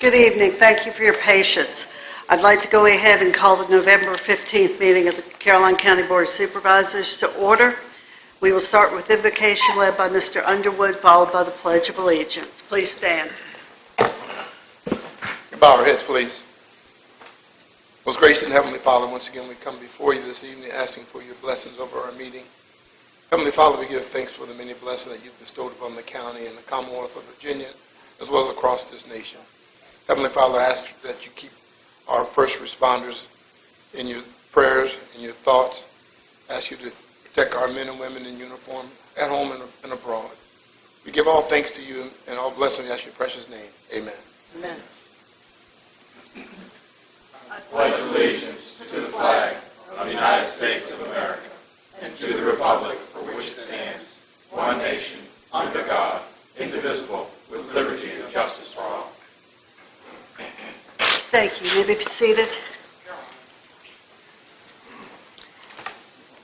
Good evening. Thank you for your patience. I'd like to go ahead and call the November 15th meeting of the Caroline County Board of Supervisors to order. We will start with invocation led by Mr. Underwood, followed by the Pledge of Allegiance. Please stand. Bow our heads, please. Most gracious and Heavenly Father, once again we come before you this evening asking for your blessings over our meeting. Heavenly Father, we give thanks for the many blessings that you've bestowed upon the county and the Commonwealth of Virginia, as well as across this nation. Heavenly Father, I ask that you keep our first responders in your prayers and your thoughts. I ask you to protect our men and women in uniform at home and abroad. We give all thanks to you and all blessings in your precious name. Amen. Amen. I pledge allegiance to the flag of the United States of America and to the republic for which it stands, one nation, under God, indivisible, with liberty and justice for all. Thank you. You may be seated.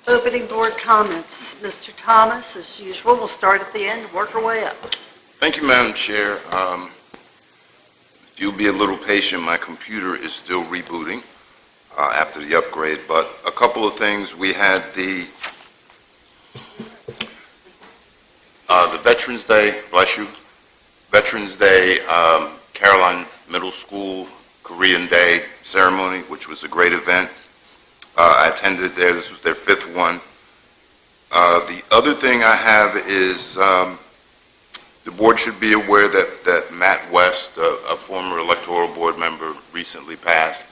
Opening board comments. Mr. Thomas, as usual, we'll start at the end and work our way up. Thank you, Madam Chair. If you'll be a little patient, my computer is still rebooting after the upgrade, but a couple of things. We had the Veterans Day, bless you, Veterans Day, Caroline Middle School Korean Day ceremony, which was a great event. I attended there. This was their 5th one. The other thing I have is the board should be aware that Matt West, a former electoral board member, recently passed.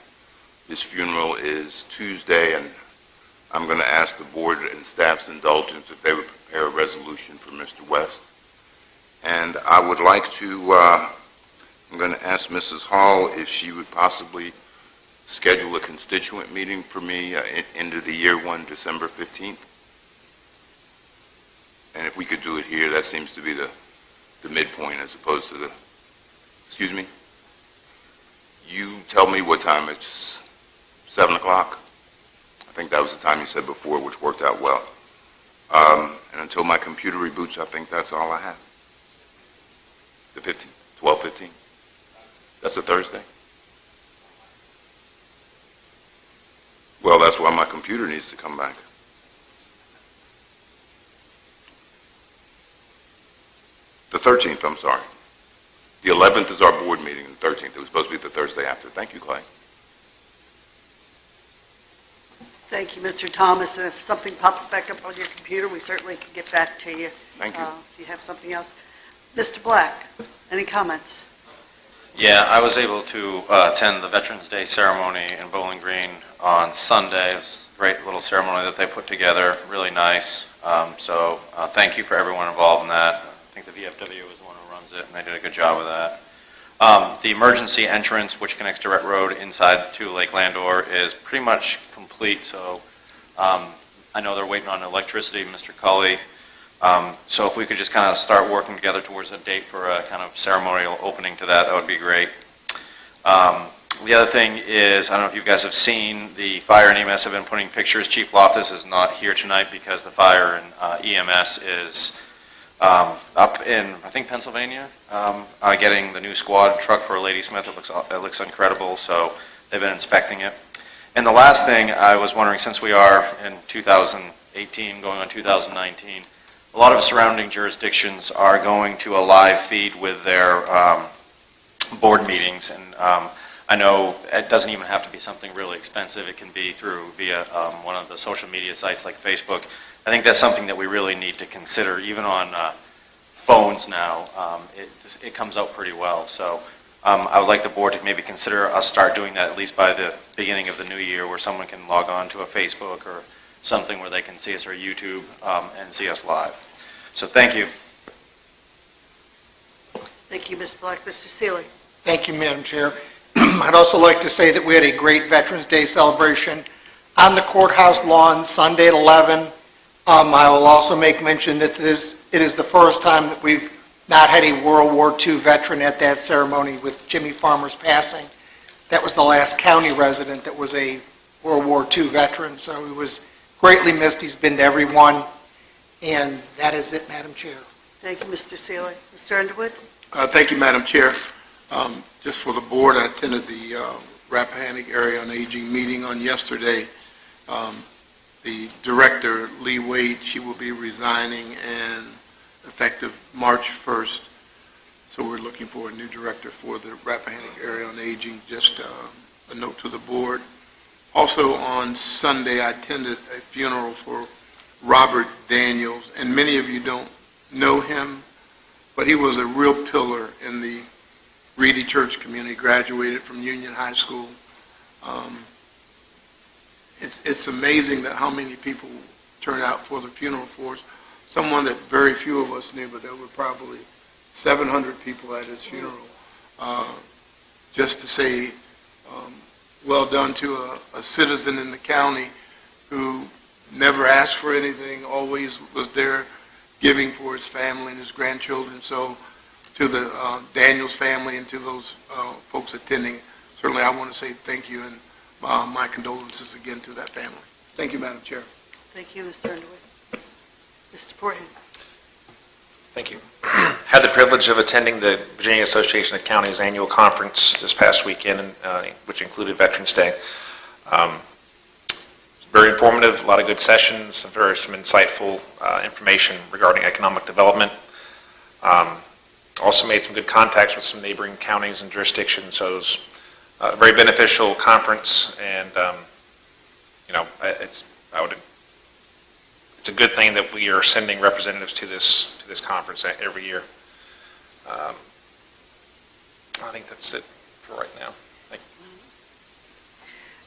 His funeral is Tuesday, and I'm going to ask the board and staff's indulgence if they would prepare a resolution for Mr. West. And I would like to, I'm going to ask Mrs. Hall if she would possibly schedule a constituent meeting for me into the year one, December 15th. And if we could do it here, that seems to be the midpoint as opposed to the, excuse me? You tell me what time. It's 7 o'clock. I think that was the time you said before, which worked out well. And until my computer reboots, I think that's all I have. The 15th, 12:15. That's a Thursday. Well, that's why my computer needs to come back. The 13th, I'm sorry. The 11th is our board meeting, and the 13th. It was supposed to be the Thursday after. Thank you, Clay. Thank you, Mr. Thomas. And if something pops back up on your computer, we certainly can get back to you. Thank you. If you have something else. Mr. Black, any comments? Yeah, I was able to attend the Veterans Day ceremony in Bowling Green on Sunday. It was a great little ceremony that they put together, really nice. So thank you for everyone involved in that. I think the VFW was the one who runs it, and they did a good job with that. The emergency entrance, which connects Direct Road inside to Lake Landor, is pretty much complete. So I know they're waiting on electricity, Mr. Cully. So if we could just kind of start working together towards a date for a kind of ceremonial opening to that, that would be great. The other thing is, I don't know if you guys have seen, the fire and EMS have been putting pictures. Chief Loftus is not here tonight because the fire and EMS is up in, I think, Pennsylvania, getting the new squad truck for Ladysmith. It looks incredible, so they've been inspecting it. And the last thing I was wondering, since we are in 2018 going on 2019, a lot of surrounding jurisdictions are going to a live feed with their board meetings, and I know it doesn't even have to be something really expensive. It can be via one of the social media sites like Facebook. I think that's something that we really need to consider, even on phones now. It comes out pretty well. So I would like the board to maybe consider us start doing that at least by the beginning of the new year, where someone can log on to a Facebook or something where they can see us, or YouTube, and see us live. So thank you. Thank you, Mr. Black. Mr. Seeley. Thank you, Madam Chair. I'd also like to say that we had a great Veterans Day celebration on the courthouse lawn Sunday at 11. I will also make mention that it is the first time that we've not had a World War II veteran at that ceremony, with Jimmy Farmer's passing. That was the last county resident that was a World War II veteran, so he was greatly missed. He's been to every one, and that is it, Madam Chair. Thank you, Mr. Seeley. Mr. Underwood? Thank you, Madam Chair. Just for the board, I attended the Rappahannock Area on Aging meeting on yesterday. The director, Lee Wade, she will be resigning and effective March 1st. So we're looking for a new director for the Rappahannock Area on Aging. Just a note to the board. Also on Sunday, I attended a funeral for Robert Daniels, and many of you don't know him, but he was a real pillar in the Reedy Church community, graduated from Union High School. It's amazing that how many people turn out for the funeral for us. Someone that very few of us knew, but there were probably 700 people at his funeral. Just to say well done to a citizen in the county who never asked for anything, always was there giving for his family and his grandchildren. So to the Daniels family and to those folks attending, certainly I want to say thank you and my condolences again to that family. Thank you, Madam Chair. Thank you, Mr. Underwood. Mr. Portman. Thank you. Had the privilege of attending the Virginia Association of Counties annual conference this past weekend, which included Veterans Day. Very informative, a lot of good sessions, some insightful information regarding economic development. Also made some good contacts with some neighboring counties and jurisdictions, so it was a very beneficial conference, and it's a good thing that we are sending representatives to this conference every year. I think that's it for right now. Thank you.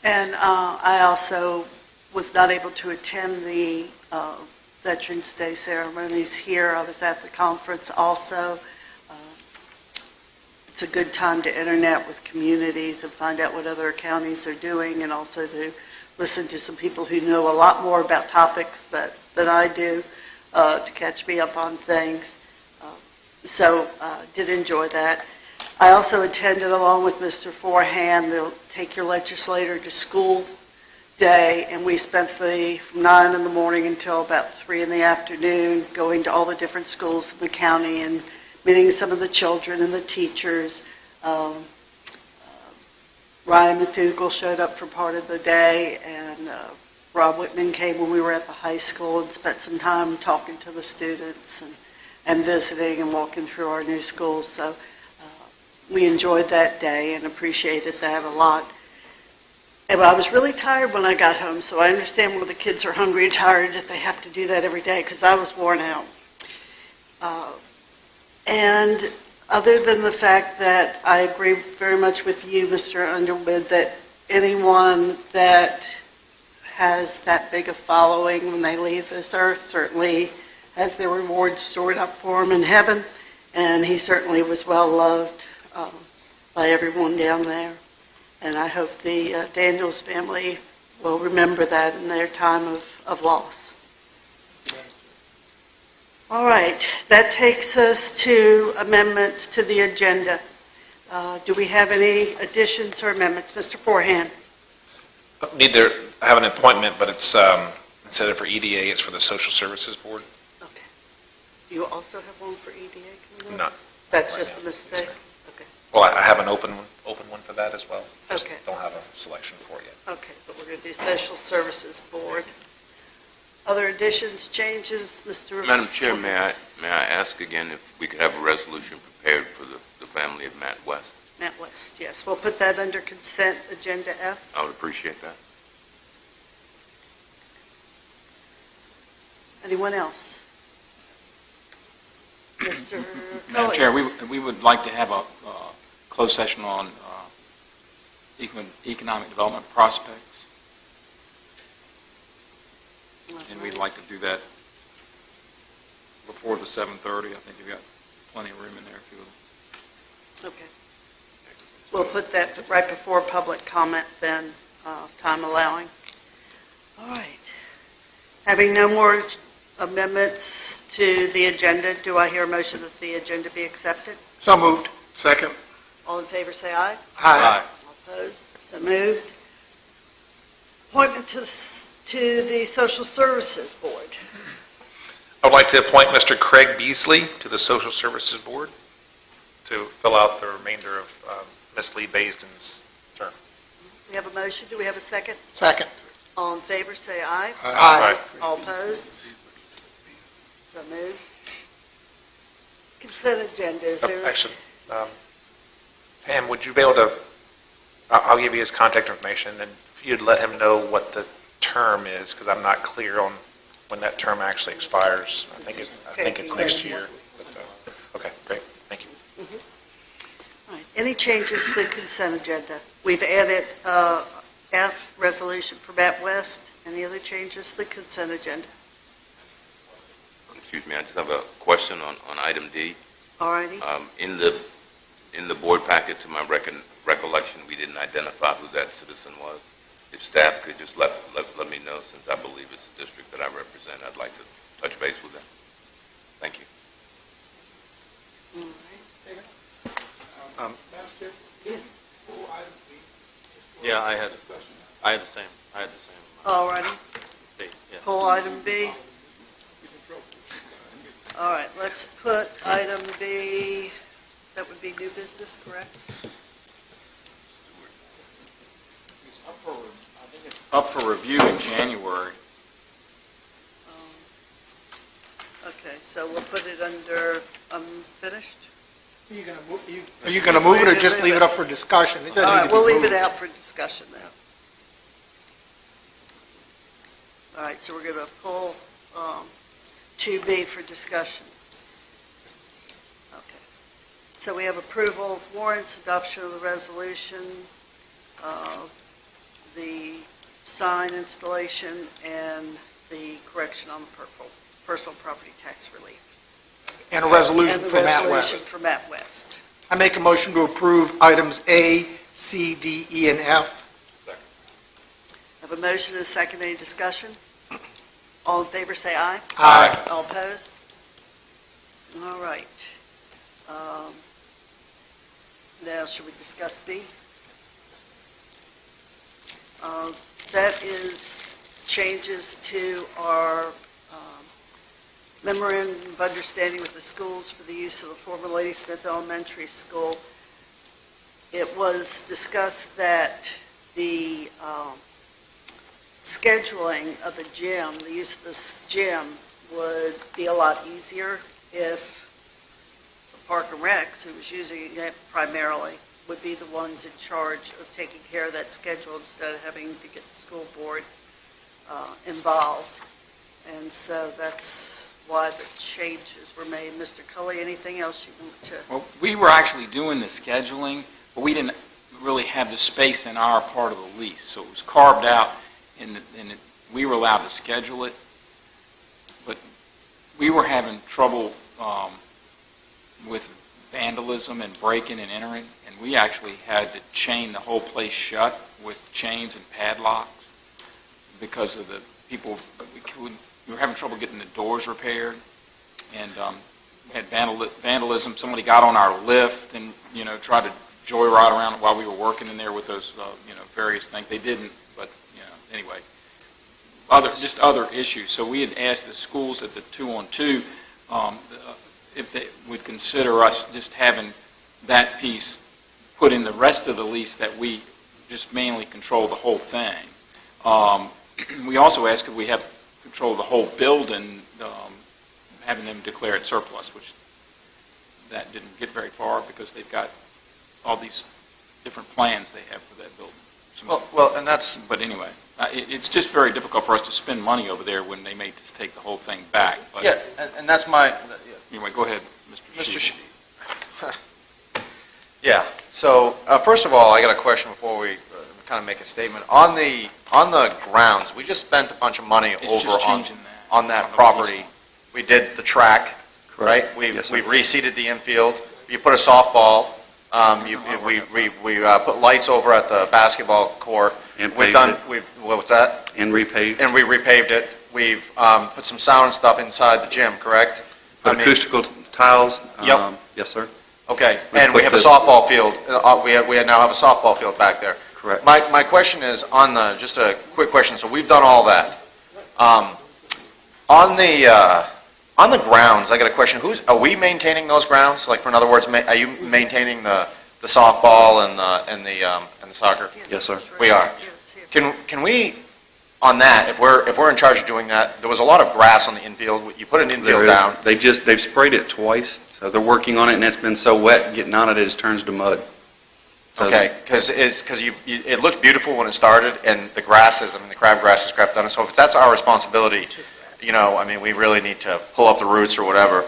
And I also was not able to attend the Veterans Day ceremonies here. I was at the conference also. It's a good time to internet with communities and find out what other counties are doing, and also to listen to some people who know a lot more about topics than I do, to catch me up on things. So did enjoy that. I also attended, along with Mr. Forehand, the Take Your Legislator to School Day, and we spent from 9 in the morning until about 3 in the afternoon going to all the different schools in the county and meeting some of the children and the teachers. Ryan McDougall showed up for part of the day, and Rob Whitman came when we were at the high school and spent some time talking to the students and visiting and walking through our new schools. So we enjoyed that day and appreciated that a lot. And I was really tired when I got home, so I understand when the kids are hungry and tired that they have to do that every day, because I was worn out. And other than the fact that I agree very much with you, Mr. Underwood, that anyone that has that big a following when they leave this earth certainly has their rewards stored up for them in heaven, and he certainly was well loved by everyone down there. And I hope the Daniels family will remember that in their time of loss. All right, that takes us to amendments to the agenda. Do we have any additions or amendments? Mr. Forehand. I have an appointment, but it's instead of for EDA, it's for the Social Services Board. Okay. You also have one for EDA coming up? Not That's right just now. a mistake? Yes, Okay. Well, I have an open one for that as well. Just Okay. don't have a selection for it yet. Okay, but we're going to do Social Services Board. Other additions, changes, Mr. Madam Chair, may I ask again if we could have a resolution prepared for the family of Matt West? Matt West, yes. We'll put that under consent agenda F. I would appreciate that. Anyone else? Mr. Madam Cohen. Chair, we would like to have a closed session on economic development prospects, and we'd like to do that before the 7:30. I think you've got plenty of room in there if you will. Okay. We'll put that right before public comment then, time allowing. All right. Having no more amendments to the agenda, do I hear a motion that the agenda be accepted? So moved. Second. All in favor, say aye. Aye. All opposed? So moved. Appointment to the Social Services Board. I would like to appoint Mr. Craig Beasley to the Social Services Board. to fill out the remainder of Ms. Lee Baisden's term. We have a motion. Do we have a second? Second. All in favor, say aye. Aye. All opposed? So moved. Consent agenda, is there? Actually, Pam, would you be able to, I'll give you his contact information, and if you'd let him know what the term is, because I'm not clear on when that term actually expires. I think it's next year. But, okay, great, thank you. All right. Any changes to the consent agenda? We've added F, resolution for Matt West. Any other changes to the consent agenda? Excuse me, I just have a question on item D. All righty. In the board packet, to my recollection, we didn't identify who that citizen was. If staff could just let me know, since I believe it's a district that I represent, I'd like to touch base with them. Thank you. All right. Yeah, I had the same. All righty. Date, yeah. Pull item B. All right, let's put item B, that would be new business, correct? Up for review in January. Okay, so we'll put it under unfinished? Are you going to move it or just leave it up for discussion? It All doesn't need right, to be we'll leave moved. it out for discussion then. All right, so we're going to pull 2B for discussion. Okay. So we have approval of warrants, adoption of the resolution, the sign installation, and the correction on the personal property tax relief. And a resolution And the for Matt resolution West. for Matt West. I make a motion to approve items A, C, D, E, and F. I have a motion and a second. Any discussion? All in favor, say aye. Aye. All opposed? All right. Now, should we discuss B? That is changes to our memorandum of understanding with the schools for the use of the former Lady Smith Elementary School. It was discussed that the scheduling of the gym, the use of this gym, would be a lot easier if the Park and Recs, who was using it primarily, would be the ones in charge of taking care of that schedule instead of having to get the school board involved. And so that's why the changes were made. Mr. Cully, anything else you want to? Well, we were actually doing the scheduling, but we didn't really have the space in our part of the lease. So it was carved out, and we were allowed to schedule it. But we were having trouble with vandalism and breaking and entering, and we actually had to chain the whole place shut with chains and padlocks because of the people. We were having trouble getting the doors repaired, and we had vandalism. Somebody got on our lift and tried to joyride around while we were working in there with those various things. They didn't, but anyway, other issues. So we had asked the schools at the 2-on-2 if they would consider us just having that piece put in the rest of the lease, that we just mainly control the whole thing. We also asked if we have control of the whole building, having them declare it surplus, which that didn't get very far because they've got all these different plans they have for that building. Well, and that's, But anyway, it's just very difficult for us to spend money over there when they may just take the whole thing back. But Yeah, and that's my, anyway, go ahead, Mr. Mr. Sheehy. yeah. So first of all, I got a question before we kind of make a statement. On the grounds, we just spent a bunch of money It's over just on changing that. on that On the property. We did the track, right? We've reseeded the infield. You put a softball. We put lights over at the basketball court. And We've paved done. it. What's that? And repaved. And we repaved it. We've put some sound stuff inside the gym, correct? Put acoustical tiles. Yep. Yes, sir. Okay, We and we put have a the- softball field. We now have a softball field back there. Correct. My question is just a quick question. So we've done all that. On On the grounds, I got a question. Are we maintaining those grounds? Like, for in other words, are you maintaining the softball and the soccer? Yes, sir. We are. Can we, on that, if we're in charge of doing that, there was a lot of grass on the infield. You put an infield down. They've sprayed it twice, so they're working on it, and it's been so wet, getting on it just turns to mud. So- Okay, because it looked beautiful when it started, and the crabgrass has crept on it. So if that's our responsibility, we really need to pull up the roots or whatever.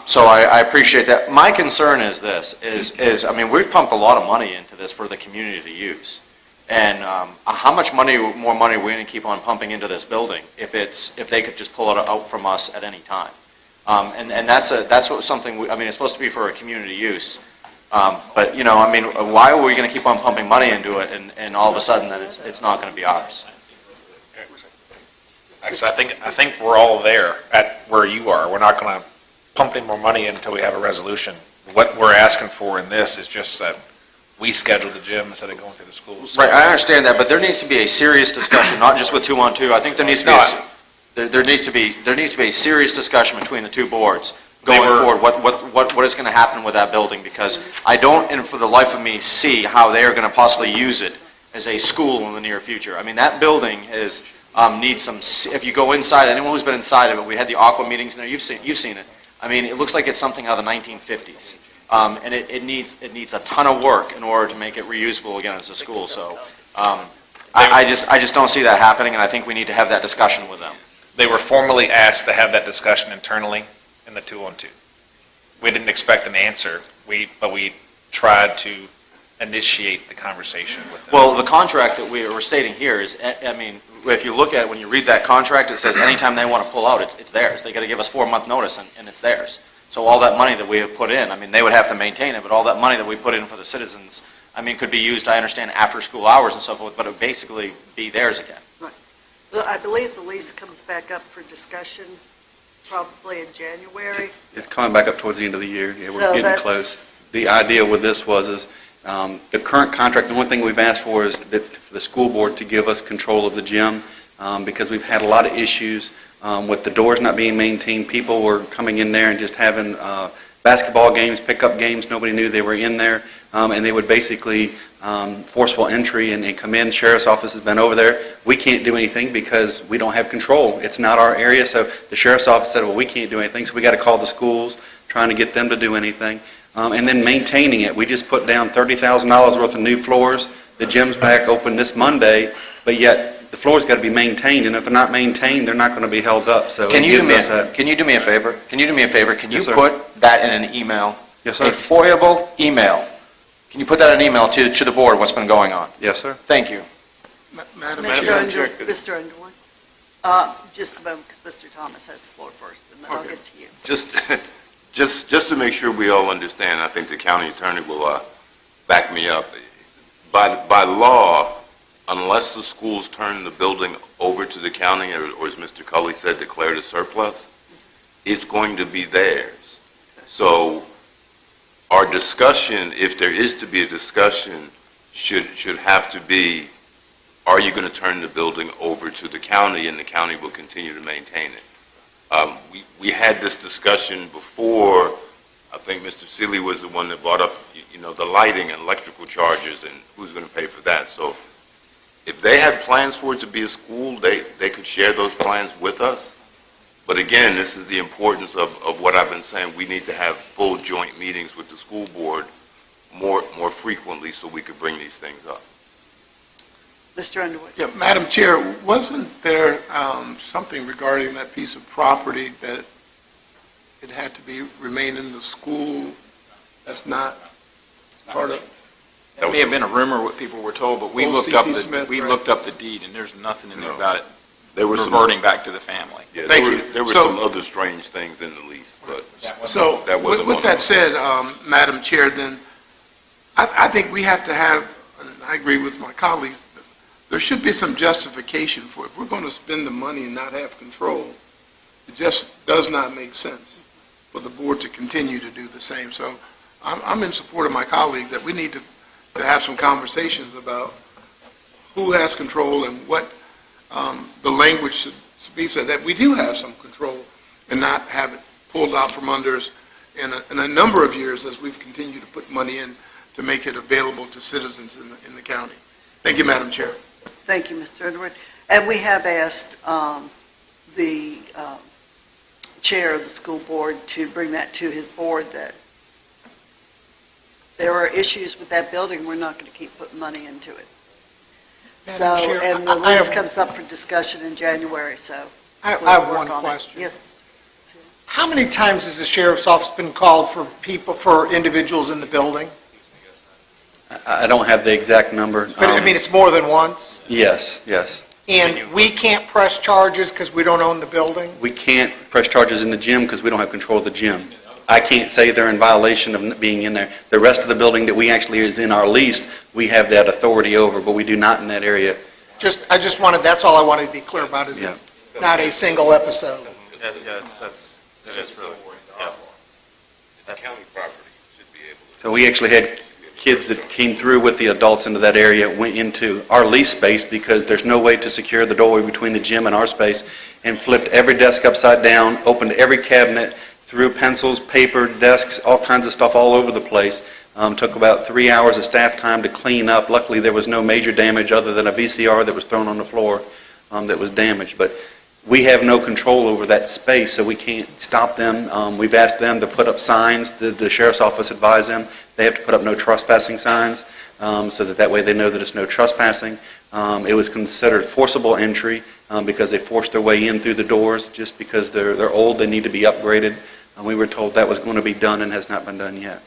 So I appreciate that. My concern is this, we've pumped a lot of money into this for the community to use. And how much more money are we going to keep on pumping into this building if they could just pull it out from us at any time? And that's something, it's supposed to be for a community use. But, why are we going to keep on pumping money into it and all of a sudden that it's not going to be ours? Actually, I think we're all there at where you are. We're not going to pump any more money in until we have a resolution. What we're asking for in this is just that we schedule the gym instead of going through the schools. Right, I understand that, but there needs to be a serious discussion, not just with 2-on-2. I think there needs to be a serious discussion between the two boards going forward. What is going to happen with that building? Because I don't, and for the life of me, see how they are going to possibly use it as a school in the near future. That building needs some. If you go inside, anyone who's been inside of it, we had the aqua meetings in there. You've seen it. It looks like it's something out of the 1950s. And it needs a ton of work in order to make it reusable again as a school. So I just don't see that happening, and I think we need to have that discussion with them. They were formally asked to have that discussion internally in the 2-on-2. We didn't expect an answer, but we tried to initiate the conversation with them. Well, the contract that we're stating here is, if you look at it, when you read that contract, it says anytime they want to pull out, it's theirs. They got to give us 4-month notice, and it's theirs. So all that money that we have put in, they would have to maintain it, but all that money that we put in for the citizens, could be used, I understand, after school hours and so forth, but it would basically be theirs again. Right. Well, I believe the lease comes back up for discussion probably in January. It's coming back up towards the end of the year. Yeah, we're So getting that's- close. The idea with this is the current contract, the only thing we've asked for is that for the school board to give us control of the gym because we've had a lot of issues with the doors not being maintained. People were coming in there and just having basketball games, pickup games. Nobody knew they were in there. And they would basically forceful entry and come in. Sheriff's office has been over there. We can't do anything because we don't have control. It's not our area. So the sheriff's office said, well, we can't do anything. So we got to call the schools, trying to get them to do anything. And then maintaining it. We just put down $30,000 worth of new floors. The gym's back open this Monday, but yet the floor's got to be maintained. And if they're not maintained, they're not going to be held up. So Can it you do gives me us that. Can you do me a favor? Can you Yes, sir. put that in an email? Yes, sir. A FOIA-able email. Can you put that in an email to the board, what's been going on? Yes, sir. Thank you. Madam Mr. Chair. Mr. Underwood? Just a moment, because Mr. Thomas has the floor first, and then I'll Okay. get to you. Just to make sure we all understand, I think the county attorney will back me up. By law, unless the schools turn the building over to the county, or as Mr. Cully said, declared a surplus, it's going to be theirs. So our discussion, if there is to be a discussion, should have to be, are you going to turn the building over to the county, and the county will continue to maintain it? We had this discussion before. I think Mr. Seeley was the one that brought up, the lighting and electrical charges and who's going to pay for that. So if they had plans for it to be a school, they could share those plans with us. But again, this is the importance of what I've been saying. We need to have full joint meetings with the school board more frequently so we could bring these things up. Mr. Underwood? Yeah, Madam Chair, wasn't there something regarding that piece of property that it had to remain in the school? That's not part of. That may have been a rumor what people were told, but we Old looked C.T. up Smith, right. looked up the deed, and there's nothing in there No. about it There were reverting back to the family. Yeah, Thank there you. were, there were So- some other strange things in the lease, but So, That wasn't with one that of said, Madam Chair, then, I think we have to have, and I agree with my colleagues, there should be some justification for it. If we're going to spend the money and not have control, it just does not make sense for the board to continue to do the same. So I'm in support of my colleagues that we need to have some conversations about who has control and what the language should be, so that we do have some control. and not have it pulled out from under us in a number of years as we've continued to put money in to make it available to citizens in the county. Thank you, Madam Chair. Thank you, Mr. Underwood. And we have asked the chair of the school board to bring that to his board, that there are issues with that building, we're not going to keep putting money into it. So, Madam Chair, and the I list have- comes up for discussion in January, so. I we'll have work one on it. question. Yes, Mr. How many times has the sheriff's office been called for individuals in the building? I don't have the exact number. But I mean, it's more than once? Yes, yes. And we can't press charges because we don't own the building? We can't press charges in the gym because we don't have control of the gym. I can't say they're in violation of being in there. The rest of the building that we actually is in our lease, we have that authority over, but we do not in that area. That's all I wanted to be clear about, is Yeah. it's not a single episode. Yeah, it is really, yeah. County property should be able to. So we actually had kids that came through with the adults into that area, went into our lease space because there's no way to secure the doorway between the gym and our space, and flipped every desk upside down, opened every cabinet, threw pencils, paper, desks, all kinds of stuff all over the place. Took about 3 hours of staff time to clean up. Luckily, there was no major damage other than a VCR that was thrown on the floor that was damaged. But we have no control over that space, so we can't stop them. We've asked them to put up signs. The sheriff's office advised them they have to put up no trespassing signs, so that way they know that it's no trespassing. It was considered forcible entry because they forced their way in through the doors just because they're old, they need to be upgraded. We were told that was going to be done and has not been done yet.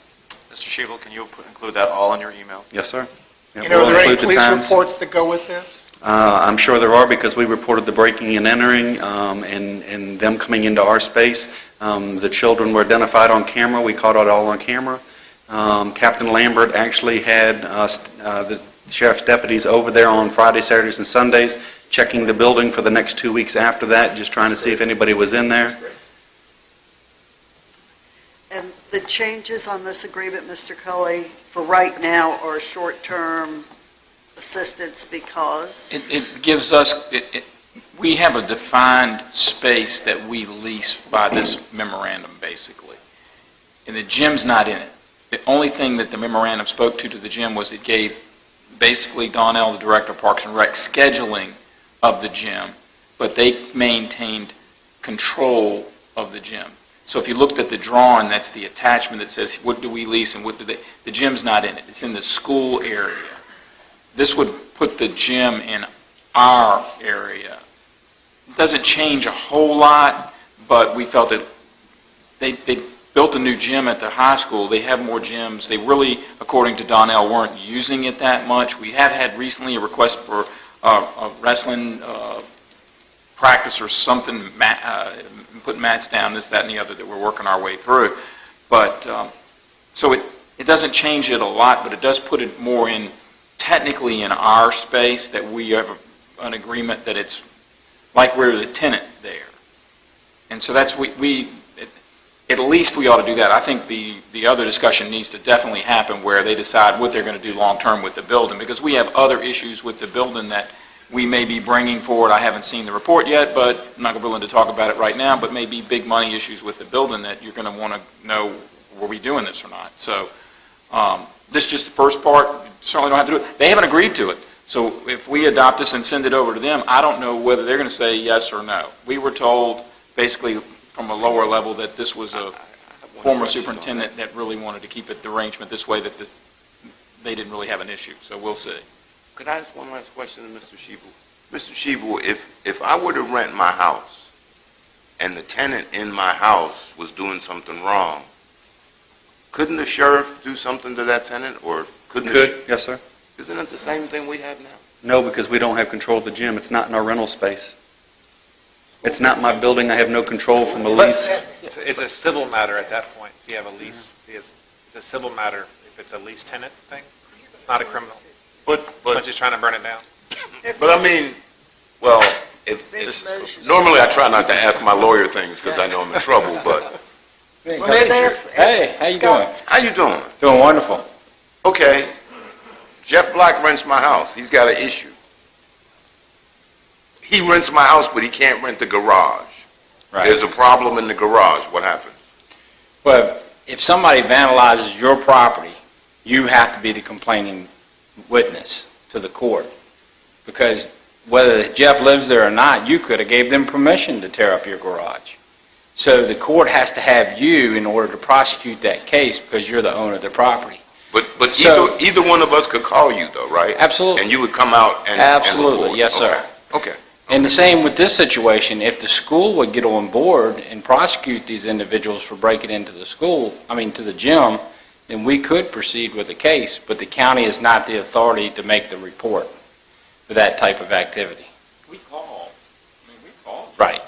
Mr. Shebel, can you include that all in your email? Yes, sir. Yeah, You know, we'll are there any include the police times. reports that go with this? I'm sure there are because we reported the breaking and entering and them coming into our space. The children were identified on camera. We caught it all on camera. Captain Lambert actually had the sheriff's deputies over there on Fridays, Saturdays, and Sundays, checking the building for the next 2 weeks after that, just trying to see if anybody was in there. And the changes on this agreement, Mr. Cully, for right now are short-term assistance because? It gives us, we have a defined space that we lease by this memorandum, basically. And the gym's not in it. The only thing that the memorandum spoke to the gym was it gave basically Donnell, the Director of Parks and Rec, scheduling of the gym, but they maintained control of the gym. So if you looked at the drawing, that's the attachment that says, what do we lease and what do they, the gym's not in it. It's in the school area. This would put the gym in our area. It doesn't change a whole lot, but we felt that they built a new gym at the high school. They have more gyms. They really, according to Donnell, weren't using it that much. We have had recently a request for a wrestling practice or something, put mats down, this, that, and the other that we're working our way through. But, so it doesn't change it a lot, but it does put it more in, technically in our space, that we have an agreement that it's like we're the tenant there. And so that's, at least we ought to do that. I think the other discussion needs to definitely happen where they decide what they're going to do long-term with the building, because we have other issues with the building that we may be bringing forward. I haven't seen the report yet, but I'm not willing to talk about it right now, but maybe big money issues with the building that you're going to want to know, were we doing this or not? So this is just the first part. Certainly don't have to do it. They haven't agreed to it. So if we adopt this and send it over to them, I don't know whether they're going to say yes or no. We were told basically from a lower level that this was a former superintendent that really wanted to keep it the arrangement this way, that they didn't really have an issue. So we'll see. Could I ask one last question to Mr. Shebel? Mr. Shebel, if I were to rent my house and the tenant in my house was doing something wrong, couldn't the sheriff do something to that tenant, or couldn't? Could, yes, sir. Isn't it the same thing we have now? No, because we don't have control of the gym. It's not in our rental space. It's not my building. I have no control from a lease. It's a civil matter at that point, if you have a lease. It's a civil matter if it's a lease tenant thing. It's not a criminal. But Unless he's trying to burn it down. But I mean, well, normally I try not to ask my lawyer things because I know I'm in trouble, but. Hey, how you doing? How you doing? Doing wonderful. Okay, Jeff Black rents my house. He's got an issue. He rents my house, but he can't rent the garage. Right. There's a problem in the garage, what happens? Well, if somebody vandalizes your property, you have to be the complaining witness to the court. Because whether Jeff lives there or not, you could have gave them permission to tear up your garage. So the court has to have you in order to prosecute that case because you're the owner of the property. But So- either one of us could call you though, right? Absolutely. And you would come out and Absolutely, report. yes, sir. Okay. And the same with this situation, if the school would get on board and prosecute these individuals for breaking into the school, to the gym, then we could proceed with the case, but the county is not the authority to make the report for that type of activity. We call. We call. Right.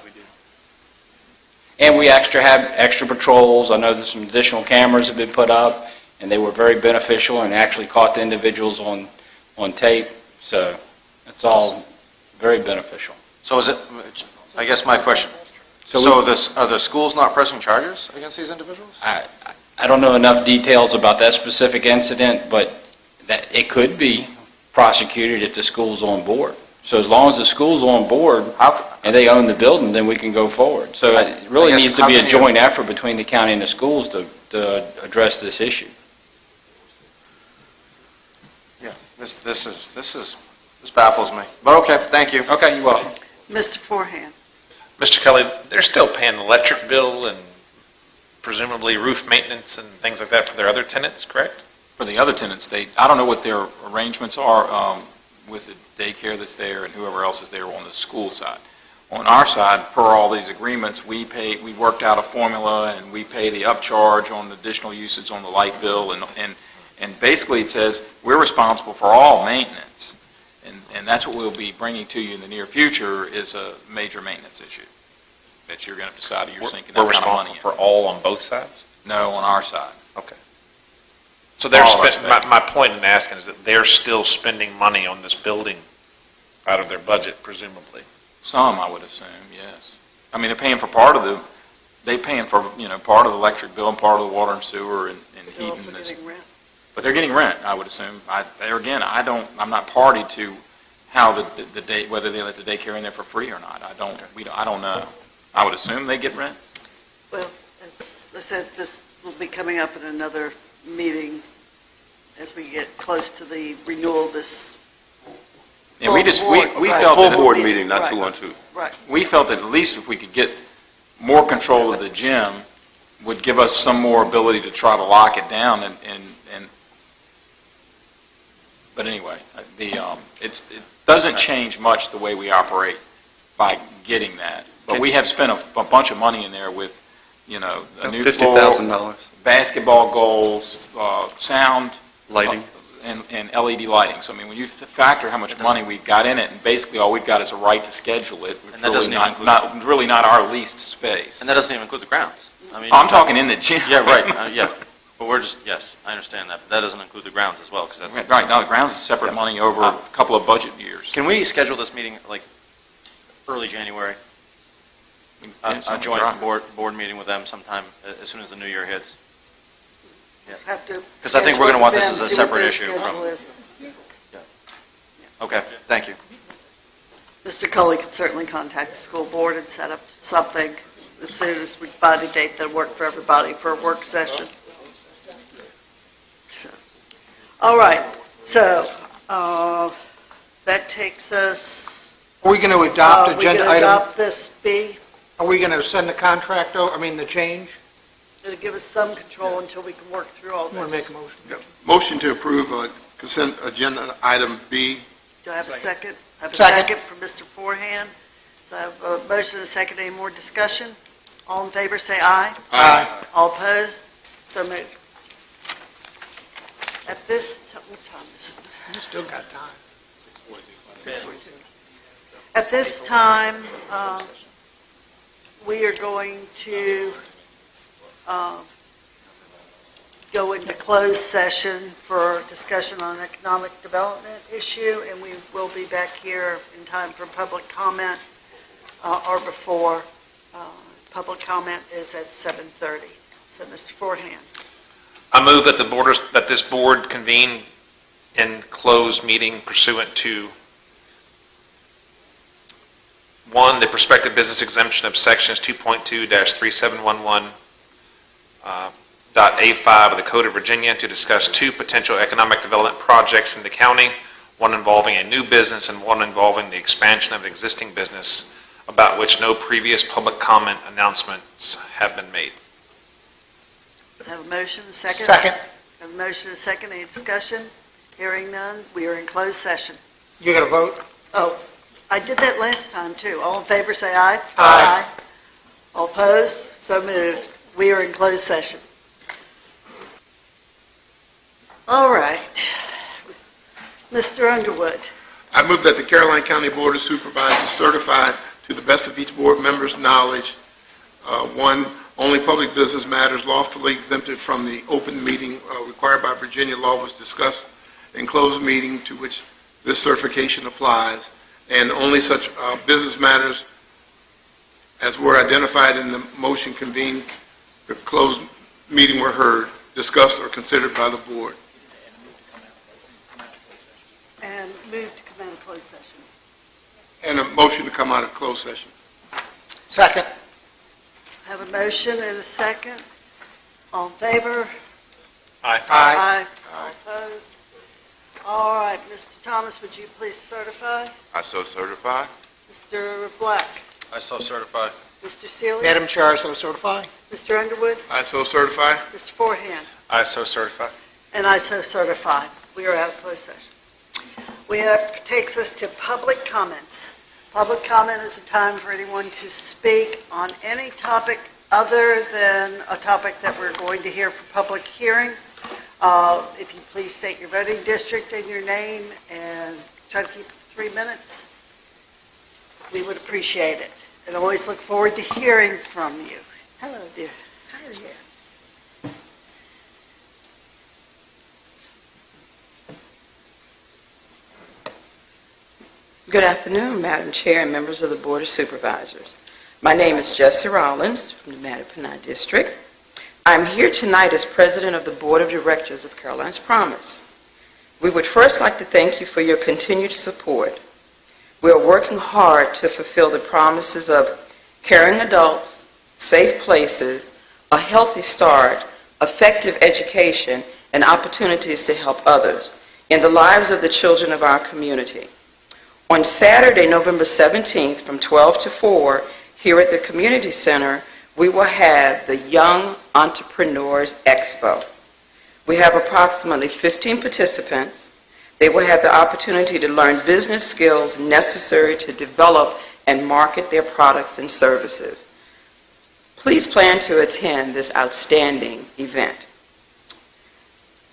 And we have extra patrols. I know that some additional cameras have been put up, and they were very beneficial and actually caught the individuals on tape. So it's all very beneficial. So is it, I guess my question, So are the schools not pressing charges against these individuals? I don't know enough details about that specific incident, but that it could be prosecuted if the school's on board. So as long as the school's on board and they own the building, then we can go forward. So it really I guess needs to how be a can you- joint effort between the county and the schools to address this issue. Yeah, this baffles me. But okay, thank you. Okay, you're welcome. Mr. Forehand. Mr. Kelly, they're still paying the electric bill and presumably roof maintenance and things like that for their other tenants, correct? For the other tenants, I don't know what their arrangements are with the daycare that's there and whoever else is there on the school side. On our side, per all these agreements, we worked out a formula and we pay the upcharge on additional usage on the light bill and basically it says we're responsible for all maintenance. And that's what we'll be bringing to you in the near future is a major maintenance issue that you're going to decide you're sinking We're that kind of money responsible in. for all on both sides? No, on our side. Okay. So they're All spending, aspects. my point in asking is that they're still spending money on this building out of their budget, presumably. Some, I would assume, yes. They're paying for part of they're paying for, part of the electric bill and part of the water and sewer and They're heating. also this. getting rent. But they're getting rent, I would assume. I'm not party to how whether they let the daycare in there for free or not. I don't know. I would assume they get rent. Well, as I said, this will be coming up in another meeting as we get close to the renewal of this. And we Full board, right. felt Full that, board meeting, not Right. 2-on-2. Right. we felt that at least if we could get more control of the gym, would give us some more ability to try to lock it down and but anyway, it doesn't change much the way we operate by getting that. But we have spent a bunch of money in there with, a new floor, $50,000. basketball goals, sound, Lighting. and LED lighting. So when you factor how much money we've got in it, and basically all we've got is a right to schedule it, And that doesn't even include- really not our leased space. And that doesn't even include the grounds. I'm talking in the gym. Yeah, right, yeah. But yes, I understand that, but that doesn't include the grounds as well, because that's... Right, no, the grounds is separate money over a couple of budget years. Can we schedule this meeting like early January? A Try. joint board meeting with them sometime as soon as the new year hits? Have to. 'Cause I think we're gonna want this as a separate issue schedule from- is. Okay, thank you. Mr. Cully could certainly contact the school board and set up something as soon as we find a date that'll work for everybody for a work session. So, all right, so that takes us, Are we going to adopt we agenda going to item? adopt this B? Are we going to send the contract, the change? It'll give us some control until we can work through all I want to this. make a motion. Yep. Motion to approve consent agenda item B. Do I have a second? I have a Second. second from Mr. Forehand. So I have a motion and a second. Any more discussion? All in favor, say aye. Aye. All opposed? So moved. At this, what time is it? You still got time. At this time, we are going to go into closed session for discussion on economic development issue, and we will be back here in time for public comment, or before. Public comment is at 7:30. So, Mr. Forehand. I move that this board convene in closed meeting pursuant to One, the prospective business exemption of sections 2.2-3711 .A5 of the Code of Virginia to discuss two potential economic development projects in the county, one involving a new business and one involving the expansion of an existing business, about which no previous public comment announcements have been made. Have a motion, a second? Second. Have a motion, a second. Any discussion? Hearing none, we are in closed session. You got to vote? Oh, I did that last time, too. All in favor, say aye. Aye. All opposed? So moved. We are in closed session. All right. Mr. Underwood. I move that the Caroline County Board of Supervisors certify to the best of each board member's knowledge, one, only public business matters lawfully exempted from the open meeting required by Virginia law was discussed in closed meeting to which this certification applies, and only such business matters as were identified in the motion convened the closed meeting were heard, discussed, or considered by the board. And move to come out of closed session. And a motion to come out of closed session. Second. Have a motion and a second. All in favor? Aye. Aye. All opposed? All right, Mr. Thomas, would you please certify? I so certify. Mr. Black? I so certify. Mr. Seeley? Madam Chair, I so certify. Mr. Underwood? I so certify. Mr. Forehand? I so certify. And I so certify. We are out of closed session. Takes us to public comments. Public comment is a time for anyone to speak on any topic other than a topic that we're going to hear for public hearing. If you please state your voting district and your name and try to keep it to 3 minutes, we would appreciate it. And always look forward to hearing from you. Hello, dear. Hi there. Good afternoon, Madam Chair and members of the Board of Supervisors. My name is Jesse Rollins from the Mattaponi District. I'm here tonight as President of the Board of Directors of Caroline's Promise. We would first like to thank you for your continued support. We are working hard to fulfill the promises of caring adults, safe places, a healthy start, effective education, and opportunities to help others in the lives of the children of our community. On Saturday, November 17th, from 12 to 4, here at the Community Center, we will have the Young Entrepreneurs Expo. We have approximately 15 participants. They will have the opportunity to learn business skills necessary to develop and market their products and services. Please plan to attend this outstanding event.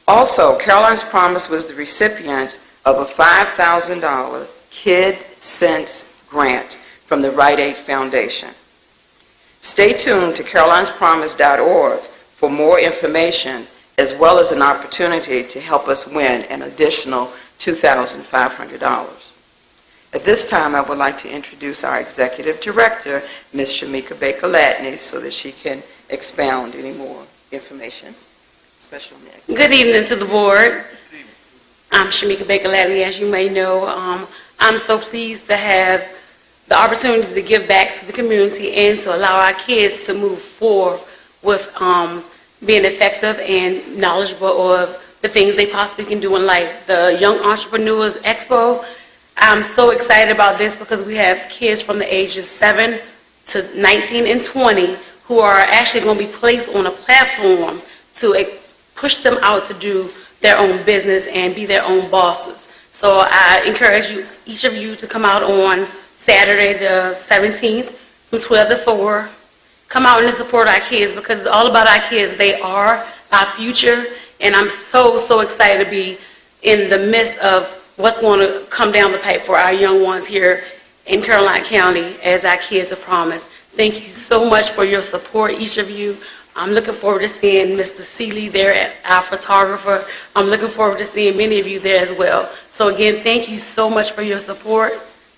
Also, Caroline's Promise was the recipient of a $5,000 Kid Sense grant from the Rite Aid Foundation. Stay tuned to carolinespromise.org for more information as well as an opportunity to help us win an additional $2,500. At this time, I would like to introduce our Executive Director, Ms. Shamika Baker-Latney, so that she can expound any more information, especially on the executive. Good evening to the board. I'm Shamika Baker-Latney, as you may know. I'm so pleased to have the opportunity to give back to the community and to allow our kids to move forward with being effective and knowledgeable of the things they possibly can do in life. The Young Entrepreneurs Expo, I'm so excited about this because we have kids from the ages 7 to 19 and 20 who are actually going to be placed on a platform to push them out to do their own business and be their own bosses. So I encourage you, each of you, to come out on Saturday the 17th from 12 to 4. Come out and support our kids because it's all about our kids. They are our future, and I'm so, so excited to be in the midst of what's going to come down the pipe for our young ones here in Caroline County as our kids have promised. Thank you so much for your support, each of you. I'm looking forward to seeing Mr. Seeley there, our photographer. I'm looking forward to seeing many of you there as well. So again, thank you so much for your support,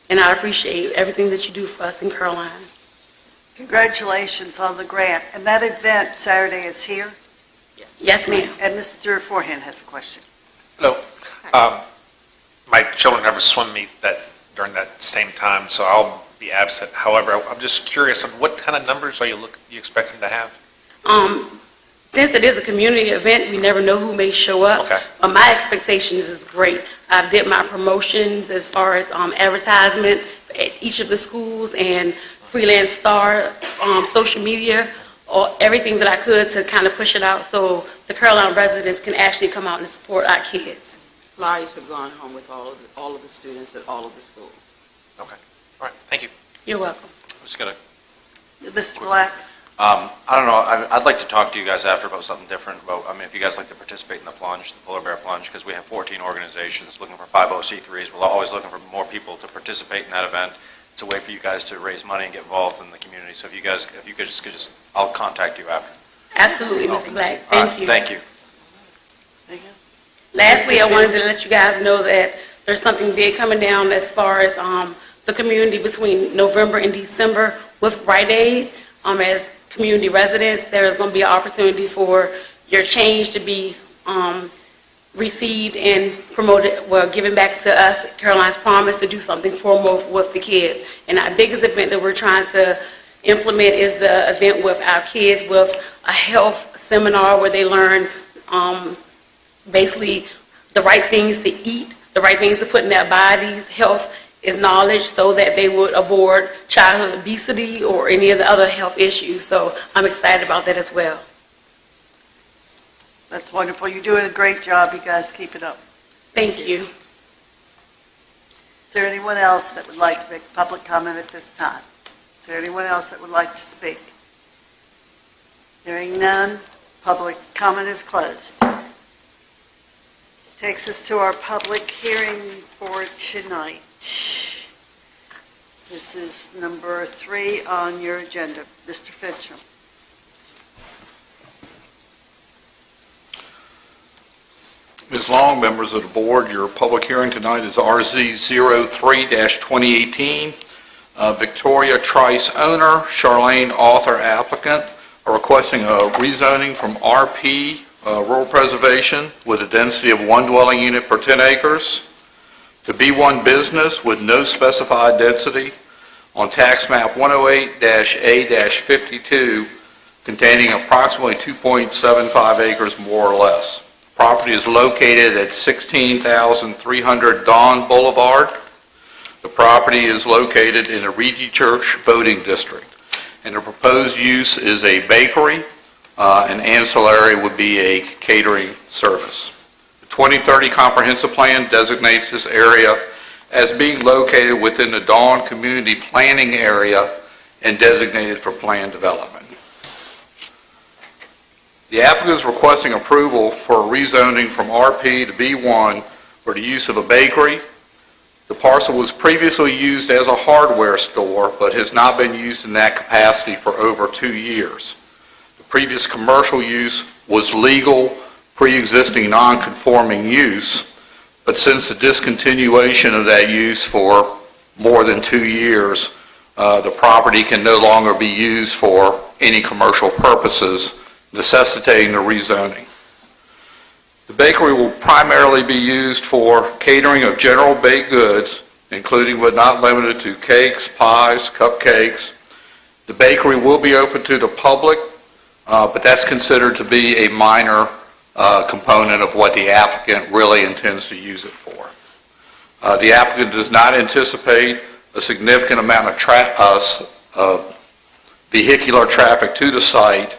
and I appreciate everything that you do for us in Caroline. Congratulations on the grant. And that event Saturday is here? Yes, ma'am. And Mr. Forehand has a question. Hello. My children have a swim meet during that same time, so be absent. However, I'm just curious, what kind of numbers are you expecting to have? Since it is a community event, we never know who may show up. Okay. But my expectations is great. I did my promotions as far as advertisement at each of the schools and Freelance Star, social media, or everything that I could to kind of push it out so the Carolina residents can actually come out and support our kids. Flyers have gone home with all of the students at all of the schools. Okay. All right. Thank you. You're welcome. I'm just going to Mr. Black? I don't know, I'd like to talk to you guys after about something different, if you guys like to participate in the plunge, the polar bear plunge, because we have 14 organizations looking for 50C3s. We're always looking for more people to participate in that event. It's a way for you guys to raise money and get involved in the community. So if you could just I'll contact you after. Absolutely, Mr. Black. All right, Thank you. Thank you. Thank you. Lastly, I wanted to let you guys know that there's something big coming down as far as the community between November and December with Rite Aid. As community residents, there is going to be an opportunity for your change to be received and promoted, given back to us, Caroline's Promise, to do something formal with the kids. And our biggest event that we're trying to implement is the event with our kids with a health seminar where they learn basically the right things to eat, the right things to put in their bodies. Health is knowledge, so that they would avoid childhood obesity or any of the other health issues. So I'm excited about that as well. That's wonderful. You're doing a great job. You guys keep it up. Thank you. Is there anyone else that would like to make public comment at this time? Is there anyone else that would like to speak? Hearing none, public comment is closed. Takes us to our public hearing for tonight. This is number 3 on your agenda. Mr. Fincham. Ms. Long, members of the board, your public hearing tonight is RZ 03-2018. Victoria Trice owner, Charlene author applicant, are requesting a rezoning from RP, rural preservation, with a density of 1 dwelling unit per 10 acres, to B1 business with no specified density on tax map 108-A-52, containing approximately 2.75 acres more or less. Property is located at 16,300 Dawn Boulevard. The property is located in the Regi Church voting district, and the proposed use is a bakery. An ancillary would be a catering service. The 2030 comprehensive plan designates this area as being located within the Dawn Community Planning Area and designated for planned development. The applicant is requesting approval for a rezoning from RP to B1 for the use of a bakery. The parcel was previously used as a hardware store, but has not been used in that capacity for over 2 years. The previous commercial use was legal, pre-existing non-conforming use, but since the discontinuation of that use for more than 2 years, the property can no longer be used for any commercial purposes, necessitating the rezoning. The bakery will primarily be used for catering of general baked goods, including but not limited to cakes, pies, cupcakes. The bakery will be open to the public, but that's considered to be a minor component of what the applicant really intends to use it for. The applicant does not anticipate a significant amount of vehicular traffic to the site,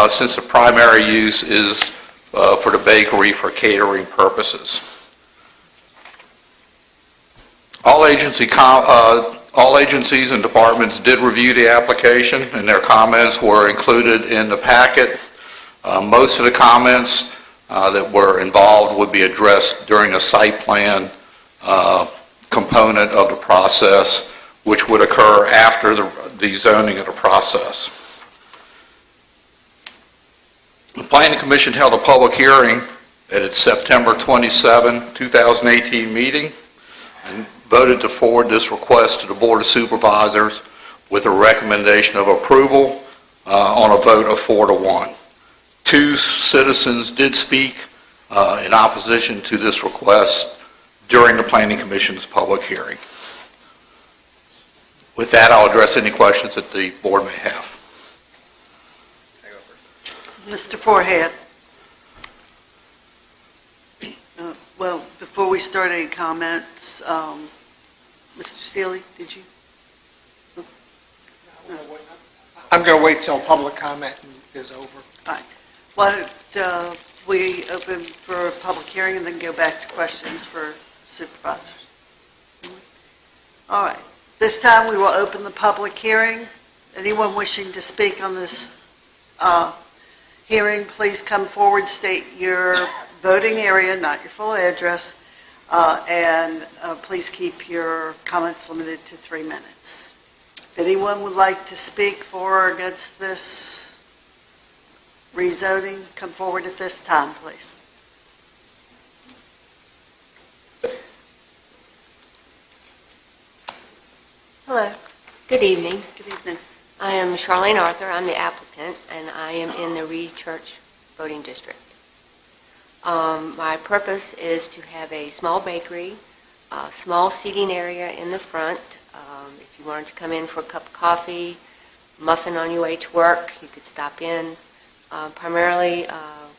since the primary use is for the bakery for catering purposes. All agencies and departments did review the application, and their comments were included in the packet. Most of the comments that were involved would be addressed during the site plan component of the process, which would occur after the zoning of the process. The Planning Commission held a public hearing at its September 27, 2018 meeting and voted to forward this request to the Board of Supervisors with a recommendation of approval on a vote of 4-1. 2 citizens did speak in opposition to this request during the Planning Commission's public hearing. With that, I'll address any questions that the board may have. Mr. Forhead. Well, before we start any comments, Mr. Seeley, did you? I'm going to wait till public comment is over. Fine. Why don't we open for a public hearing and then go back to questions for supervisors? All right. This time, we will open the public hearing. Anyone wishing to speak on this hearing, please come forward, state your voting area, not your full address, and please keep your comments limited to 3 minutes. If anyone would like to speak for or against this rezoning, come forward at this time, please. Hello. Good evening. Good evening. I am Charlene Arthur. I'm the applicant, and I am in the Reed Church voting district. My purpose is to have a small bakery, a small seating area in the front. If you wanted to come in for a cup of coffee, muffin on your way to work, you could stop in. Primarily,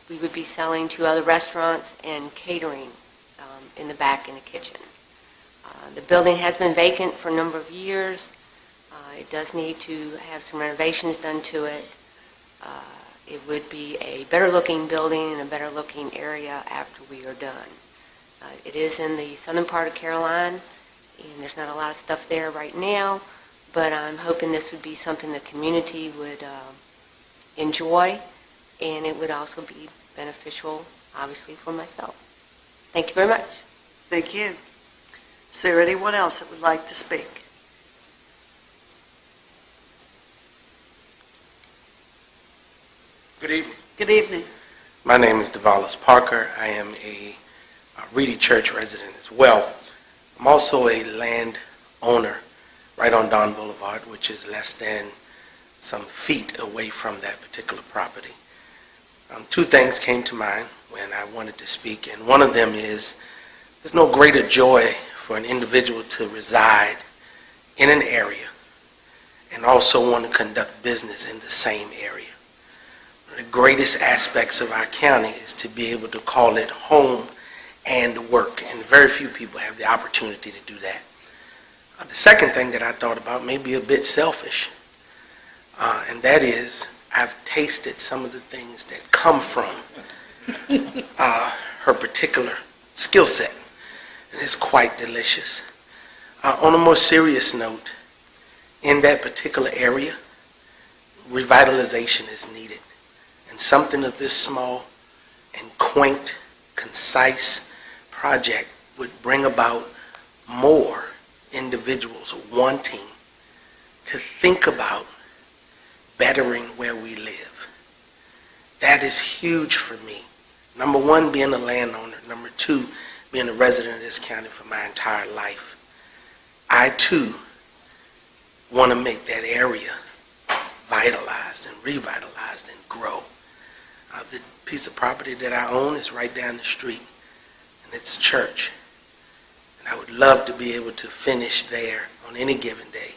we would be selling to other restaurants and catering in the back in the kitchen. The building has been vacant for a number of years. It does need to have some renovations done to it. It would be a better-looking building and a better-looking area after we are done. It is in the southern part of Caroline, and there's not a lot of stuff there right now, but I'm hoping this would be something the community would enjoy, and it would also be beneficial, obviously, for myself. Thank you very much. Thank you. Is there anyone else that would like to speak? Good evening. Good evening. My name is Devalis Parker. I am a Reedy Church resident as well. I'm also a land owner right on Don Boulevard, which is less than some feet away from that particular property. Two things came to mind when I wanted to speak, and one of them is there's no greater joy for an individual to reside in an area and also want to conduct business in the same area. One of the greatest aspects of our county is to be able to call it home and work, and very few people have the opportunity to do that. The second thing that I thought about may be a bit selfish, and that is I've tasted some of the things that come from her particular skill set, and it's quite delicious. On a more serious note, in that particular area, revitalization is needed. And something of this small and quaint, concise project would bring about more individuals wanting to think about bettering where we live. That is huge for me. Number one, being a landowner. Number two, being a resident of this county for my entire life. I, too, want to make that area vitalized and revitalized and grow. The piece of property that I own is right down the street, and it's a church. And I would love to be able to finish there on any given day,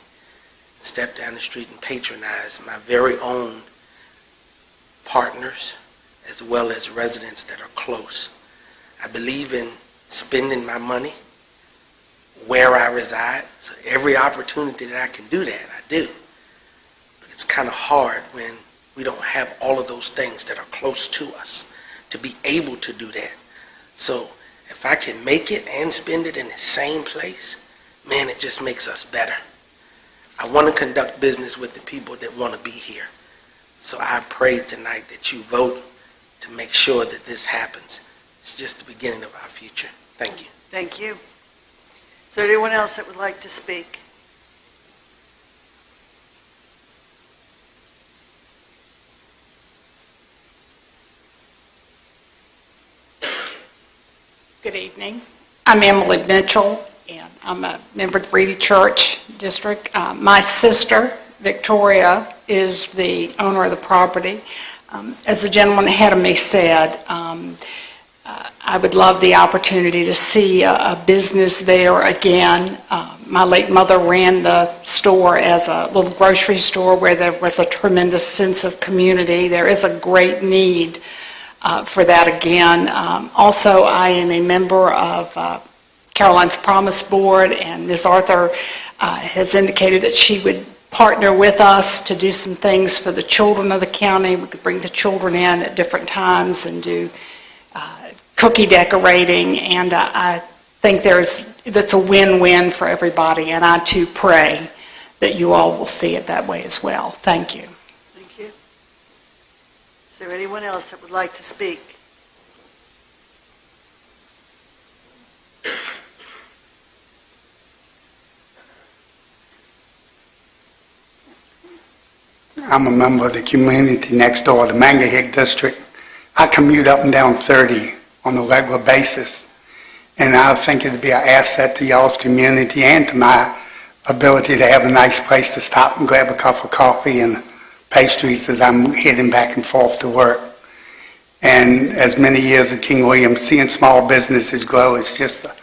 step down the street and patronize my very own partners as well as residents that are close. I believe in spending my money where I reside, so every opportunity that I can do that, I do. But it's kind of hard when we don't have all of those things that are close to us to be able to do that. So if I can make it and spend it in the same place, man, it just makes us better. I want to conduct business with the people that want to be here. So I pray tonight that you vote to make sure that this happens. It's just the beginning of our future. Thank you. Thank you. Is there anyone else that would like to speak? Good evening. I'm Emily Mitchell, and I'm a member of the Reedy Church District. My sister, Victoria, is the owner of the property. As the gentleman ahead of me said, I would love the opportunity to see a business there again. My late mother ran the store as a little grocery store where there was a tremendous sense of community. There is a great need for that again. Also, I am a member of Caroline's Promise Board, and Ms. Arthur has indicated that she would partner with us to do some things for the children of the county. We could bring the children in at different times and do cookie decorating, and I think that's a win-win for everybody, and I too pray that you all will see it that way as well. Thank you. Thank you. Is there anyone else that would like to speak? I'm a member of the community next door, the Mangahick District. I commute up and down 30 on a regular basis, and I think it'd be an asset to y'all's community and to my ability to have a nice place to stop and grab a cup of coffee and pastries as I'm heading back and forth to work. And as many years at King William, seeing small businesses grow is just a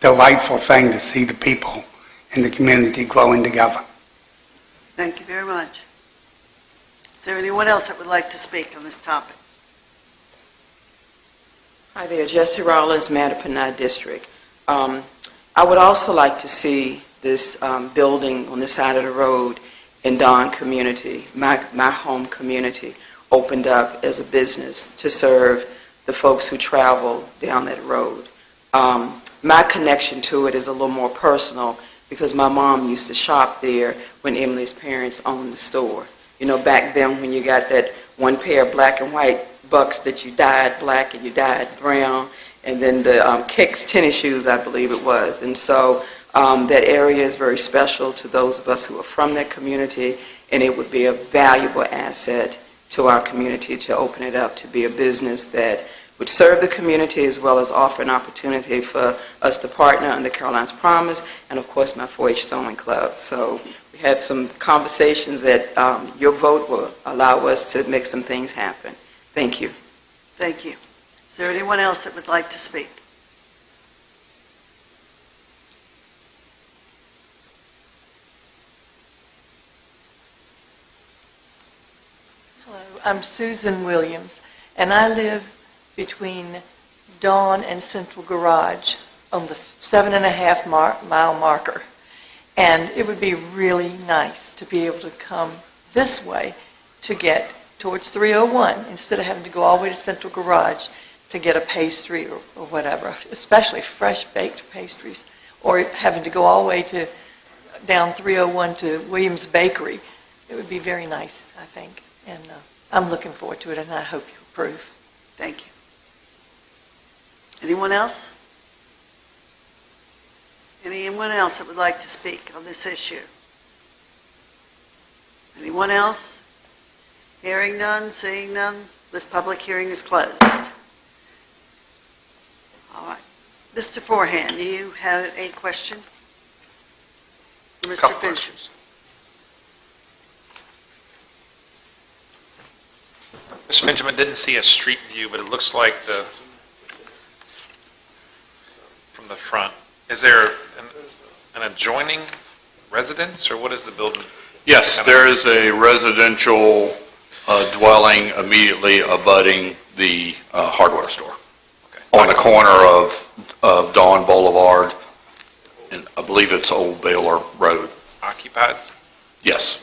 delightful thing to see the people in the community growing together. Thank you very much. Is there anyone else that would like to speak on this topic? Hi there, Jesse Rollins, Mattapanai District. I would also like to see this building on the side of the road in Don community, my home community, opened up as a business to serve the folks who travel down that road. My connection to it is a little more personal because my mom used to shop there when Emily's parents owned the store. You know, back then when you got that one pair of black and white bucks that you dyed black and you dyed brown, and then the Kicks tennis shoes, I believe it was. And so that area is very special to those of us who are from that community, and it would be a valuable asset to our community to open it up to be a business that would serve the community as well as offer an opportunity for us to partner under Caroline's Promise and, of course, my 4-H Sewing Club. So we had some conversations that your vote will allow us to make some things happen. Thank you. Thank you. Is there anyone else that would like to speak? Hello, I'm Susan Williams, and I live between Dawn and Central Garage on the 7.5 mile marker. And it would be really nice to be able to come this way to get towards 301 instead of having to go all the way to Central Garage to get a pastry or whatever, especially fresh baked pastries, or having to go all the way to down 301 to Williams Bakery. It would be very nice, I think, and I'm looking forward to it, and I hope you approve. Thank you. Anyone else? Anyone else that would like to speak on this issue? Anyone else? Hearing none, seeing none, this public hearing is closed. All right. Mr. Forehand, do you have a question? Mr. Fincher. Mr. Benjamin, didn't see a street view, but it looks like from the front. Is there an adjoining residence, or what is the building? Yes, there is a residential dwelling immediately abutting the hardware store on the corner of Dawn Boulevard, and I believe it's Old Baylor Road. Occupied? Yes.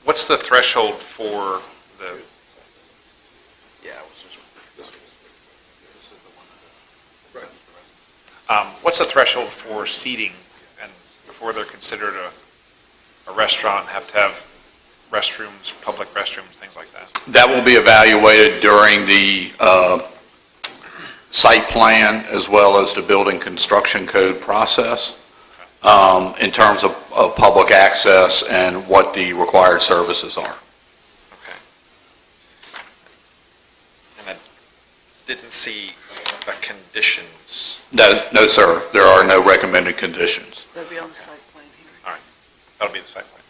What's the threshold for the... What's the threshold for seating, and before they're considered a restaurant, have to have restrooms, public restrooms, things like that? That will be evaluated during the site plan as well as the building construction code process in terms of public access and what the required services are. Okay. And I didn't see the conditions. No, sir. There are no recommended conditions. They'll be on the site plan here. All right. That'll be the site plan.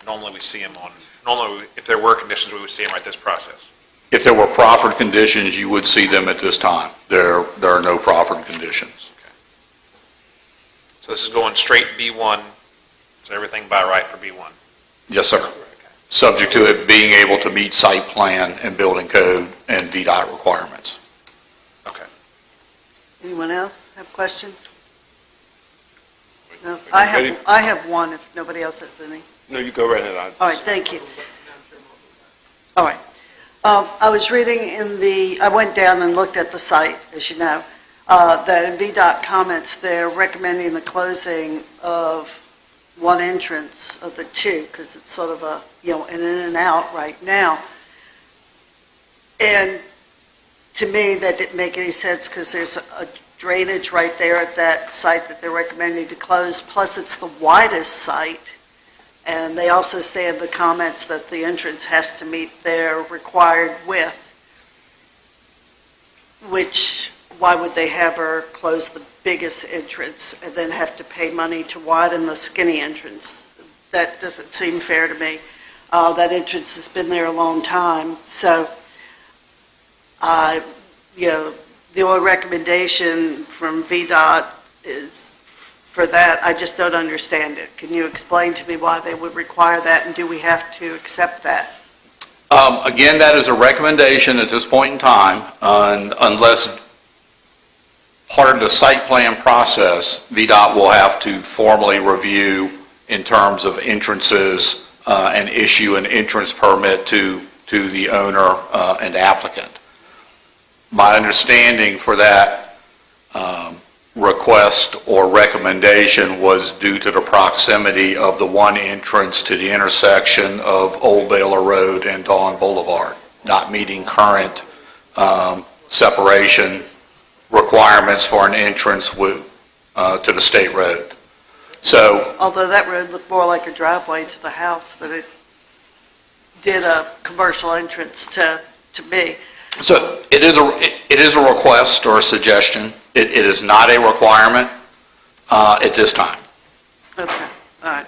Normally we see them on, normally if there were conditions, we would see them right this process. If there were proffered conditions, you would see them at this time. There are no proffered conditions. So this is going straight B1, so everything by right for B1? Yes, sir. Subject to it being able to meet site plan and building code and VDOT requirements. Okay. Anyone else have questions? No, I have one if nobody else has any. No, you go right ahead. All right, thank you. All right. I was reading I went down and looked at the site, as you know, that in VDOT comments, they're recommending the closing of one entrance of the two, because it's sort of an in and out right now. And to me, that didn't make any sense, because there's a drainage right there at that site that they're recommending to close, plus it's the widest site. And they also say in the comments that the entrance has to meet their required width, which, why would they have her close the biggest entrance and then have to pay money to widen the skinny entrance? That doesn't seem fair to me. That entrance has been there a long time. So, the only recommendation from VDOT is for that. I just don't understand it. Can you explain to me why they would require that, and do we have to accept that? Again, that is a recommendation at this point in time, unless part of the site plan process, VDOT will have to formally review in terms of entrances and issue an entrance permit to the owner and applicant. My understanding for that request or recommendation was due to the proximity of the one entrance to the intersection of Old Baylor Road and Dawn Boulevard, not meeting current separation requirements for an entrance to the state road. So, although that road looked more like a driveway to the house than it did a commercial entrance to me. So it is a request or a suggestion. It is not a requirement at this time. Okay, all right.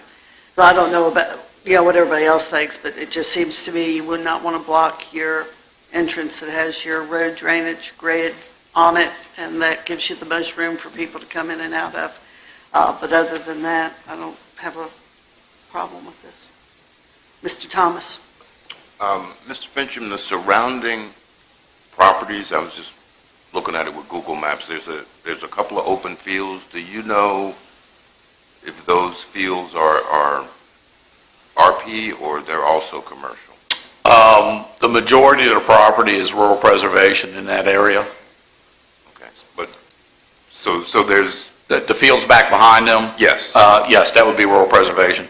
Well, I don't know about, what everybody else thinks, but it just seems to me you would not want to block your entrance that has your road drainage grid on it, and that gives you the most room for people to come in and out of. But other than that, I don't have a problem with this. Mr. Thomas? Mr. Fincham, the surrounding properties, I was just looking at it with Google Maps, there's a couple of open fields. Do you know if those fields are RP or they're also commercial? The majority of the property is rural preservation in that area. Okay, but so there's... The fields back behind them? Yes. Yes, that would be rural preservation.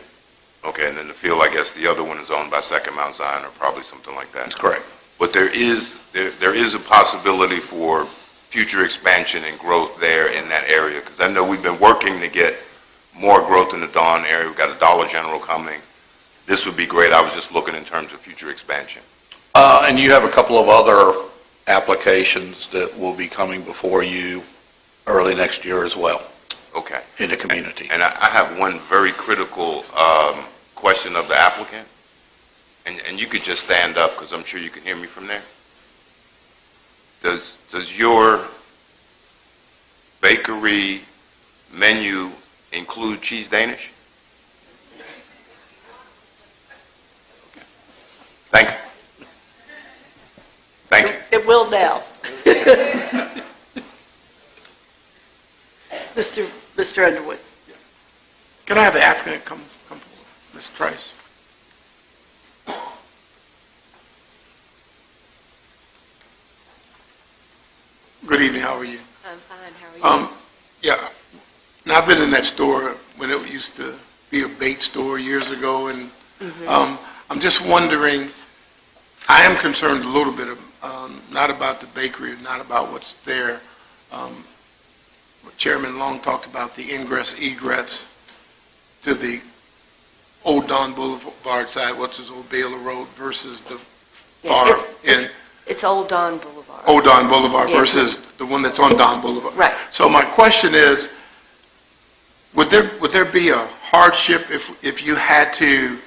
Okay, and then the field, I guess the other one is owned by Second Mount Zion or probably something like that. That's correct. But there is a possibility for future expansion and growth there in that area, because I know we've been working to get more growth in the Dawn area. We've got a Dollar General coming. This would be great. I was just looking in terms of future expansion. And you have a couple of other applications that will be coming before you early next year as well. Okay. In the community. And I have one very critical question of the applicant. And you could just stand up, because I'm sure you can hear me from there. Does your bakery menu include cheese Danish? Okay. Thank you. Thank you. It will now. Mr. Underwood. Can I have the applicant come forward? Ms. Trice. Good evening, how are you? I'm fine, how are you? Yeah, now I've been in that store when it used to be a bait store years ago, and I'm just wondering, I am concerned a little bit, not about the bakery, not about what's there. Chairman Long talked about the ingress, egress to the Old Dawn Boulevard side, what's this Old Baylor Road versus the far end. It's Old Dawn Boulevard. Old Dawn Boulevard Yes. versus the one that's on Dawn Boulevard. Right. So my question is, would there be a hardship if you had to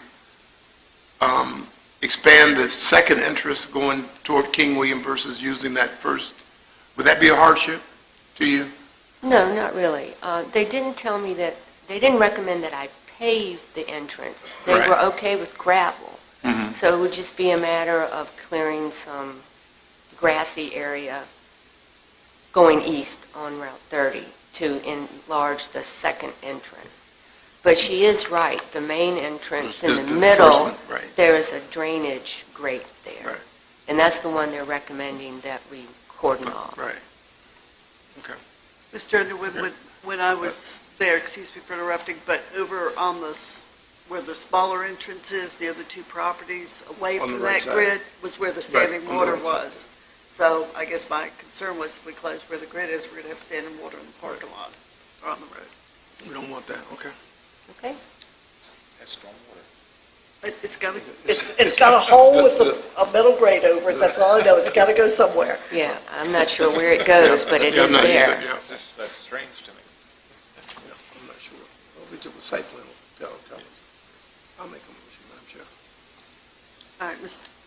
expand the second entrance going toward King William versus using that first? Would that be a hardship to you? No, not really. They didn't tell me that, they didn't recommend that I pave the entrance. They Right. were okay with gravel. Mhm. So it would just be a matter of clearing some grassy area going east on Route 30 to enlarge the second entrance. But she is right, the main entrance in Is the the first middle, one, right. there is a drainage grate there. Right. And that's the one they're recommending that we cordon off. Right. Okay. Mr. Underwood, when I was there, excuse me for interrupting, but over on where the smaller entrance is, the other two properties, away On the from right that side. grid was where the standing on the water right side. was. So I guess my concern was if we close where the grid is, we're going to have standing water in the parking lot or on the road. We don't want that, okay. Okay? That's stormwater. It's got a hole with a metal grate over it, that's all I know, it's got to go somewhere. Yeah, I'm not sure where it goes, but it Yeah, I'm is not there. either, yeah. That's strange to me. Yeah, I'm not sure. Well, we took the site plan, tell us. I'll make a motion, Madam Chair. All right,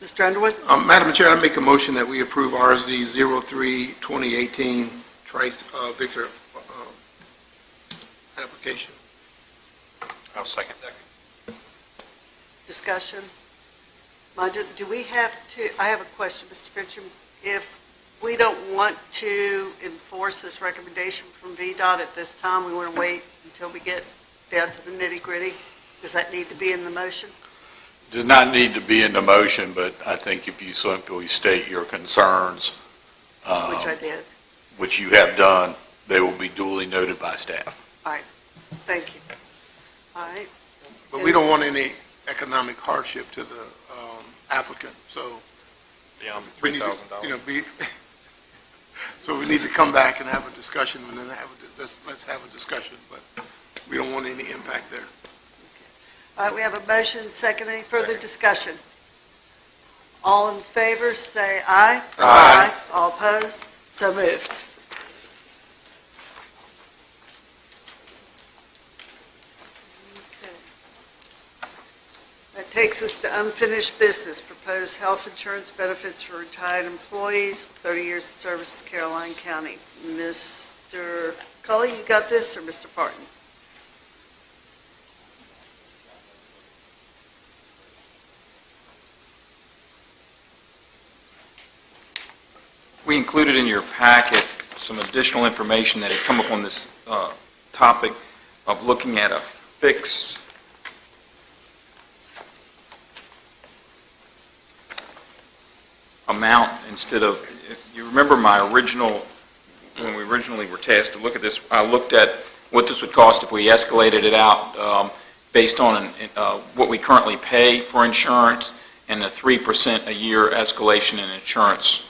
Mr. Underwood? Madam Chair, I make a motion that we approve RZ 03-2018 Trice Victor application. I'll second. Discussion? Do we have to, I have a question, Mr. Fincham. If we don't want to enforce this recommendation from VDOT at this time, we want to wait until we get down to the nitty-gritty? Does that need to be in the motion? Does not need to be in the motion, but I think if you simply state your concerns, Which I did. which you have done, they will be duly noted by staff. All right, thank you. All right, But we don't want any economic hardship to the applicant, so Beyond we need to, $3,000. so we need to come back and have a discussion, and then let's have a discussion, but we don't want any impact there. all right, we have a motion, second, any further discussion? All in favor, say aye. Aye. All opposed? So moved. Okay. That takes us to unfinished business, proposed health insurance benefits for retired employees, 30 years of service to Caroline County. Mr. Cully, you got this, or Mr. Parton? We included in your packet some additional information that had come up on this topic of looking at a fixed amount instead of, if you remember my original, when we originally were tasked to look at this, I looked at what this would cost if we escalated it out based on what we currently pay for insurance and the 3% a year escalation in insurance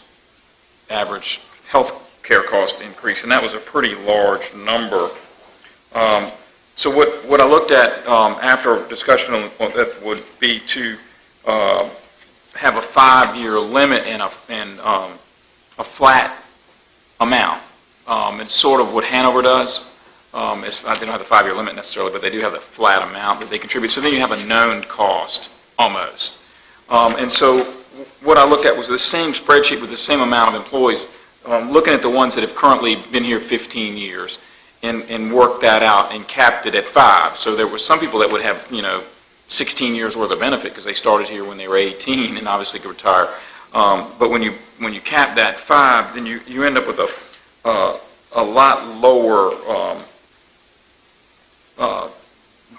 average health care cost increase, and that was a pretty large number. So what I looked at after discussion on that would be to have a 5-year limit and a flat amount. It's sort of what Hanover does. They don't have the 5-year limit necessarily, but they do have the flat amount that they contribute. So then you have a known cost, almost. And so what I looked at was the same spreadsheet with the same amount of employees, looking at the ones that have currently been here 15 years, and worked that out and capped it at 5. So there were some people that would have, 16 years worth of benefit because they started here when they were 18 and obviously could retire. But when you cap that 5, then you end up with a lot lower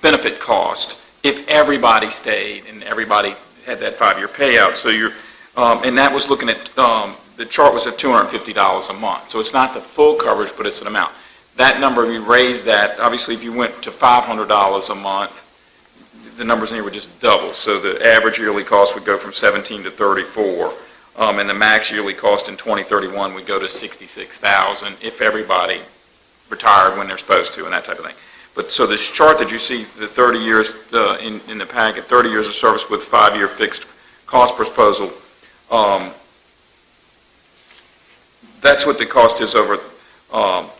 benefit cost if everybody stayed and everybody had that 5-year payout. So and that was looking at, the chart was at $250 a month. So it's not the full coverage, but it's an amount. That number, we raised that, obviously if you went to $500 a month, the numbers in here would just double. So the average yearly cost would go from 17 to 34, and the max yearly cost in 2031 would go to 66,000 if everybody retired when they're supposed to and that type of thing. But so this chart that you see, the 30 years in the packet, 30 years of service with 5-year fixed cost proposal, that's what the cost is over the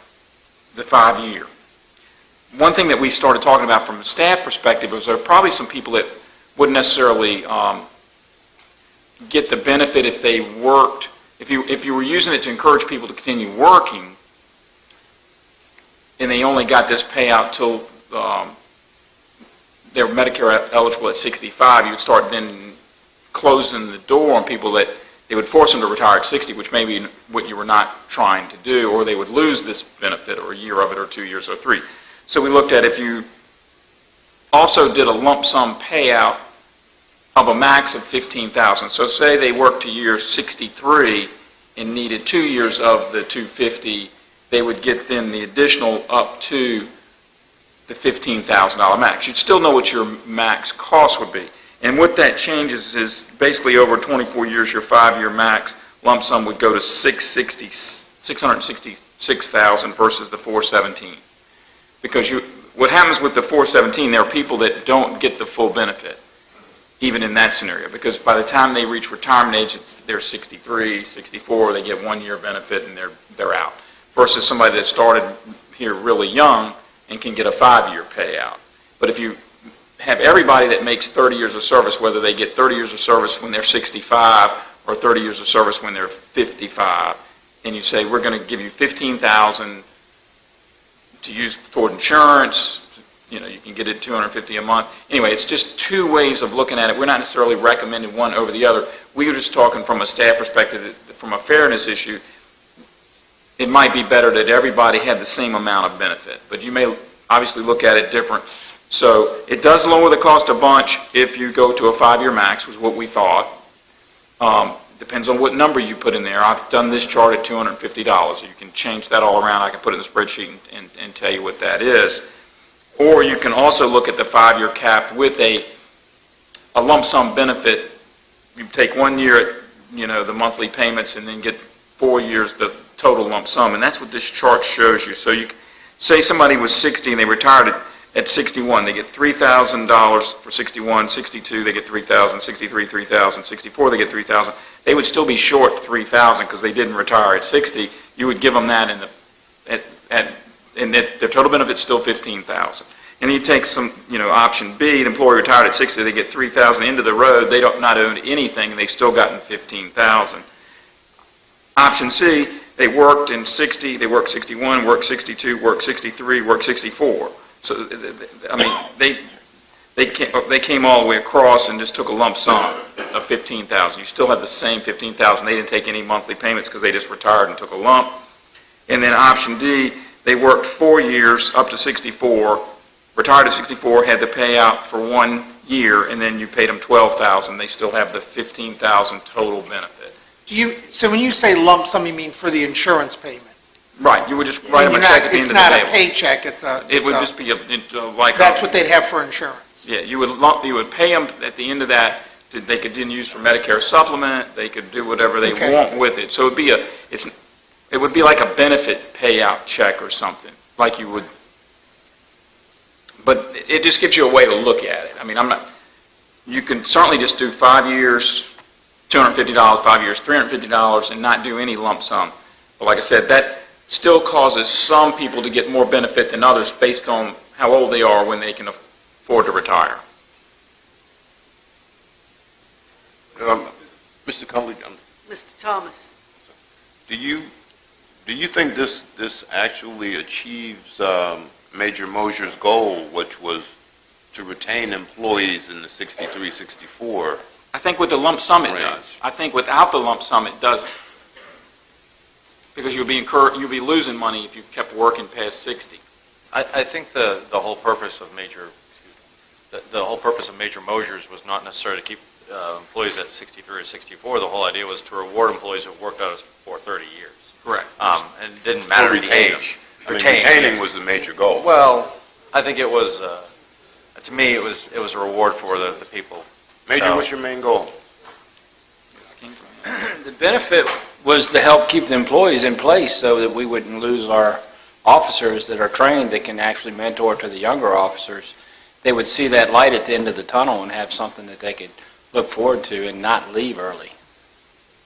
5-year. One thing that we started talking about from a staff perspective was there are probably some people that wouldn't necessarily get the benefit if they worked, if you were using it to encourage people to continue working, and they only got this payout till they're Medicare eligible at 65, you would start then closing the door on people that they would force them to retire at 60, which may be what you were not trying to do, or they would lose this benefit, or a year of it, or 2 years, or 3. So we looked at if you also did a lump sum payout of a max of $15,000. So say they worked to year 63 and needed 2 years of the 250, they would get then the additional up to the $15,000 max. You'd still know what your max cost would be. And what that changes is basically over 24 years, your 5-year max lump sum would go to $666,000 versus the $417,000. Because what happens with the $417,000, there are people that don't get the full benefit, even in that scenario. Because by the time they reach retirement age, they're 63, 64, they get 1 year benefit and they're out. Versus somebody that started here really young and can get a 5-year payout. But if you have everybody that makes 30 years of service, whether they get 30 years of service when they're 65 or 30 years of service when they're 55, and you say, we're going to give you $15,000 to use toward insurance, you can get it $250 a month. Anyway, it's just two ways of looking at it. We're not necessarily recommending one over the other. We were just talking from a staff perspective, from a fairness issue. It might be better that everybody had the same amount of benefit, but you may obviously look at it different. So it does lower the cost a bunch if you go to a 5-year max, was what we thought. Depends on what number you put in there. I've done this chart at $250. You can change that all around. I can put it in the spreadsheet and tell you what that is. Or you can also look at the 5-year cap with a lump sum benefit. You take 1 year at the monthly payments and then get 4 years the total lump sum. And that's what this chart shows you. So you say somebody was 60 and they retired at 61, they get $3,000 for 61, 62, they get $3,000, 63, $3,000, 64, they get $3,000. They would still be short $3,000 because they didn't retire at 60. You would give them that and their total benefit's still $15,000. And you take some, option B, the employee retired at 60, they get $3,000 into the road, they don't not own anything, and they've still gotten $15,000. Option C, they worked in 60, they worked 61, worked 62, worked 63, worked 64. So, they came all the way across and just took a lump sum of $15,000. You still have the same $15,000. They didn't take any monthly payments because they just retired and took a lump. And then option D, they worked 4 years up to 64, retired at 64, had the payout for 1 year, and then you paid them $12,000. They still have the $15,000 total benefit. So when you say lump sum, you mean for the insurance payment? Right, you would just write them a check at the end of the day. It's not a paycheck, It would just be that's what they'd have for insurance. Yeah, you would pay them at the end of that. They could then use for Medicare supplement. They could do whatever they want with it. So it would be like a benefit payout check or something, like you would. But it just gives you a way to look at it. You can certainly just do 5 years, $250, 5 years, $350, and not do any lump sum. But like I said, that still causes some people to get more benefit than others based on how old they are when they can afford to retire. Mr. Cumley, Mr. Thomas. do you think this actually achieves Major Mosier's goal, which was to retain employees in the 63, 64? I think with the lump sum it does. I think without the lump sum it doesn't. Because you'll be losing money if you kept working past 60. I think the whole purpose of Major Mosier's was not necessarily to keep employees at 63 or 64. The whole idea was to reward employees who worked out for 30 years. Correct. And it didn't matter the age. Retaining was the major goal. Well, I think it was, to me, it was a reward for the people. Major, what's your main goal? The benefit was to help keep the employees in place so that we wouldn't lose our officers that are trained that can actually mentor to the younger officers. They would see that light at the end of the tunnel and have something that they could look forward to and not leave early.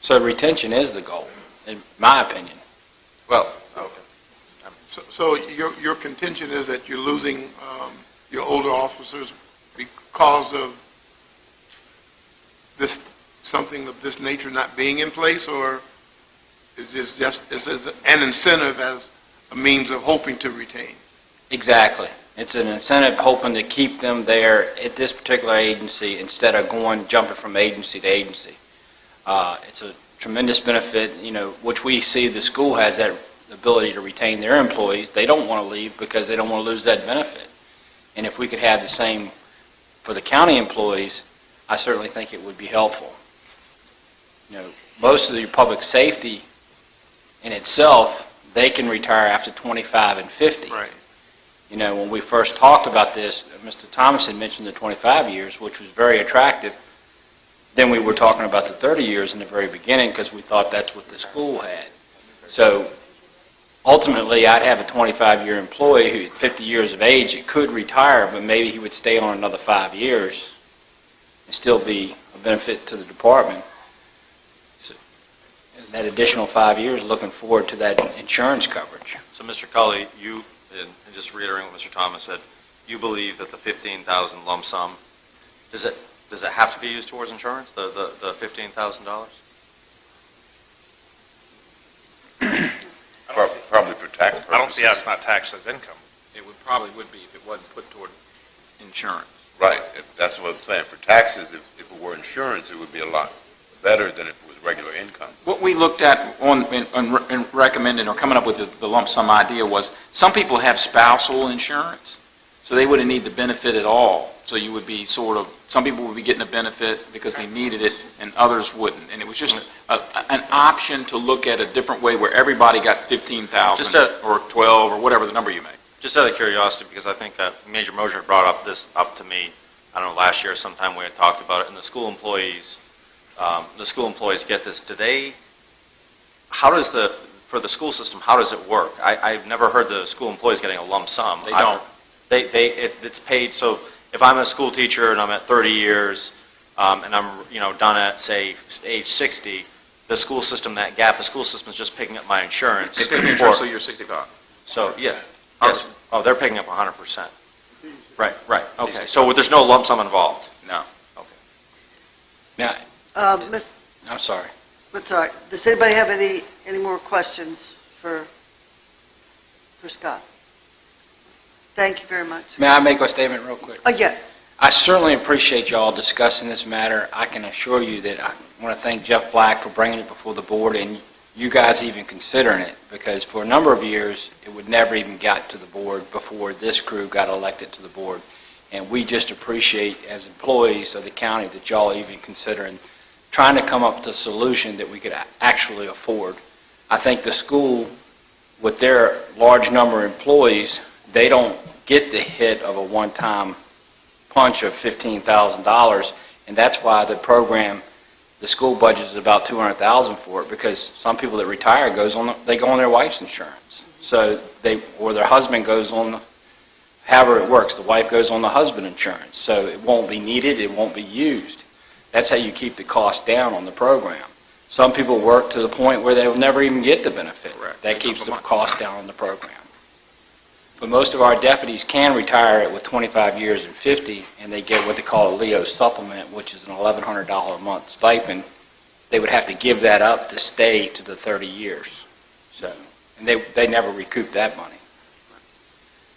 So retention is the goal, in my opinion. Well, so your contention is that you're losing your older officers because of this something of this nature not being in place, or is this just an incentive as a means of hoping to retain? Exactly. It's an incentive hoping to keep them there at this particular agency instead of jumping from agency to agency. It's a tremendous benefit, which we see the school has that ability to retain their employees. They don't want to leave because they don't want to lose that benefit. And if we could have the same for the county employees, I certainly think it would be helpful. Most of the public safety in itself, they can retire after 25 and 50. Right. When we first talked about this, Mr. Thomas had mentioned the 25 years, which was very attractive. Then we were talking about the 30 years in the very beginning because we thought that's what the school had. So ultimately, I'd have a 25-year employee who at 50 years of age, it could retire, but maybe he would stay on another 5 years and still be a benefit to the department. So, and that additional 5 years, looking forward to that insurance coverage. So, Mr. Cully, you, and just reiterating what Mr. Thomas said, you believe that the $15,000 lump sum, does it have to be used towards insurance, the $15,000? Probably for tax purposes. I don't see how it's not taxed as income. It probably would be if it wasn't put toward insurance. Right, that's what I'm saying. For taxes, if it were insurance, it would be a lot better than if it was regular income. What we looked at in recommending or coming up with the lump sum idea was some people have spousal insurance, so they wouldn't need the benefit at all. So you would be some people would be getting a benefit because they needed it and others wouldn't. And it was just an option to look at a different way where everybody got $15,000 or 12 or whatever the number you make. Just out of curiosity, because I think Major Mosier brought up to me, I don't know, last year sometime we had talked about it, and the school employees get this. For the school system, how does it work? I've never heard the school employees getting a lump sum. They don't. It's paid, so if I'm a school teacher and I'm at 30 years, and I'm, done at, say, age 60, the school system, that gap, the school system is just picking up my insurance. They pick the insurance till you're 65. So, yeah. Yes. Oh, they're picking up 100%. Right. Okay. So there's no lump sum involved? No. Okay. Now, Ms. I'm sorry. That's all right. Does anybody have any more questions for Scott? Thank you very much. May I make a statement real quick? Yes. I certainly appreciate y'all discussing this matter. I can assure you that I want to thank Jeff Black for bringing it before the board and you guys even considering it, because for a number of years, it would never even got to the board before this crew got elected to the board. And we just appreciate, as employees of the county, that y'all even considering trying to come up with a solution that we could actually afford. I think the school, with their large number of employees, they don't get the hit of a one-time punch of $15,000, and that's why the program, the school budget is about $200,000 for it, because some people that retire they go on their wife's insurance. So or their husband goes on, however it works, the wife goes on the husband insurance. So it won't be needed, it won't be used. That's how you keep the cost down on the program. Some people work to the point where they'll never even get the benefit. That keeps the cost down on the program. But most of our deputies can retire with 25 years and 50, and they get what they call a Leo supplement, which is an $1,100 a month stipend. They would have to give that up to stay to the 30 years. So, and they never recoup that money.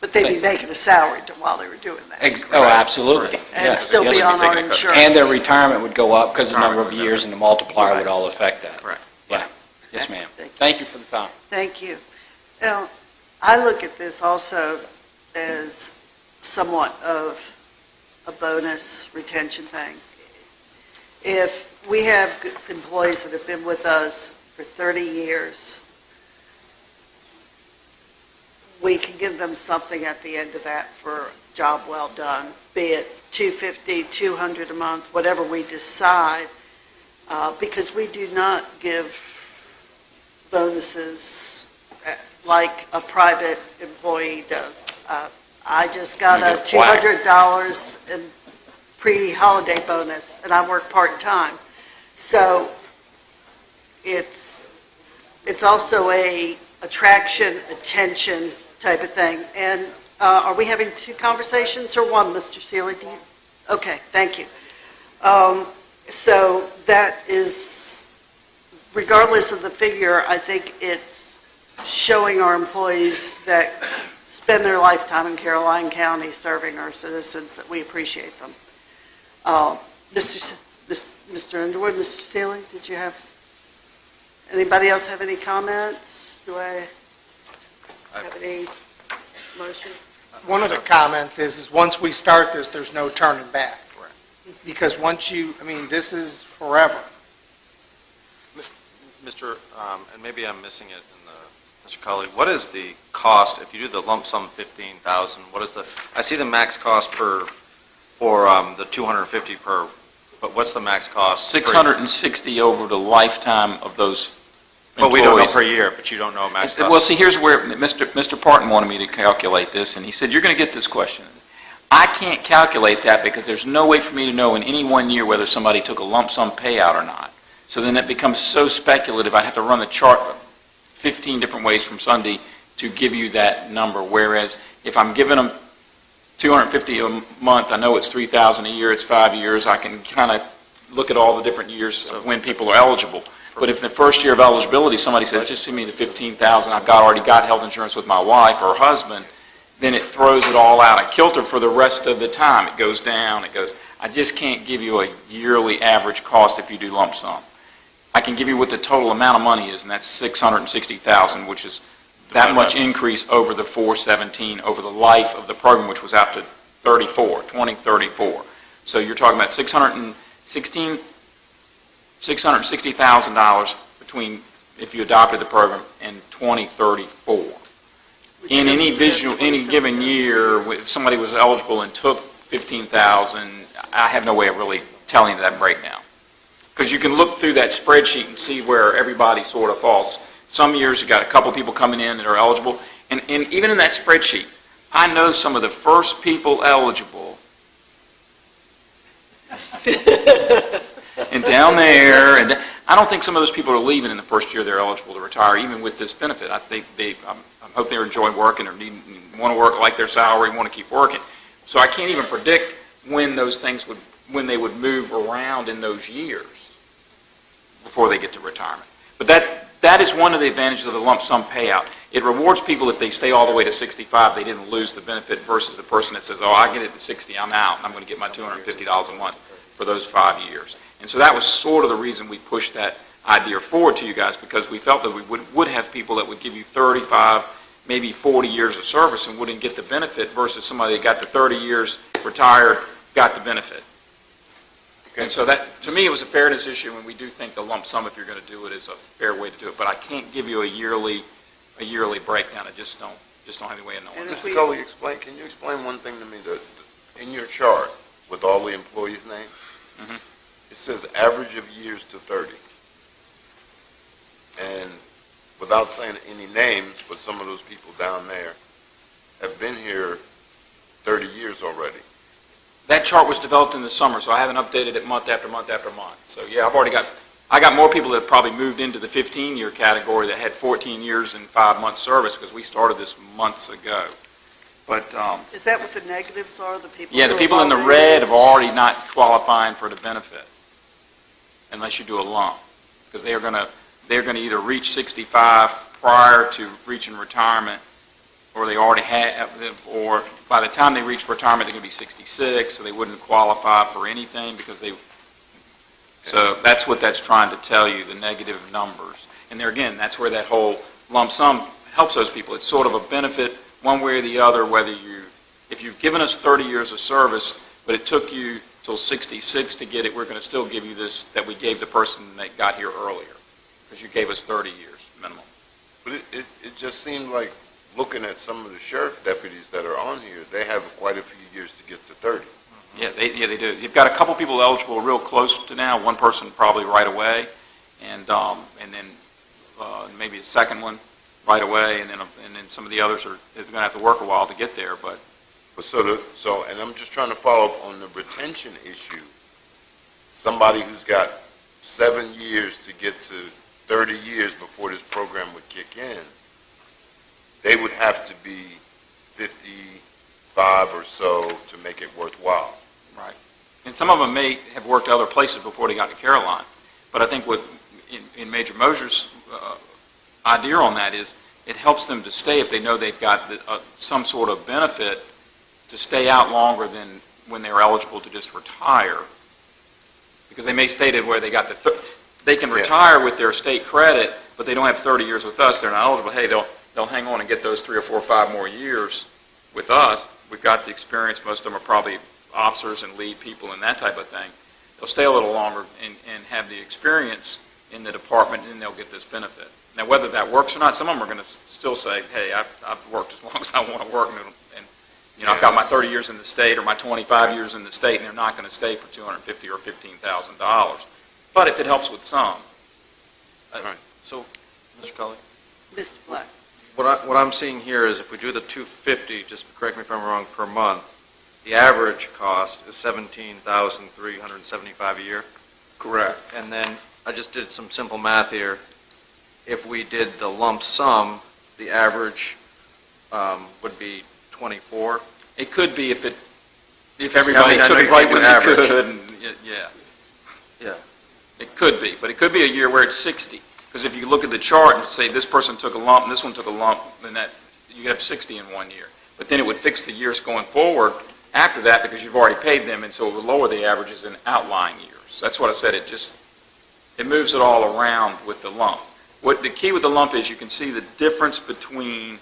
But they'd be making a salary while they were doing that. Oh, absolutely. And Yeah. still be on our insurance. And their retirement would go up because the number of years and the multiplier would all affect that. Correct. Yeah. Yes, ma'am. Thank you for the time. Thank you. Now, I look at this also as somewhat of a bonus retention thing. If we have employees that have been with us for 30 years, we can give them something at the end of that for a job well done, be it $250, $200 a month, whatever we decide, because we do not give bonuses like a private employee does. I just got a $200 in pre-holiday bonus, and I work part-time. So it's also a attraction, attention type of thing. And are we having two conversations or one, Mr. Seeley? Okay, thank you. So that is, regardless of the figure, I think it's showing our employees that spend their lifetime in Caroline County serving our citizens that we appreciate them. Mr. Underwood, Mr. Sealing, did you have, anybody else have any comments? Do I have any motion? One of the comments is once we start this, there's no turning back. Because once you, I mean, this is forever. Mr., and maybe I'm missing it in the, Mr. Cully, what is the cost, if you do the lump sum 15,000, what is the, I see the max cost for the 250 per, but what's the max cost? 660 over the lifetime of those But we don't know employees. per year, but you don't know max cost. Well, see, here's where Mr. Parton wanted me to calculate this, and he said, you're going to get this question. I can't calculate that because there's no way for me to know in any 1 year whether somebody took a lump sum payout or not. So then it becomes so speculative, I have to run the chart 15 different ways from Sunday to give you that number, whereas if I'm giving them 250 a month, I know it's 3,000 a year, it's 5 years, I can kind of look at all the different years of when people are eligible. But if the first year of eligibility, somebody says, just give me the 15,000, I've already got health insurance with my wife or husband, then it throws it all out of kilter for the rest of the time. It goes down, it goes, I just can't give you a yearly average cost if you do lump sum. I can give you what the total amount of money is, and that's 660,000, which is that much increase over the 417 over the life of the program, which was out to 2034. So you're talking about $660,000 between if you adopted the program and 2034. In any given year, if somebody was eligible and took 15,000, I have no way of really telling you that breakdown. Because you can look through that spreadsheet and see where everybody sort of falls. Some years you got a couple people coming in that are eligible, and even in that spreadsheet, I know some of the first people eligible. And down there, and I don't think some of those people are leaving in the first year they're eligible to retire, even with this benefit. I think I hope they're enjoying working or want to work like their salary, want to keep working. So I can't even predict when those things when they would move around in those years before they get to retirement. But that is one of the advantages of the lump sum payout. It rewards people if they stay all the way to 65, they didn't lose the benefit, versus the person that says, oh, I get it to 60, I'm out, and I'm going to get my $250 a month for those 5 years. And so that was sort of the reason we pushed that idea forward to you guys, because we felt that we would have people that would give you 35, maybe 40 years of service and wouldn't get the benefit, versus somebody that got to 30 years, retired, got the benefit. And so that, to me, it was a fairness issue, and we do think the lump sum, if you're going to do it, is a fair way to do it. But I can't give you a yearly breakdown. I just don't have any way of knowing. Mr. Cully, can you explain one thing to me? That in your chart with all the employees' names, it says average of years to 30. And without saying any names, but some of those people down there have been here 30 years already. That chart was developed in the summer, so I haven't updated it month after month after month. So yeah, I got more people that probably moved into the 15-year category that had 14 years and 5 months service, because we started this months ago. But is that what the negatives are? The people? Yeah, the people in the red have already not qualifying for the benefit unless you do a lump, because they're going to either reach 65 prior to reaching retirement, or they already have, or by the time they reach retirement, they're going to be 66, so they wouldn't qualify for anything because they. So that's what that's trying to tell you, the negative numbers. And there again, that's where that whole lump sum helps those people. It's sort of a benefit one way or the other, if you've given us 30 years of service, but it took you till 66 to get it, we're going to still give you this that we gave the person that got here earlier, because you gave us 30 years minimum. But it just seemed like, looking at some of the sheriff deputies that are on here, they have quite a few years to get to 30. Yeah, they do. You've got a couple people eligible real close to now, one person probably right away, and then maybe a second one right away, and then some of the others are going to have to work a while to get there. But and I'm just trying to follow up on the retention issue. Somebody who's got 7 years to get to 30 years before this program would kick in, they would have to be 55 or so to make it worthwhile. Right. and some of them may have worked other places before they got to Caroline. But I think what, in Major Mosier's idea on that is, it helps them to stay if they know they've got some sort of benefit to stay out longer than when they're eligible to just retire. Because they may stay to where they got they can retire with their state credit, but they don't have 30 years with us. They're not eligible. Hey, they'll hang on and get those 3 or 4 or 5 more years with us. We've got the experience. Most of them are probably officers and lead people and that type of thing. They'll stay a little longer and have the experience in the department, and then they'll get this benefit. Now, whether that works or not, some of them are going to still say, hey, I've worked as long as I want to work, and I've got my 30 years in the state or my 25 years in the state, and they're not going to stay for $250,000 or $15,000. But if it helps with some. So, Mr. Cully? Mr. Black. What I'm seeing here is if we do the 250, just correct me if I'm wrong, per month, the average cost is $17,375 a year? Correct. And then I just did some simple math here. If we did the lump sum, the average would be 24. It could be if everybody took it right when they could. And, yeah. It could be, but it could be a year where it's 60. Because if you look at the chart and say this person took a lump and this one took a lump, then that you could have 60 in 1 year. But then it would fix the years going forward after that because you've already paid them, and so it would lower the averages in outlying years. That's what I said. It moves it all around with the lump. What the key with the lump is, you can see the difference between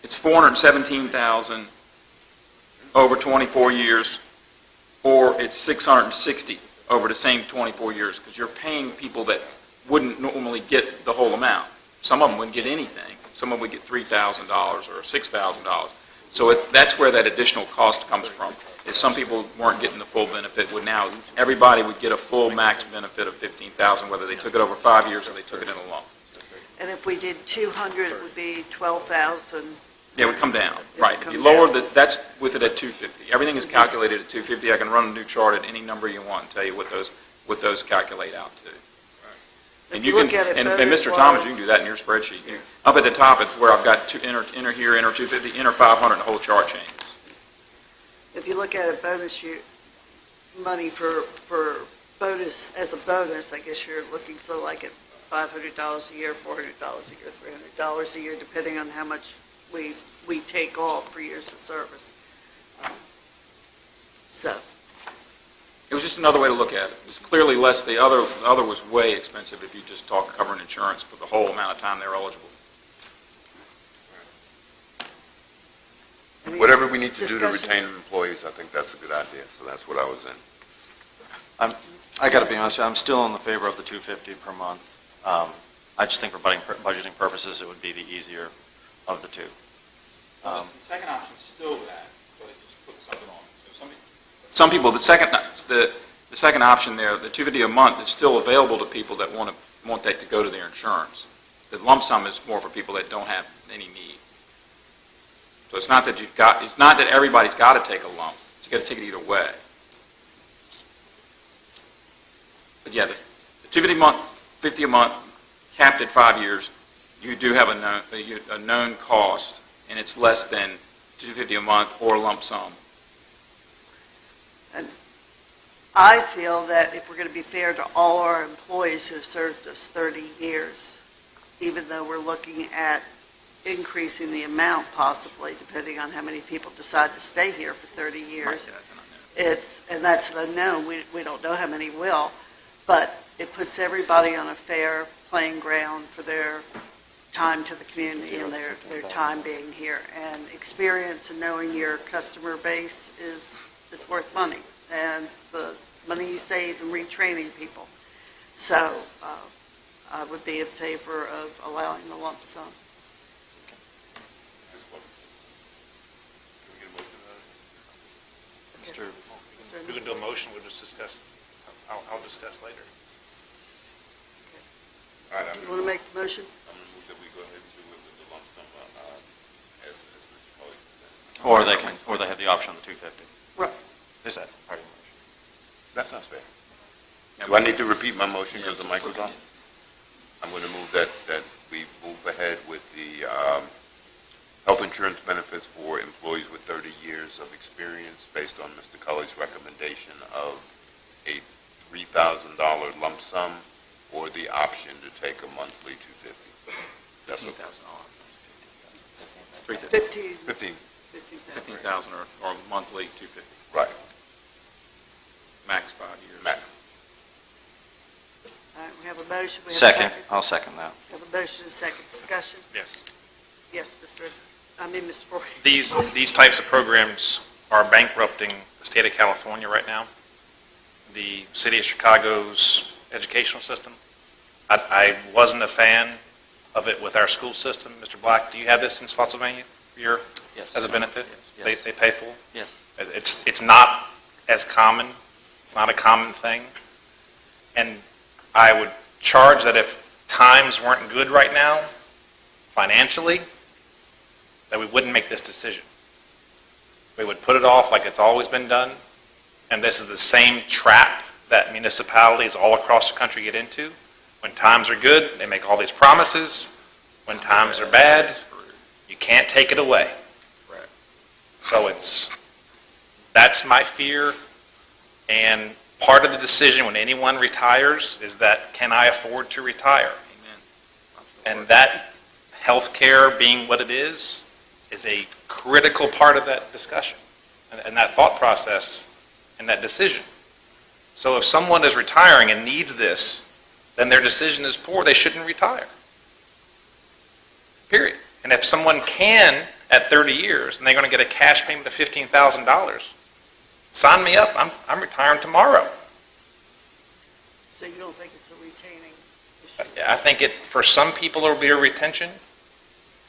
it's $417,000 over 24 years, or it's $660 over the same 24 years, because you're paying people that wouldn't normally get the whole amount. Some of them wouldn't get anything. Some of them would get $3,000 or $6,000. So that's where that additional cost comes from. Is some people weren't getting the full benefit. Would now everybody would get a full max benefit of $15,000, whether they took it over 5 years or they took it in a lump. And if we did 200, it would be 12,000. Yeah, it would come down. Right. If you lower that's with it at 250. Everything is calculated at 250. I can run a new chart at any number you want and tell you what those calculate out to. And you can, and Mr. Thomas, you can do that in your spreadsheet. Up at the top, it's where I've got enter here, enter 250, enter 500, and the whole chart changes. If you look at a bonus money for bonus as a bonus, I guess you're looking like at $500 a year, $400 a year, $300 a year, depending on how much we take off for years of service. So. It was just another way to look at it. It was clearly less. The other was way expensive if you just talk covering insurance for the whole amount of time they're eligible. Whatever we need to do to retain employees, I think that's a good idea, so that's what I was in. I got to be honest with you, I'm still in the favor of the 250 per month. I just think for budgeting purposes, it would be the easier of the two. The second option is still that, but it just puts something on it. So some people, the second option there, the 250 a month, is still available to people that want that to go to their insurance. The lump sum is more for people that don't have any need. So it's not that everybody's got to take a lump. You got to take it either way. But yeah, the 250 a month, capped at 5 years, you do have a known cost, and it's less than $250 a month or lump sum. And I feel that if we're going to be fair to all our employees who have served us 30 years, even though we're looking at increasing the amount possibly, depending on how many people decide to stay here for 30 years. Right, yeah, that's an unknown. We don't know how many will, but it puts everybody on a fair playing ground for their time to the community and their time being here. And experience and knowing your customer base is worth money, and the money you save in retraining people. So I would be in favor of allowing the lump sum. We can do a motion, we'll just discuss, I'll discuss later. All right, You want to make the motion? I'm going to move that we go ahead and do the lump sum as Mr. Cully said. Or they have the option of the 250. Right. Is that part of the motion? That's not fair. Do I need to repeat my motion because the mic was on? I'm going to move that we move ahead with the health insurance benefits for employees with 30 years of experience based on Mr. Cully's recommendation of a $3,000 lump sum or the option to take a monthly $250. That's what. $3,000. 15. 15,000 or monthly, $250. Right. Max 5 years. Max. All right, we have a motion. We have a Second, I'll second that. We have a motion and a second. Discussion? Yes. Yes, Mr. Voorhees. These types of programs are bankrupting the state of California right now. The city of Chicago's educational system. I wasn't a fan of it with our school system. Mr. Black, do you have this in Spotsylvania Yes. as a benefit? Yes. They pay full? Yes. It's not as common. It's not a common thing. And I would charge that if times weren't good right now, financially, that we wouldn't make this decision. We would put it off like it's always been done, and this is the same trap that municipalities all across the country get into. When times are good, they make all these promises. When times are bad, you can't take it away. So that's my fear, and part of the decision when anyone retires is that, can I afford to retire? And that health care being what it is a critical part of that discussion and that thought process and that decision. So if someone is retiring and needs this, then their decision is poor. They shouldn't retire. Period. And if someone can at 30 years and they're going to get a cash payment of $15,000, sign me up. I'm retiring tomorrow. So you don't think it's a retaining issue? I think for some people it'll be a retention.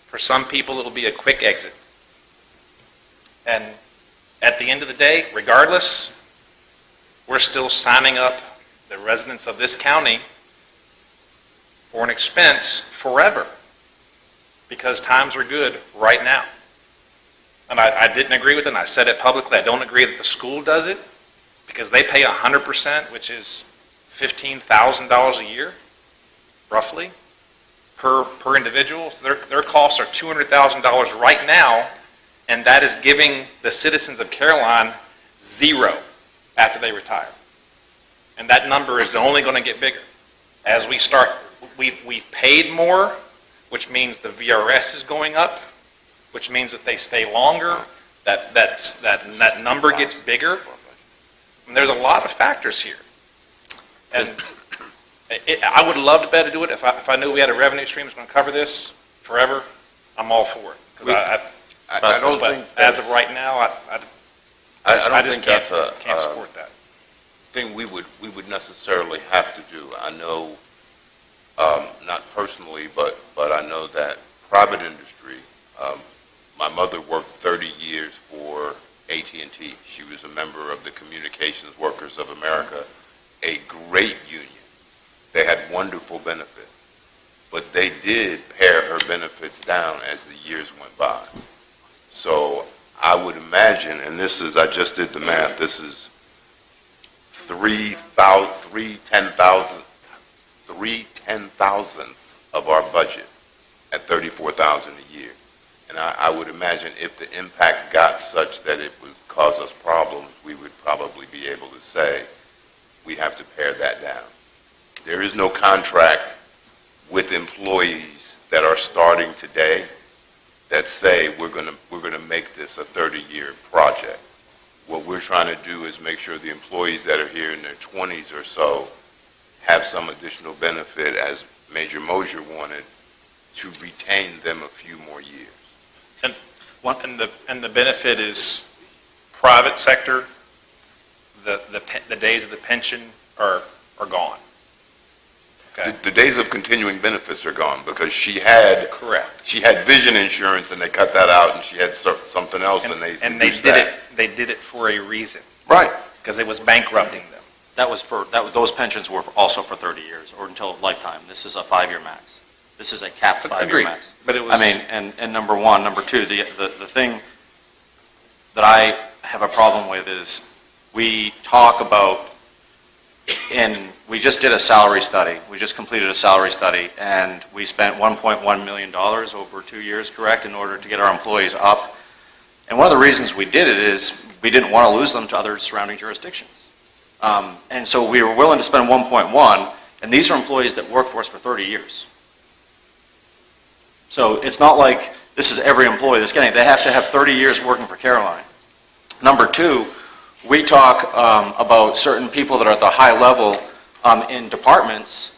For some people it'll be a quick exit. And at the end of the day, regardless, we're still signing up the residents of this county for an expense forever because times are good right now. And I didn't agree with it, and I said it publicly. I don't agree that the school does it because they pay 100%, which is $15,000 a year, roughly, per individual. So their costs are $200,000 right now, and that is giving the citizens of Caroline zero after they retire. And that number is only going to get bigger. As we start, we've paid more, which means the VRS is going up, which means that they stay longer, that number gets bigger. And there's a lot of factors here. And I would love to be able to do it if I knew we had a revenue stream that's going to cover this forever. I'm all for it. Because I don't think as of right now, I just can't support that. Thing we would necessarily have to do. I know, not personally, but I know that private industry. My mother worked 30 years for AT&T. She was a member of the Communications Workers of America, a great union. They had wonderful benefits, but they did pare her benefits down as the years went by. So I would imagine, and this is, I just did the math, this is three ten thousandths of our budget at $34,000 a year. And I would imagine if the impact got such that it would cause us problems, we would probably be able to say, we have to pare that down. There is no contract with employees that are starting today that say we're going to make this a 30-year project. What we're trying to do is make sure the employees that are here in their 20s or so have some additional benefit, as Major Mosier wanted, to retain them a few more years. And the benefit is private sector. The days of the pension are gone. Okay. The days of continuing benefits are gone because she had Correct. She had vision insurance and they cut that out, and she had something else and they reduced that. They did it for a reason. Right. Because it was bankrupting them. Those pensions were also for 30 years or until lifetime. This is a 5-year max. This is a capped 5-year Agreed. max. But it was, I mean, and number one, number two, the thing that I have a problem with is we talk about And we just did a salary study. We just completed a salary study, and we spent $1.1 million over 2 years, correct, in order to get our employees up. And one of the reasons we did it is we didn't want to lose them to other surrounding jurisdictions. And so we were willing to spend 1.1, and these are employees that work for us for 30 years. So it's not like this is every employee that's getting it. They have to have 30 years working for Caroline. Number two, we talk about certain people that are at the high level in departments,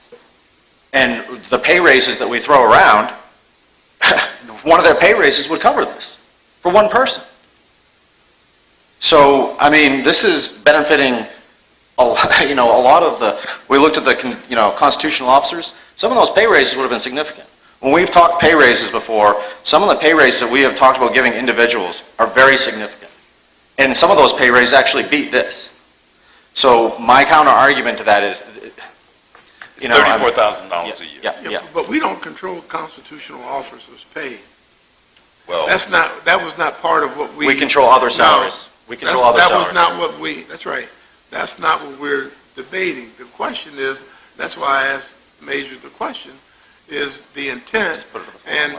and the pay raises that we throw around, one of their pay raises would cover this for one person. So, I mean, this is benefiting a lot of the, we looked at the, constitutional officers, some of those pay raises would have been significant. When we've talked pay raises before, some of the pay raises that we have talked about giving individuals are very significant. And some of those pay raises actually beat this. So my counter argument to that is, $34,000 a year. Yeah. But we don't control constitutional officers' pay. Well, That was not part of what we... We control other salaries. We control other salaries. That was not what we, that's right. That's not what we're debating. The question is, that's why I asked Major the question, is the intent and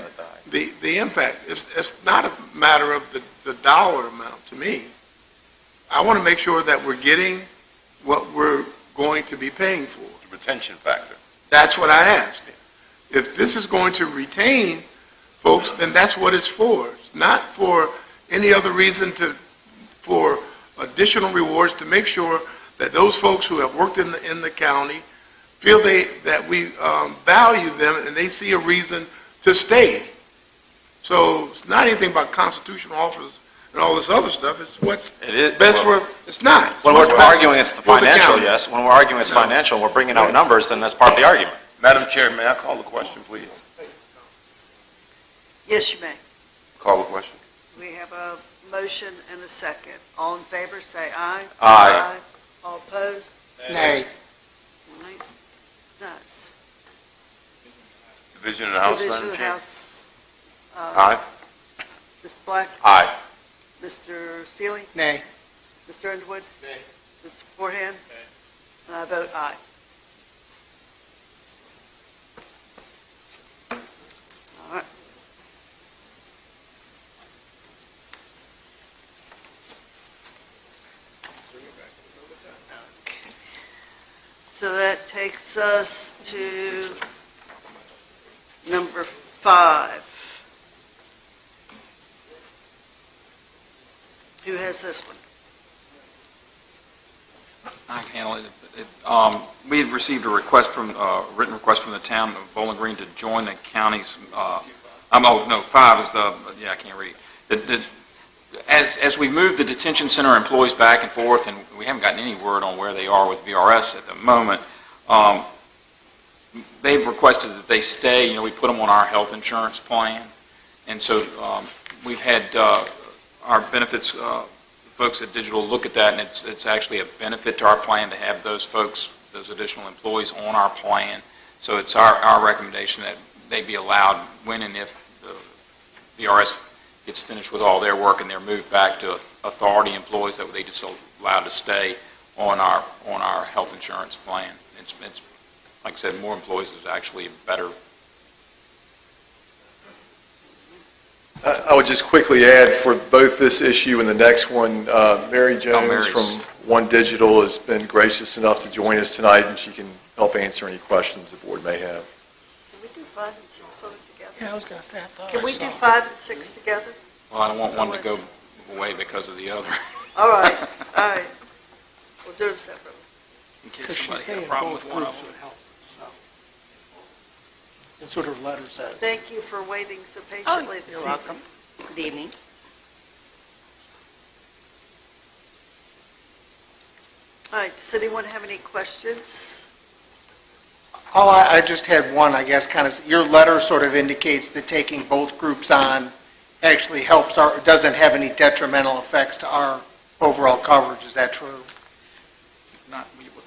the impact. It's not a matter of the dollar amount to me. I want to make sure that we're getting what we're going to be paying for. the retention factor. That's what I asked. If this is going to retain folks, then that's what it's for. It's not for any other reason for additional rewards, to make sure that those folks who have worked in the county feel that we value them and they see a reason to stay. So it's not anything about constitutional officers and all this other stuff. It's what's best for, it's not. When we're arguing it's the financial, yes. When we're arguing it's financial, we're bringing out numbers, then that's part of the argument. Madam Chair, may I call the question, please? Yes, you may. Call the question. We have a motion and a second. All in favor, say aye. Aye. All opposed? Nay. All right. Nice. Division of the House, Division Madam of the Chair? House. Aye. Mr. Black? Aye. Mr. Seeley? Nay. Mr. Underwood? Nay. Mr. Forehand? And I vote aye. All right. Okay. So that takes us to number 5. Who has this one? I can handle it. We had received a written request from the town of Bowling Green to join the county's, 5 is the, I can't read. As we move the detention center employees back and forth, and we haven't gotten any word on where they are with VRS at the moment, they've requested that they stay. We put them on our health insurance plan. And so we've had our benefits folks at Digital look at that, and it's actually a benefit to our plan to have those folks, those additional employees on our plan. So it's our recommendation that they be allowed, when and if the VRS gets finished with all their work and they're moved back to authority employees, that they just allowed to stay on our health insurance plan. It's like I said, more employees is actually better. I would just quickly add, for both this issue and the next one, Mary Jones from One Digital has been gracious enough to join us tonight, and she can help answer any questions the board may have. Can we do 5 and 6 on it together? Yeah, I was going to say, I thought Can I we saw do it. 5 and 6 together? Well, I don't want one to go away because of the other. All right, all right. We'll do them separately. In case Because she's somebody saying had a problem both with one of groups them. would help, so. That's what her letter says. Thank you for waiting so patiently this You're evening. welcome. Good evening. All right, does anyone have any questions? Oh, I just had one, I guess, kind of, your letter sort of indicates that taking both groups on actually helps doesn't have any detrimental effects to our overall coverage. Is that true?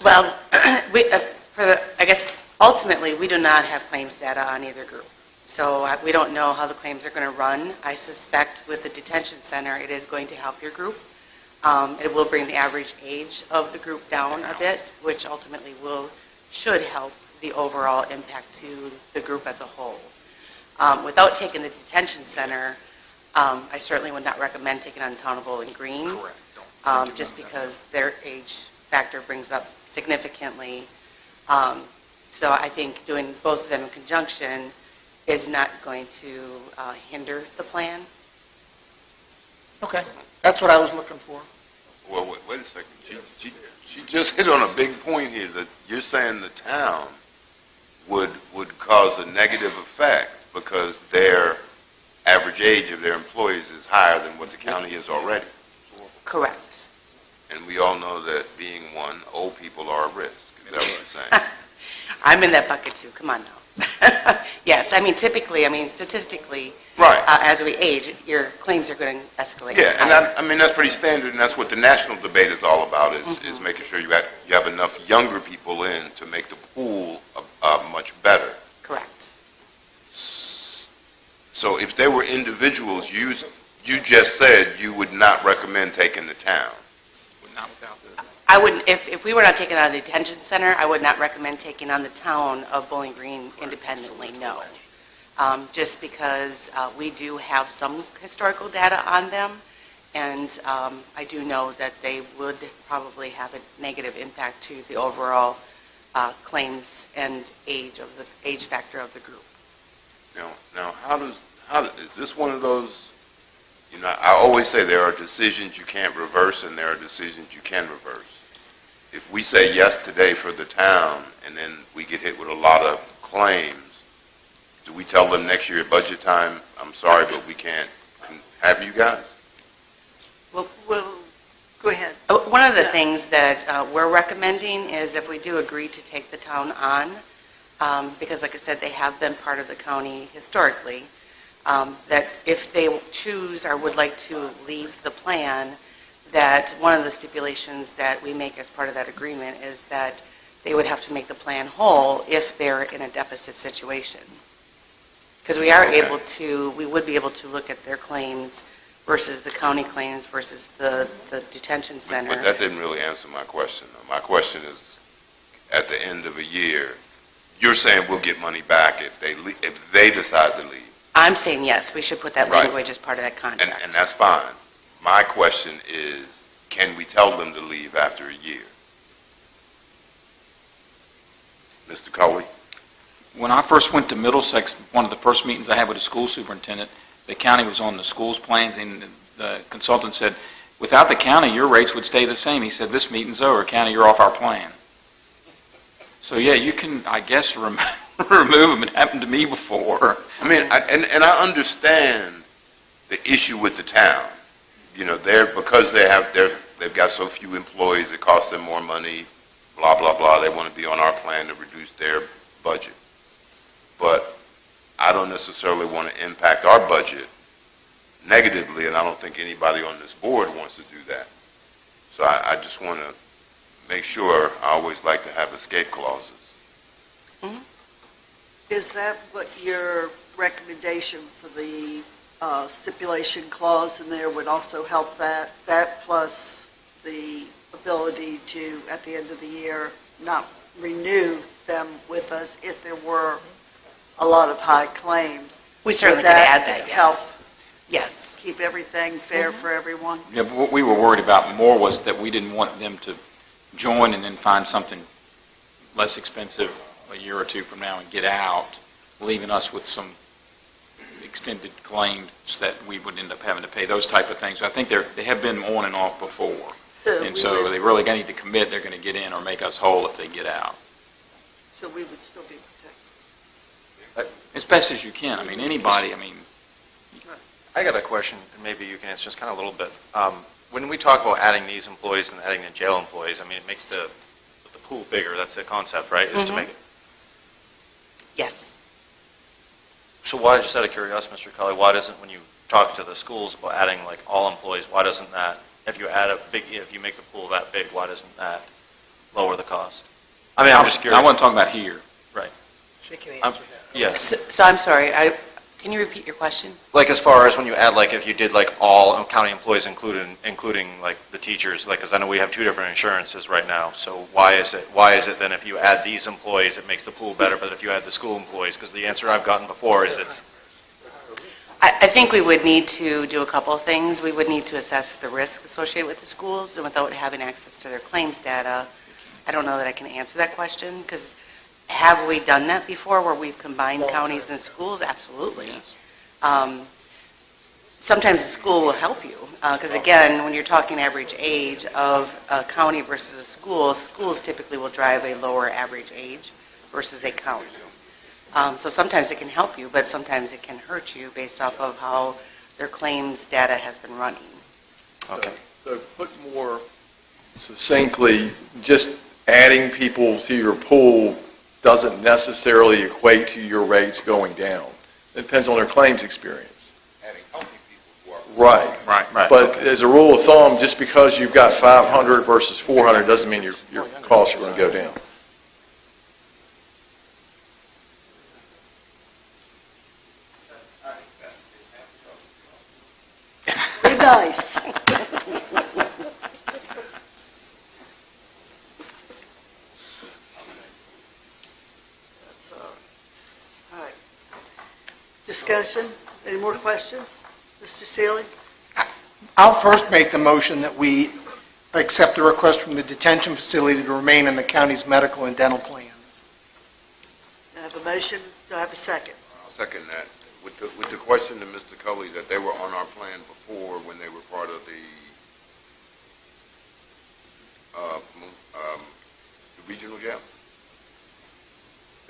Well, I guess ultimately, we do not have claims data on either group. So we don't know how the claims are going to run. I suspect with the detention center, it is going to help your group. It will bring the average age of the group down a bit, which ultimately should help the overall impact to the group as a whole. Without taking the detention center, I certainly would not recommend taking on Town of Bowling Green. Correct. Just because their age factor brings up significantly. So I think doing both of them in conjunction is not going to hinder the plan. Okay, that's what I was looking for. Well, wait a second. She just hit on a big point here, that you're saying the town would cause a negative effect because their average age of their employees is higher than what the county is already. Correct. And we all know that being one, old people are a risk. Is that what you're saying? I'm in that bucket too, come on now. Yes, I mean typically, statistically, Right. as we age, your claims are going to escalate. Yeah, and I mean, that's pretty standard, and that's what the national debate is all about, is making sure you have enough younger people in to make the pool much better. Correct. So if they were individuals, you just said you would not recommend taking the town. Not without the... I wouldn't, if we were not taking on the detention center, I would not recommend taking on the town of Bowling Green independently, no. Just because we do have some historical data on them, and I do know that they would probably have a negative impact to the overall claims and age factor of the group. Now, is this one of those, I always say there are decisions you can't reverse and there are decisions you can reverse. If we say yes today for the town and then we get hit with a lot of claims, do we tell them next year at budget time, I'm sorry, but we can't have you guys? Well, go ahead. One of the things that we're recommending is if we do agree to take the town on, because like I said, they have been part of the county historically, that if they choose or would like to leave the plan, that one of the stipulations that we make as part of that agreement is that they would have to make the plan whole if they're in a deficit situation. Because we would be able to look at their claims versus the county claims versus the detention center. But that didn't really answer my question, though. My question is, at the end of a year, you're saying we'll get money back if they decide to leave. I'm saying yes, we should put that Right. language as part of that contract. And that's fine. My question is, can we tell them to leave after a year? Mr. Cully? When I first went to Middlesex, one of the first meetings I had with the school superintendent, the county was on the school's plans, and the consultant said, without the county, your rates would stay the same. He said, this meeting's over, county, you're off our plan. So yeah, you can, I guess, remove them. It happened to me before. I mean, I understand the issue with the town. Because they've got so few employees, it costs them more money, blah, blah, blah. They want to be on our plan to reduce their budget. But I don't necessarily want to impact our budget negatively, and I don't think anybody on this board wants to do that. So I just want to make sure, I always like to have escape clauses. Mm-hmm. Is that what your recommendation for the stipulation clause in there would also help that? That plus the ability to, at the end of the year, not renew them with us if there were a lot of high claims? We certainly Would could add that, help yes. Yes. keep everything fair for everyone? Yeah, but what we were worried about more was that we didn't want them to join and then find something less expensive a year or two from now and get out, leaving us with some extended claims that we would end up having to pay, those type of things. I think they have been on and off before. So They really need to commit they're going to get in or make us whole if they get out. So we would still be protected? As best as you can. I mean, anybody, I got a question, and maybe you can answer just kind of a little bit. When we talk about adding these employees and adding the jail employees, it makes the pool bigger. That's the concept, right? Is to make it. Yes. So why, just out of curiosity, Mr. Cully, why doesn't, when you talk to the schools about adding like all employees, why doesn't that, if you make the pool that big, why doesn't that lower the cost? I'm just curious. I wasn't talking about here. Right. She can answer that. Yeah. So I'm sorry, Can you repeat your question? Like as far as when you add, like if you did like all county employees including like the teachers, like, because I know we have two different insurances right now, so why is it then if you add these employees, it makes the pool better, but if you add the school employees, because the answer I've gotten before is it's, I think we would need to do a couple of things. We would need to assess the risk associated with the schools, and without having access to their claims data, I don't know that I can answer that question, because have we done that before where we've combined counties and schools? Absolutely. Sometimes the school will help you, because again, when you're talking average age of a county versus a school, schools typically will drive a lower average age versus a county. So sometimes it can help you, but sometimes it can hurt you based off of how their claims data has been running. okay. So put more succinctly, just adding people to your pool doesn't necessarily equate to your rates going down. It depends on their claims experience. Adding healthy people who are. Right. But as a rule of thumb, just because you've got 500 versus 400 doesn't mean your costs are going to go down. Be nice. All right. Discussion? Any more questions? Mr. Seeley? I'll first make the motion that we accept the request from the detention facility to remain in the county's medical and dental plans. I have a motion. Do I have a second? I'll second that. With the question to Mr. Cully that they were on our plan before when they were part of the regional jail?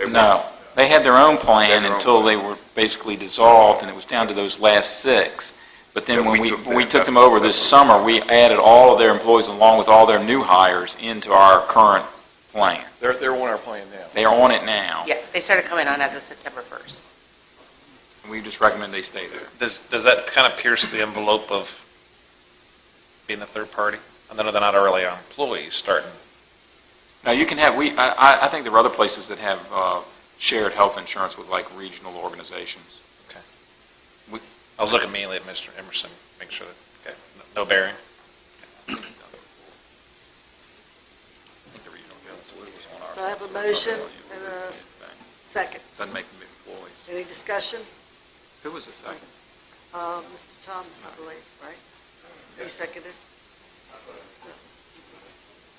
No, they had their own plan until they were basically dissolved, and it was down to those last 6. But then when we took them over this summer, we added all of their employees along with all their new hires into our current plan. They're on our plan now. They are on it now. Yeah, they started coming on as of September 1st. We just recommend they stay there. Does that kind of pierce the envelope of being a third party? And then they're not really our employees starting. Now, you can have, I think there are other places that have shared health insurance with like regional organizations. Okay. I was looking mainly at Mr. Emerson, make sure that, okay, no bearing. So I have a motion and a second. Doesn't make them employees. Any discussion? Who was the second? Mr. Thomas, I believe, right? You seconded?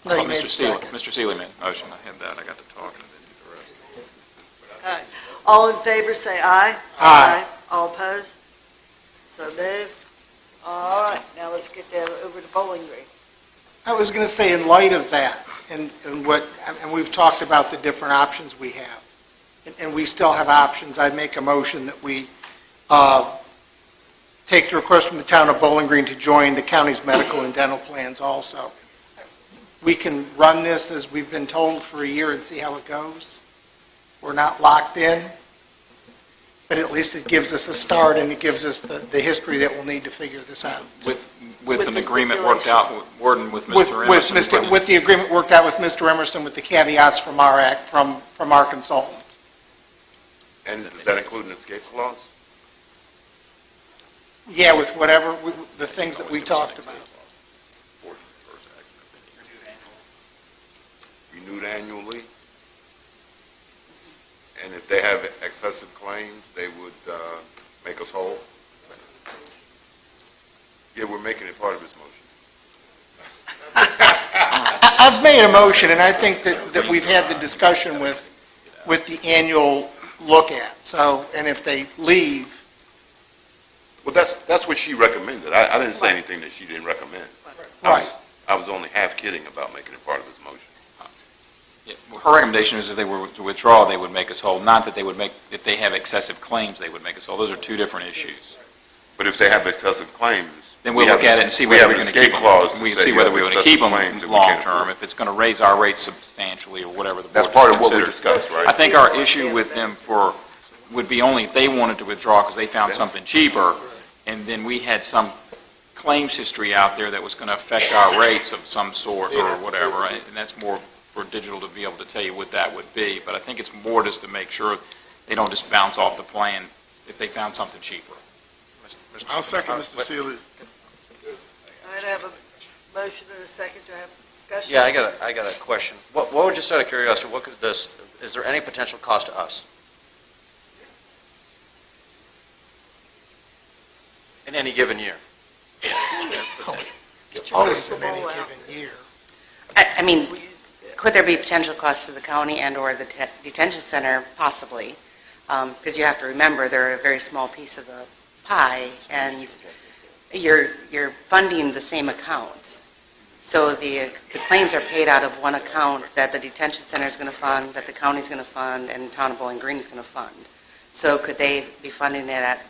I thought Mr. Seeley made a motion. I had that. I got to talk and then do the rest. All right. All in favor, say aye. Aye. All opposed? So moved. All right, now let's get down over to Bowling Green. I was going to say, in light of that, and we've talked about the different options we have, and we still have options, I'd make a motion that we take the request from the town of Bowling Green to join the county's medical and dental plans also. We can run this as we've been told for a year and see how it goes. We're not locked in, but at least it gives us a start and it gives us the history that we'll need to figure this out. With an agreement worked out with Mr. Emerson. With the agreement worked out with Mr. Emerson with the caveats from our consultant. And does that include an escape clause? Yeah, with whatever, the things that we talked about. Renewed annually? And if they have excessive claims, they would make us whole? Yeah, we're making it part of this motion. I've made a motion, and I think that we've had the discussion with the annual look at. So, and if they leave. Well, that's what she recommended. I didn't say anything that she didn't recommend. Right. I was only half kidding about making it part of this motion. Yeah, her recommendation is if they were to withdraw, they would make us whole. Not that they would make, if they have excessive claims, they would make us whole. Those are two different issues. But if they have excessive claims, then we'll look at it and see whether we're going to keep them. We see whether we're going to keep them long-term, if it's going to raise our rates substantially or whatever the board that's part of considered. what we discussed, right? I think our issue with them would be only if they wanted to withdraw because they found something cheaper, and then we had some claims history out there that was going to affect our rates of some sort or whatever, right? And that's more for digital to be able to tell you what that would be. But I think it's more just to make sure they don't just bounce off the plan if they found something cheaper. I'll second Mr. Seeley. All right, I have a motion and a second to have discussion. Yeah, I got a question. What would, just out of curiosity, what could this, is there any potential cost to us? In any given year? Always in any given year. I mean, could there be potential costs to the county and/or the detention center? Possibly, because you have to remember, they're a very small piece of the pie, and you're funding the same account. So the claims are paid out of one account that the detention center is going to fund, that the county is going to fund, and the town of Bowling Green is going to fund. So could they be funding it at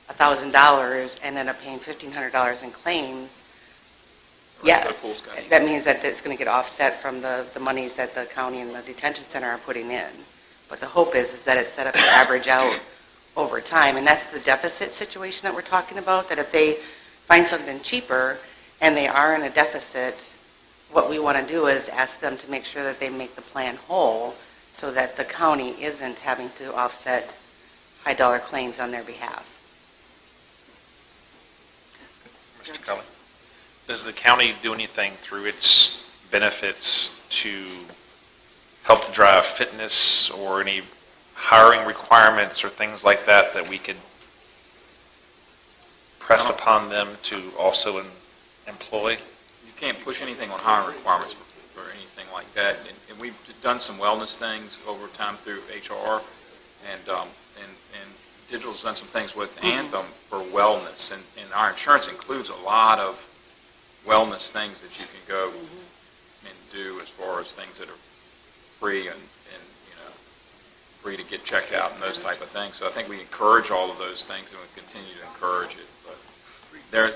$1,000 and end up paying $1,500 in claims? Yes, that means that it's going to get offset from the monies that the county and the detention center are putting in. But the hope is that it's set up to average out over time, and that's the deficit situation that we're talking about, that if they find something cheaper and they are in a deficit, what we want to do is ask them to make sure that they make the plan whole so that the county isn't having to offset high dollar claims on their behalf. Mr. Cullen, does the county do anything through its benefits to help drive fitness or any hiring requirements or things like that that we could press upon them to also employ? You can't push anything on hiring requirements or anything like that. And we've done some wellness things over time through HR, and Digital's done some things with Anthem for wellness. And our insurance includes a lot of wellness things that you can go and do as far as things that are free and free to get checked out and those type of things. So I think we encourage all of those things, and we continue to encourage it. But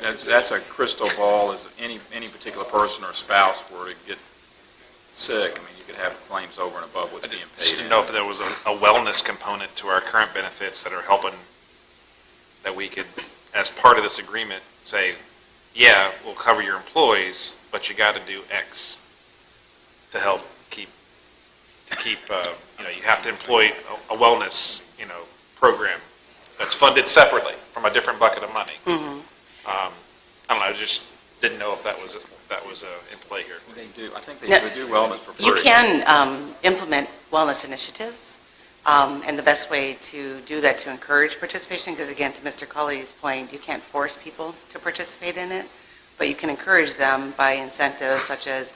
that's a crystal ball. As any particular person or spouse were to get sick, I mean, you could have claims over and above what's being paid. Just didn't know if there was a wellness component to our current benefits that are helping, that we could, as part of this agreement, say, yeah, we'll cover your employees, but you got to do X to help keep, you have to employ a wellness, program that's funded separately from a different bucket of money. I don't know, I just didn't know if that was in play here. They do. I think they do wellness for free. You can implement wellness initiatives, and the best way to do that to encourage participation, because again, to Mr. Culley's point, you can't force people to participate in it, but you can encourage them by incentives such as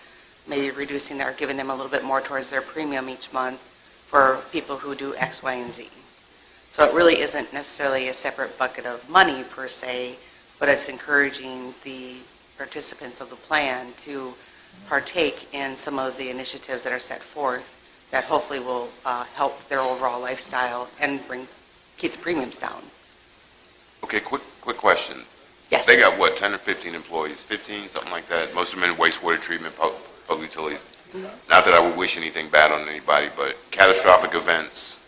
maybe reducing or giving them a little bit more towards their premium each month for people who do X, Y, and Z. So it really isn't necessarily a separate bucket of money per se, but it's encouraging the participants of the plan to partake in some of the initiatives that are set forth that hopefully will help their overall lifestyle and keep the premiums down. Okay, quick question. Yes. They got what, 10 or 15 employees? 15, something like that? Most of them in wastewater treatment, public utilities. Not that I would wish anything bad on anybody, but catastrophic events,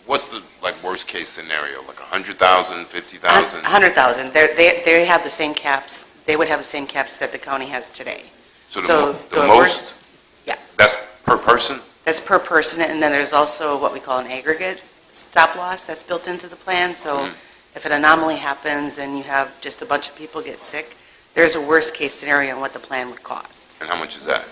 what's the worst case scenario? Like 100,000, 50,000? 100,000. They have the same caps. They would have the same caps that the county has today. So the most, yeah. That's per person? That's per person, and then there's also what we call an aggregate stop loss that's built into the plan. So if an anomaly happens and you have just a bunch of people get sick, there's a worst case scenario on what the plan would cost. And how much is that?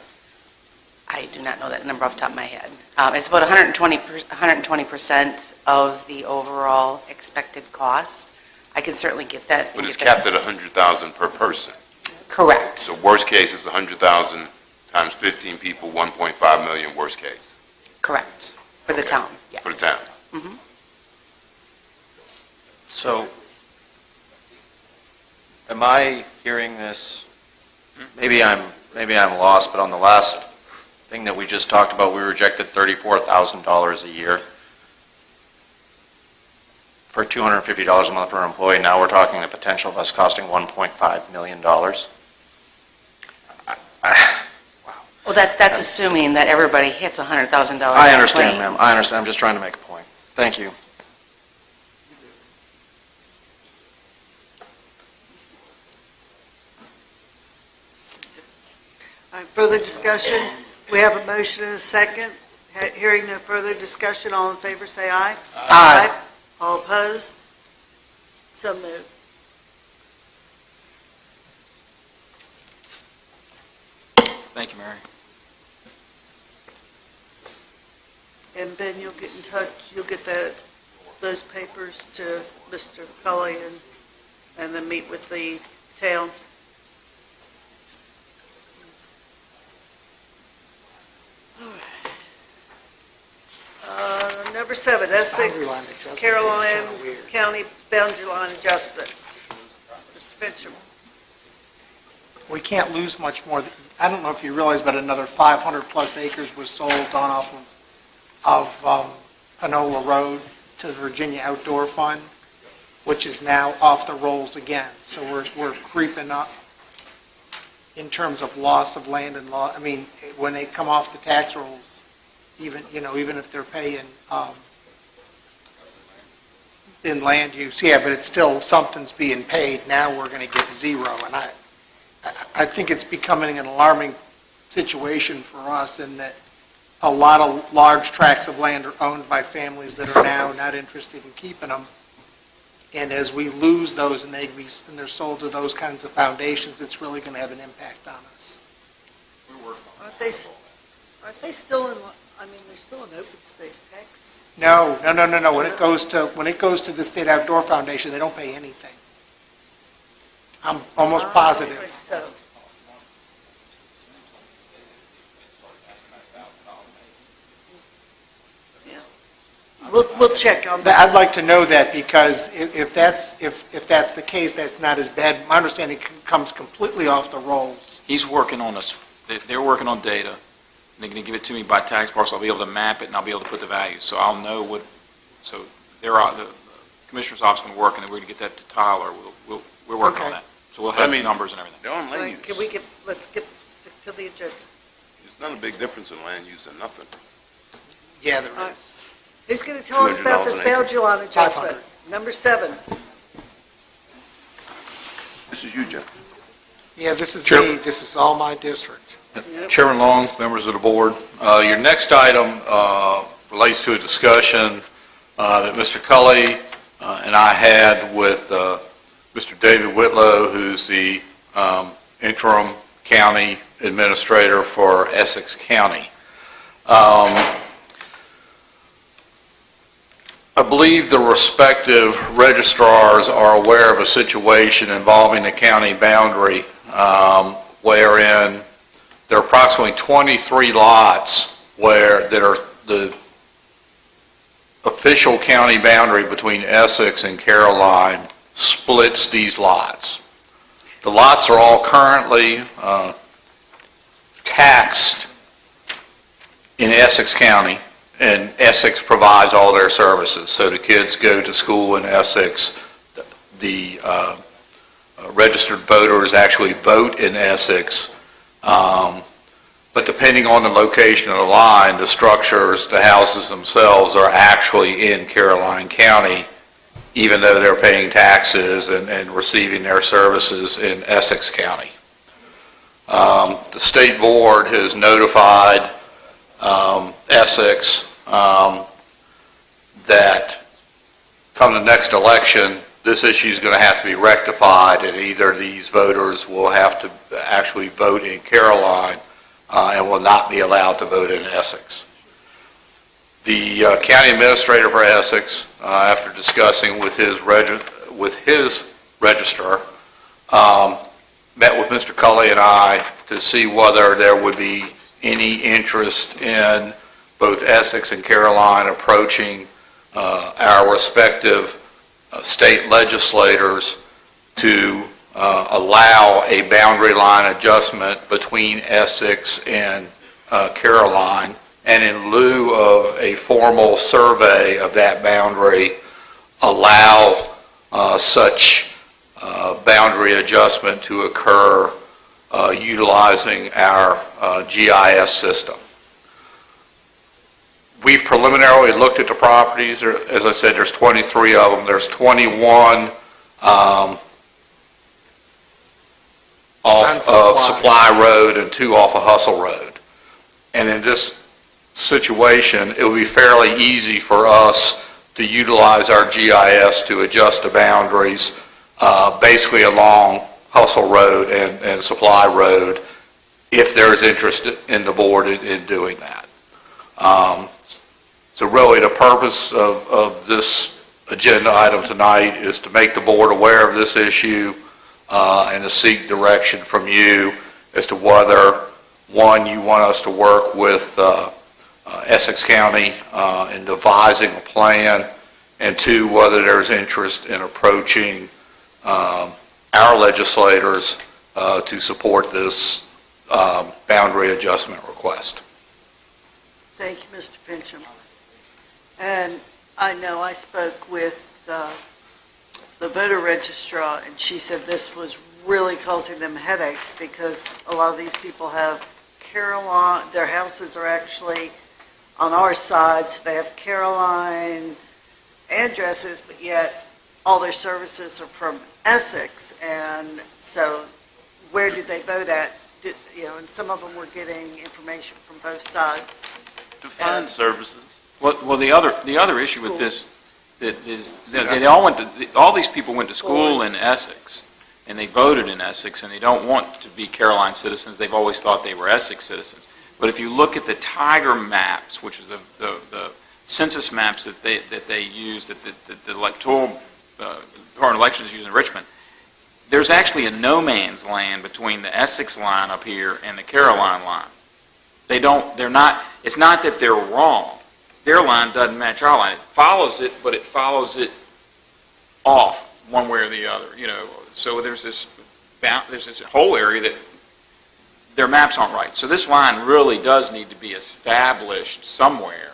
I do not know that number off the top of my head. It's about 120% of the overall expected cost. I can certainly get that. But it's capped at 100,000 per person. Correct. So worst case is 100,000 times 15 people, 1.5 million worst case. Correct. For the town, yes. For the town. Mm-hmm. So, am I hearing this, maybe I'm lost, but on the last thing that we just talked about, we rejected $34,000 a year for $250 a month for an employee. Now we're talking the potential of us costing $1.5 million. Well, that's assuming that everybody hits $100,000. I understand, ma'am. I understand. I'm just trying to make a point. Thank you. All right, further discussion? We have a motion and a second. Hearing no further discussion, all in favor say aye. Aye. All opposed? So moved. Thank you, Mary. And Ben, you'll get in touch, you'll get those papers to Mr. Cully and then meet with the town. Number 7, Essex, Caroline County boundary line adjustment. Mr. Fincham. We can't lose much more. I don't know if you realize, but another 500-plus acres was sold on off of Panola Road to the Virginia Outdoor Fund, which is now off the rolls again. So we're creeping up in terms of loss of land and law. I mean, when they come off the tax rolls, even if they're paying in land use, yeah, but it's still, something's being paid. Now we're going to get zero, and I think it's becoming an alarming situation for us in that a lot of large tracts of land are owned by families that are now not interested in keeping them. And as we lose those and they're sold to those kinds of foundations, it's really going to have an impact on us. Aren't they still in, they're still in open space tax? No. When it goes to the State Outdoor Foundation, they don't pay anything. I'm almost positive. I think so. We'll check on that. I'd like to know that, because if that's the case, that's not as bad. My understanding comes completely off the rolls. He's working on this, they're working on data, and they're going to give it to me by tax parcel. I'll be able to map it, and I'll be able to put the values, so I'll know what, so the Commissioner's office is going to work, and then we're going to get that to Tyler. We're working on that. So we'll have the numbers and everything. They're on land use. Can we let's stick to the agenda. There's not a big difference in land use and nothing. Yeah, there is. Who's going to tell us about this $200 an acre. boundary line adjustment? 500. Number 7. This is you, Jeff. Yeah, this is Sure. me. This is all my district. Chairman Long, members of the board, your next item relates to a discussion that Mr. Cully and I had with Mr. David Whitlow, who's the interim county administrator for Essex County. I believe the respective registrars are aware of a situation involving the county boundary wherein there are approximately 23 lots that are the official county boundary between Essex and Caroline splits these lots. The lots are all currently taxed in Essex County, and Essex provides all their services. So the kids go to school in Essex. The registered voters actually vote in Essex. But depending on the location of the line, the structures, the houses themselves are actually in Caroline County, even though they're paying taxes and receiving their services in Essex County. The state board has notified Essex that come the next election, this issue is going to have to be rectified, and either these voters will have to actually vote in Caroline and will not be allowed to vote in Essex. The county administrator for Essex, after discussing with his registrar, met with Mr. Cully and I to see whether there would be any interest in both Essex and Caroline approaching our respective state legislators to allow a boundary line adjustment between Essex and Caroline, and in lieu of a formal survey of that boundary, allow such boundary adjustment to occur utilizing our GIS system. We've preliminarily looked at the properties. As I said, there's 23 of them. There's 21 off of Supply Road and 2 off of Hustle Road. And in this situation, it would be fairly easy for us to utilize our GIS to adjust the boundaries, basically along Hustle Road and Supply Road, if there is interest in the board in doing that. So really, the purpose of this agenda item tonight is to make the board aware of this issue and to seek direction from you as to whether, one, you want us to work with Essex County in devising a plan, and two, whether there's interest in approaching our legislators to support this boundary adjustment request. Thank you, Mr. Pincham. And I know I spoke with the voter registrar, and she said this was really causing them headaches because a lot of these people have Caroline, their houses are actually on our side, so they have Caroline addresses, but yet all their services are from Essex, and so where do they vote at? And some of them were getting information from both sides. Define services. Well, the other issue with this that is that they all these people went to school in Essex, and they voted in Essex, and they don't want to be Caroline citizens. They've always thought they were Essex citizens. But if you look at the Tiger maps, which is the census maps that they use, that the electoral Department of Elections use in Richmond, there's actually a no man's land between the Essex line up here and the Caroline line. They're not. It's not that they're wrong. Their line doesn't match our line. It follows it, but it follows it off one way or the other. So there's this whole area that their maps aren't right. So this line really does need to be established somewhere.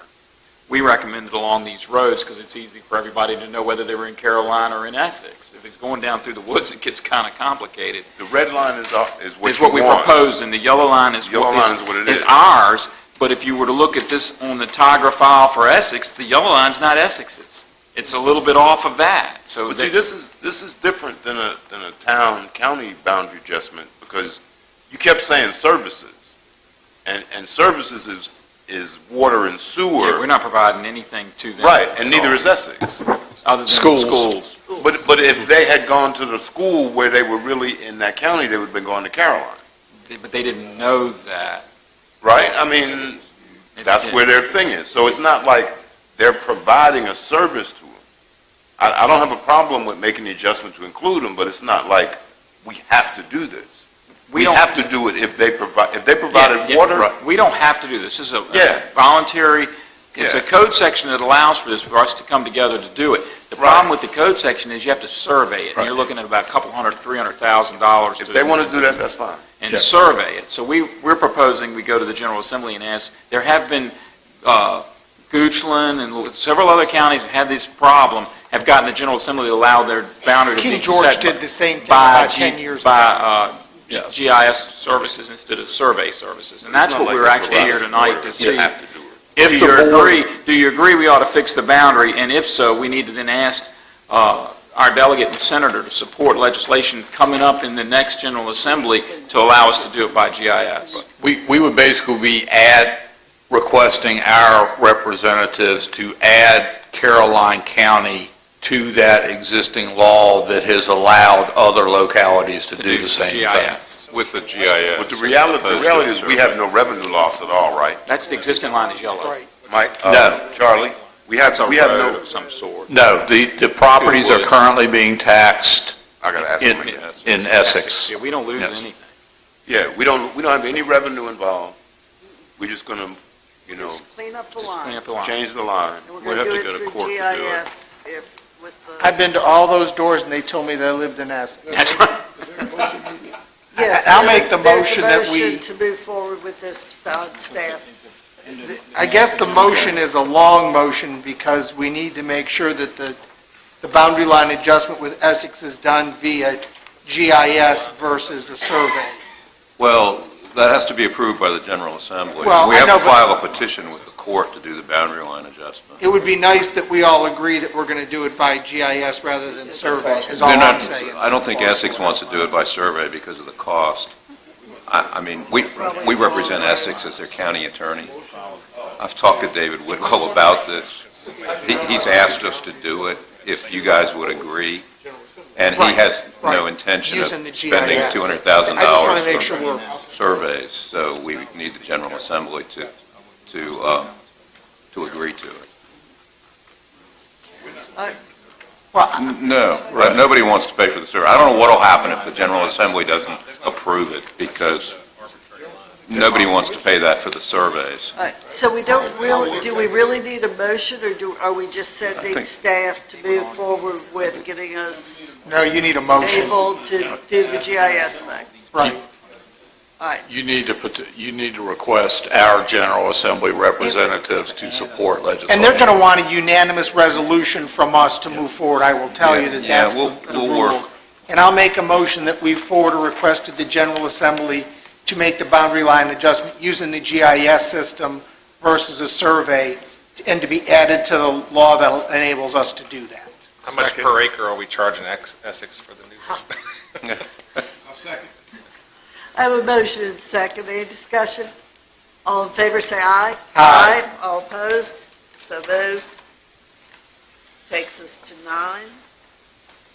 We recommend it along these roads because it's easy for everybody to know whether they were in Caroline or in Essex. If it's going down through the woods, it gets kind of complicated. The red line is what It's what we proposed, and the yellow line is what it is. ours. But if you were to look at this on the Tiger file for Essex, the yellow line's not Essex's. It's a little bit off of that. So But see, this is different than a town-county boundary adjustment because you kept saying services, and services is water and sewer. Yeah, we're not providing anything to them. Right, and neither is Essex. Other than Schools. But if they had gone to the school where they were really in that county, they would have been going to Caroline. But they didn't know that. Right? I mean, that's where their thing is. So it's not like they're providing a service to them. I don't have a problem with making the adjustment to include them, but it's not like we have to do this. We have to do it if they provided water. Right. We don't have to do this. This is a voluntary. It's a code section that allows for this, for us to come together to do it. The problem with the code section is you have to survey it, and you're looking at about a couple $100,000, $300,000. If they want to do that, that's fine. And survey it. So we're proposing we go to the General Assembly and ask. There have been Goochland and several other counties have had this problem. Have gotten the General Assembly to allow their boundary to be King George set did the same thing about 10 years ago. GIS services instead of survey services. And that's what we're actually here tonight to see. Do you agree we ought to fix the boundary? And if so, we need to then ask our delegate and senator to support legislation coming up in the next General Assembly to allow us to do it by GIS. We would basically be requesting our representatives to add Caroline County to that existing law that has allowed other localities to do the same thing. With the GIS. But the reality is we have no revenue loss at all, right? That's the existing line is yellow. Right. Mike? No. Charlie? We have no... Of some sort. No, the properties are currently being taxed I got to ask him again. in Essex. Yeah, we don't lose anything. Yeah, we don't have any revenue involved. We're just going to, Just clean up the Just line. clean up the line. change the line. And we're We'd going to have do to it go to through court to do it. GIS with the... I've been to all those doors, and they told me they lived in Essex. That's right. Yes, I'll make the there's a motion that we... motion to move forward with this staff. I guess the motion is a long motion because we need to make sure that the boundary line adjustment with Essex is done via GIS versus a survey. Well, that has to be approved by the General Assembly. Well, We I have know, to but- file a petition with the court to do the boundary line adjustment. It would be nice that we all agree that we're going to do it by GIS rather than survey, is all They're I'm not- saying. I don't think Essex wants to do it by survey because of the cost. I mean, we represent Essex as their county attorney. I've talked to David Whitwell about this. He's asked us to do it if you guys would agree, and he has no intention of Using the spending GIS. $200,000 I just want to make sure we're... surveys, so we need the General Assembly to agree to it. No, nobody wants to pay for the survey. I don't know what'll happen if the General Assembly doesn't approve it, because nobody wants to pay that for the surveys. All right, so we don't really, do we really need a motion, or are we just sending staff to move forward with getting us No, you need a motion. able to do the GIS thing? Right. All right, You need to request our General Assembly representatives to support legislation. And they're going to want a unanimous resolution from us to move forward. I will tell you that that's the we'll rule. work. And I'll make a motion that we forward a request to the General Assembly to make the boundary line adjustment using the GIS system versus a survey, and to be added to the law that enables us to do that. How much per acre are we charging Essex for the new one? I have a motion and a second. Any discussion? All in favor, say aye. Aye. All opposed? So moved. Takes us to 9.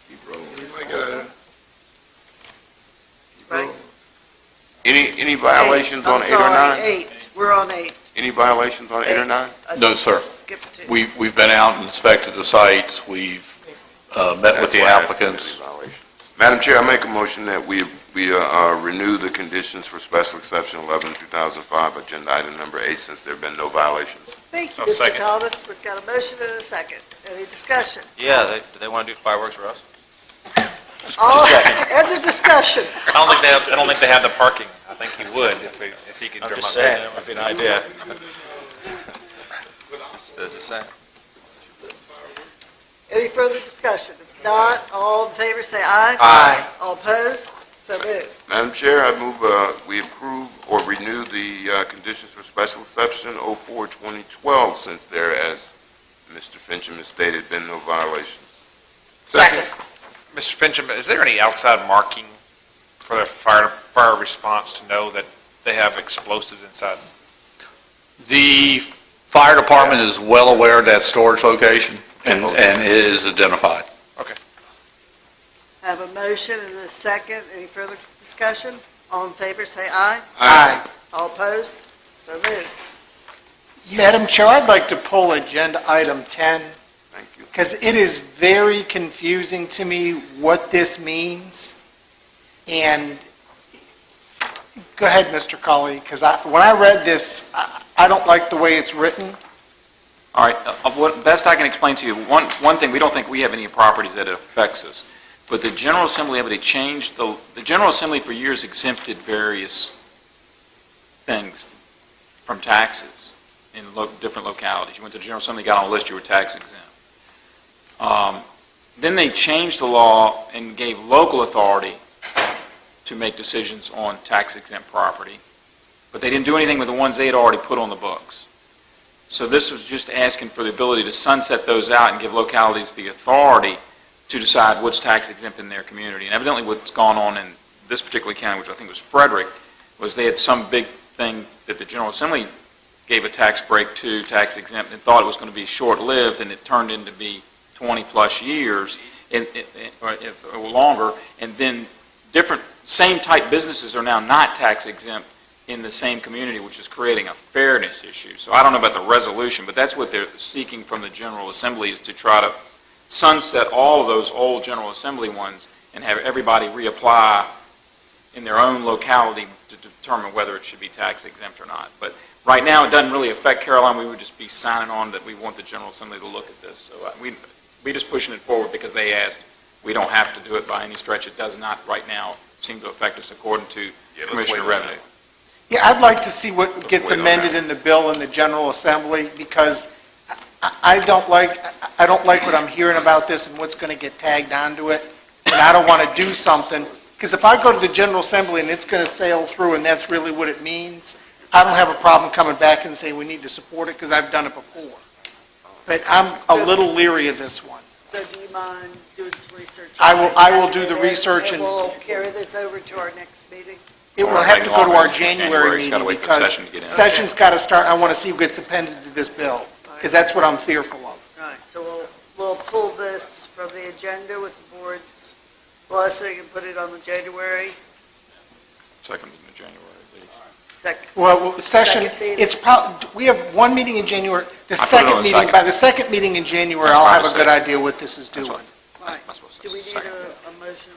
Keep rolling. I gotta- Right? Any violations on 8 or 9? I'm sorry, 8. We're on 8. Any violations on 8 or 9? No, sir. Skipped 2. We've been out and inspected the sites, we've met with the applicants. Madam Chair, I make a motion that we renew the conditions for special exception 11, 2005, agenda item number 8, since there have been no violations. Thank you, I'll Mr. second. Thomas. We've got a motion and a second. Any discussion? Yeah, do they want to do fireworks for us? All, end of discussion. I don't think they have the parking. I think he would if he could I'm drum just up saying, that. it would be an idea. Just saying. Any further discussion? If not, all in favor, say aye. Aye. All opposed? So moved. Madam Chair, I move we approve or renew the conditions for special exception 04-2012, since there, as Mr. Fincham has stated, been no violations. Second. Mr. Fincham, is there any outside marking for the fire response to know that they have explosives inside? The fire department is well aware of that storage location, and it is identified. Okay. I have a motion and a second. Any further discussion? All in favor, say aye. Aye. All opposed? So moved. Madam Chair, I'd like to pull agenda item 10, Thank you. because it is very confusing to me what this means. And go ahead, Mr. Colley, because when I read this, I don't like the way it's written. All right, what best I can explain to you, one thing, we don't think we have any properties that it affects us, but the General Assembly, they changed, the General Assembly for years exempted various things from taxes in different localities. You went to the General Assembly, got on a list, you were tax exempt. Then they changed the law and gave local authority to make decisions on tax exempt property, but they didn't do anything with the ones they had already put on the books. So this was just asking for the ability to sunset those out and give localities the authority to decide what's tax exempt in their community. And evidently what's gone on in this particular county, which I think was Frederick, was they had some big thing that the General Assembly gave a tax break to, tax exempt, and thought it was going to be short-lived, and it turned into be 20-plus years or longer, and then different, same type businesses are now not tax exempt in the same community, which is creating a fairness issue. So I don't know about the resolution, but that's what they're seeking from the General Assembly, is to try to sunset all of those old General Assembly ones and have everybody reapply in their own locality to determine whether it should be tax exempt or not. But right now, it doesn't really affect Caroline. We would just be signing on that we want the General Assembly to look at this. So we just pushing it forward because they asked. We don't have to do it by any stretch. It does not right now seem to affect us according to Commissioner Revenue. Yeah, I'd like to see what gets amended in the bill in the General Assembly, because I don't like what I'm hearing about this and what's going to get tagged onto it, and I don't want to do something, because if I go to the General Assembly and it's going to sail through and that's really what it means, I don't have a problem coming back and saying we need to support it, because I've done it before. But I'm a little leery of this one. So do you mind doing some research. I will do the research And and we'll carry this over to our next meeting. it will Or have make to it go to our longer. January January's gotta meeting wait for because session to get in. session's got to start. I want to see who gets appended to this bill because that's what I'm fearful of. All right, so we'll pull this from the agenda with the board's blessing and put it on the January Second meeting in January, please. second. Well, the session, meeting. it's probably, we have one meeting in January, the I put it on second the meeting, second. by the second meeting in January, That's I'll what I have a was good saying. idea what this is That's doing. what- All right. that's what's Do we need second. a motion?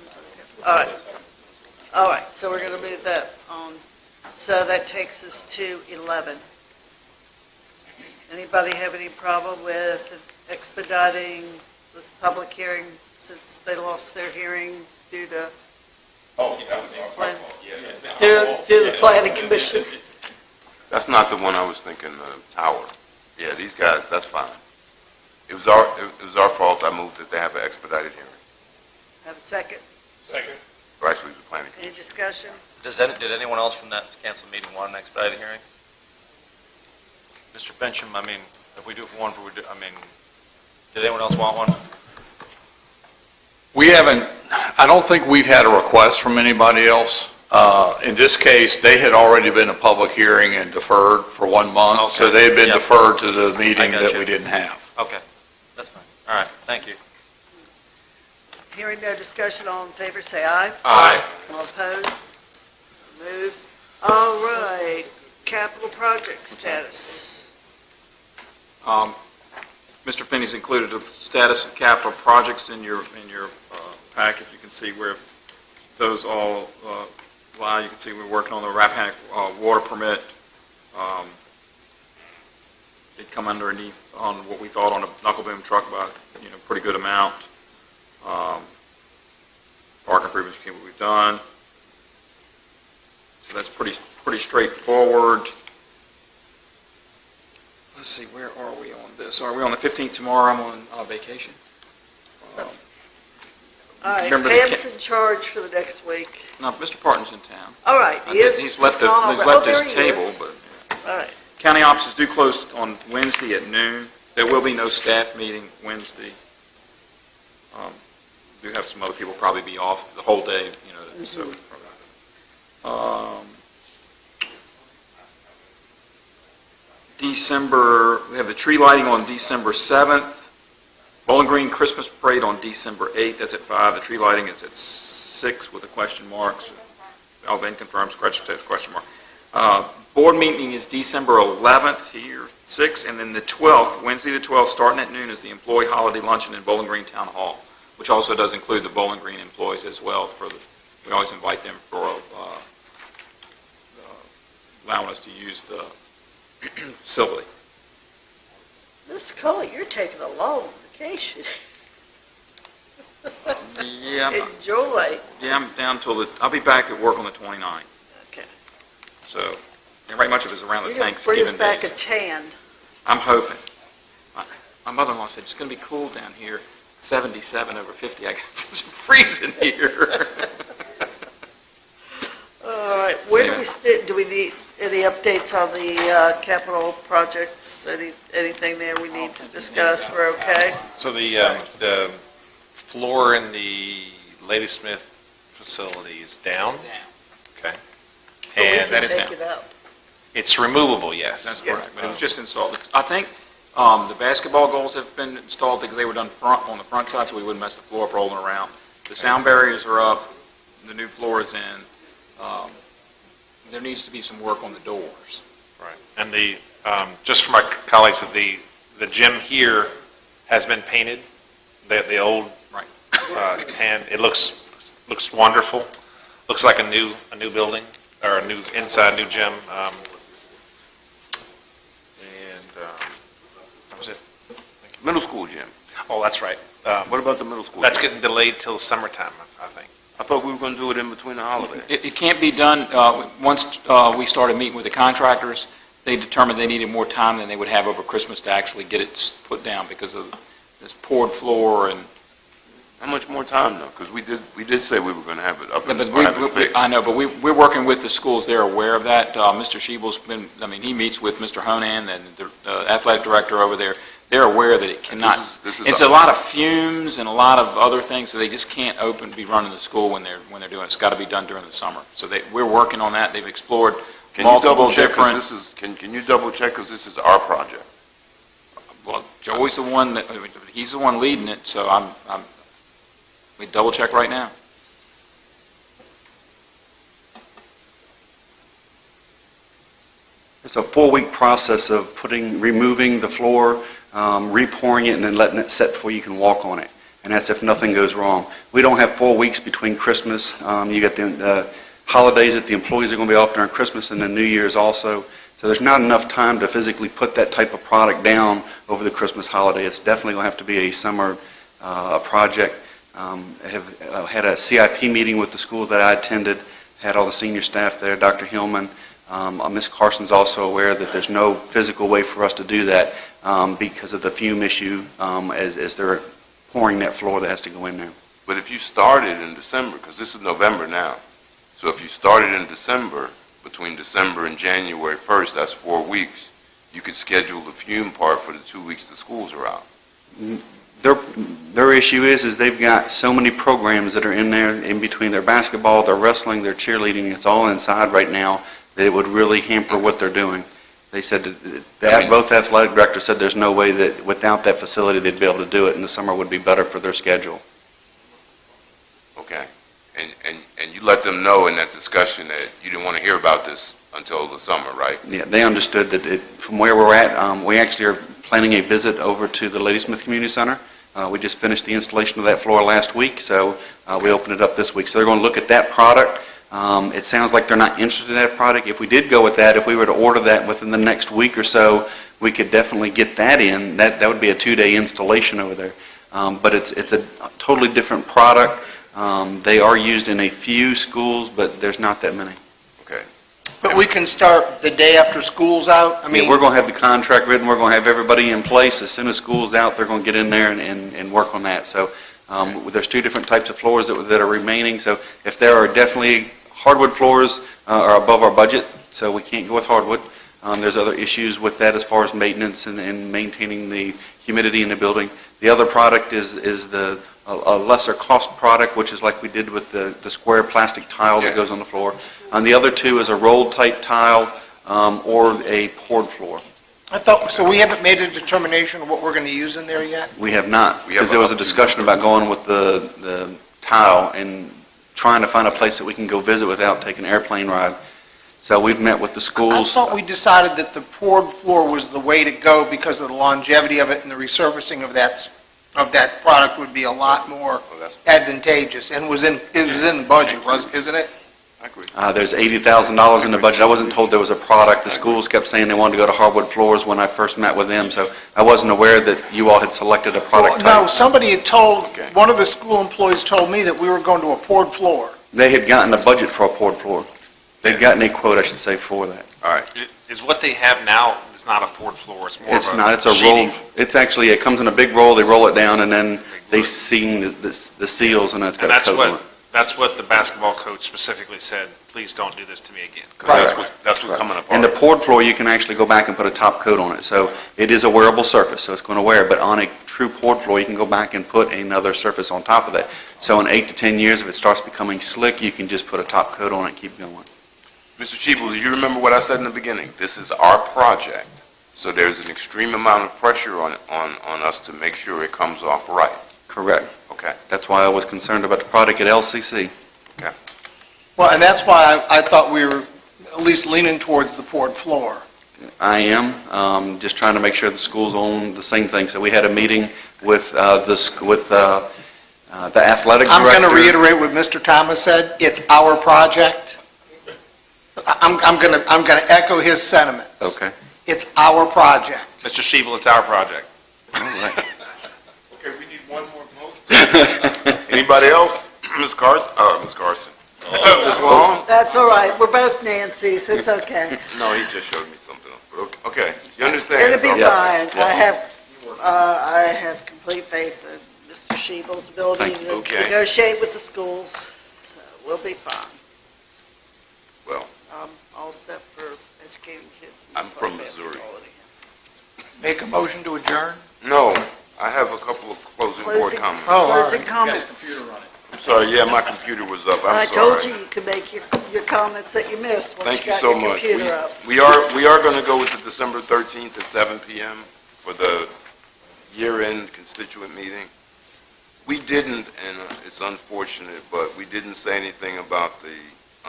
All right. All right, so we're going to move that on. So that takes us to 11. Anybody have any problem with expediting this public hearing since they lost their hearing due to due to the planning commission? That's not the one I was thinking, Tower. Yeah, these guys, that's fine. It was our fault. I moved that they have an expedited hearing. Have a second? Second. Or actually, it was the planning Any commission. discussion? Did anyone else from that council meeting want an expedited hearing? Mr. Fincham, I mean, if we do it for one, did anyone else want one? We haven't, I don't think we've had a request from anybody else. In this case, they had already been a public hearing and deferred for 1 month, so Okay. they had been Yep. deferred to the meeting I got that you. we didn't have. Okay, that's fine. All right, thank you. Hearing no discussion, all in favor, say aye. Aye. All opposed? Move. All right, capital project status. Mr. Finney's included a status of capital projects in your package. You can see where those all lie. You can see we're working on the Rappahannock water permit. It come underneath on what we thought on a knuckle boom truck by pretty good amount. Park improvements, what we've done. So that's pretty straightforward. Let's see, where are we on this? Are we on the 15th tomorrow? I'm on vacation. All right, Remember Pam's in charge for the next week. No, Mr. Parton's in town. All right, he is. He's left his gone over- table, there he but is. All right, county offices do close on Wednesday at noon. There will be no staff meeting Wednesday. Do have some other people probably be off the whole day, so. We have the tree lighting on December 7th. Bowling Green Christmas Parade on December 8th, that's at 5. The tree lighting is at 6 with the question marks. Alvin confirms, question mark. Board meeting is December 11th here, 6, and then the 12th, Wednesday the 12th, starting at noon, is the employee holiday luncheon in Bowling Green Town Hall, which also does include the Bowling Green employees as well. We always invite them for allowing us to use the facility. Mr. Cully, you're taking a long vacation. Yeah, Enjoy. I'm down till I'll be back at work on the 29th. Okay. So, right much of it is around the You're going to bring us Thanksgiving back days. a tan. I'm hoping. My mother-in-law said, it's going to be cool down here, 77 over 50. I got such freezing here. All right, where do we need any updates on the capital projects? Anything there we need to discuss? We're okay? So the floor in the Ladysmith facility is down? Okay. But we And can is take down. it up. it's removable, yes? That's correct, but it was just installed. I think the basketball goals have been installed because they were done on the front side, so we wouldn't mess the floor up rolling around. The sound barriers are up, the new floor is in. There needs to be some work on the doors. Right. And just for my colleagues, the gym here has been painted, the old Right. tan. It looks wonderful. Looks like a new building, or a new inside, new gym. That was it. Middle school gym. Oh, that's right. What about the middle school? That's gym? getting delayed till summertime, I think. I thought we were going to do it in between the holidays. It can't be done, once we started meeting with the contractors, they determined they needed more time than they would have over Christmas to actually get it put down because of this poured floor and. How much more time, though? Because we did say we were going to have it up and But have it fixed. I know, but we're working with the schools. They're aware of that. Mr. Schiebel's he meets with Mr. Honan and the athletic director over there. they're aware that it cannot, This is it's a lot of fumes and a lot of other things, so they just can't be running the school when they're doing it. It's got to be done during the summer. So we're working on that. They've explored Can you multiple double check, different. because this is, can you double check, because this is our project? Well, Joey's the one he's the one leading it, so we double check right now. It's a 4-week process of removing the floor, repouring it, and then letting it set before you can walk on it. And that's if nothing goes wrong. We don't have 4 weeks between Christmas. You got the holidays that the employees are going to be off during Christmas and then New Year's also. So there's not enough time to physically put that type of product down over the Christmas holiday. It's definitely going to have to be a summer project. I have had a CIP meeting with the school that I attended, had all the senior staff there, Dr. Hillman. Ms. Carson's also aware that there's no physical way for us to do that because of the fume issue as they're pouring that floor that has to go in there. But if you started in December, because this is November now, so if you started in December, between December and January 1st, that's 4 weeks, you could schedule the fume part for the 2 weeks the schools are out. Their issue is they've got so many programs that are in there in between their basketball, their wrestling, their cheerleading. It's all inside right now that it would really hamper what they're doing. They said that both athletic directors said there's no way that without that facility they'd be able to do it, and the summer would be better for their schedule. Okay. And you let them know in that discussion that you didn't want to hear about this until the summer, right? Yeah, they understood that from where we're at, we actually are planning a visit over to the Ladysmith Community Center. We just finished the installation of that floor last week, so we opened it up this week. So they're going to look at that product. It sounds like they're not interested in that product. If we did go with that, if we were to order that within the next week or so, we could definitely get that in. That would be a 2-day installation over there. But it's a totally different product. They are used in a few schools, but there's not that many. Okay. But we can start the day after school's out? I mean, Yeah, we're going to have the contract written. We're going to have everybody in place. As soon as school's out, they're going to get in there and work on that. So there's 2 different types of floors that are remaining. So if there are definitely hardwood floors are above our budget, so we can't go with hardwood. There's other issues with that as far as maintenance and maintaining the humidity in the building. The other product is a lesser cost product, which is like we did with the square plastic tile that goes on the floor. And the other 2 is a rolled type tile or a poured floor. I thought, so we haven't made a determination of what we're going to use in there yet? We have not, because there was a discussion about going with the tile and trying to find a place that we can go visit without taking an airplane ride. So we've met with the I schools. thought we decided that the poured floor was the way to go because of the longevity of it, and the resurfacing of that product would be a lot more advantageous, and it was in the budget, isn't it? I agree. There's $80,000 in the budget. I wasn't told there was a product. The schools kept saying they wanted to go to hardwood floors when I first met with them, so I wasn't aware that you all had selected a product No, type. somebody had one of the school employees told me that we were going to a poured floor. They had gotten a budget for a poured floor. They'd gotten a quote, I should say, for that. All right. Is what they have now, it's not a poured floor, it's more It's of a not, it's a sheeting. roll. It's actually, it comes in a big roll, they roll it down, and then they seam the seals, and it's got And a that's coat on it. what, that's what the basketball coach specifically said, please don't do this to me again. That's what's coming apart. And the poured floor, you can actually go back and put a top coat on it. So it is a wearable surface, so it's going to wear. But on a true poured floor, you can go back and put another surface on top of that. So in 8 to 10 years, if it starts becoming slick, you can just put a top coat on it and keep going. Mr. Chiefle, do you remember what I said in the beginning? This is our project, so there's an extreme amount of pressure on us to make sure it comes off right. Correct. Okay. That's why I was concerned about the product at LCC. Okay. Well, and that's why I thought we were at least leaning towards the poured floor. I am just trying to make sure the schools own the same thing. So we had a meeting with the athletic director. I'm going to reiterate what Mr. Thomas said. It's our project. I'm going to echo his sentiments. Okay. It's our project. Mr. Schiebel, it's our project. Okay, we need one more vote. Anybody else? Ms. Carson? Ms. Carson. Ms. Long? That's all right. We're both Nancy's. It's okay. No, he just showed me something else. But okay, you understand? It'll be Yes. fine. I have complete faith in Mr. Schiebel's ability Thank to Okay. negotiate with the schools, so we'll be fine. Well, I'm all set for educating kids. I'm from Missouri. Make a motion to adjourn? No, I have a couple of closing board Closing- comments. Closing comments. I'm sorry, yeah, my computer was up, I I'm sorry. told you you could make your comments that you missed once Thank you you got so your much. computer up. We are going to go with the December 13th at 7 PM for the year-end constituent meeting. We didn't, and it's unfortunate, but we didn't say anything about the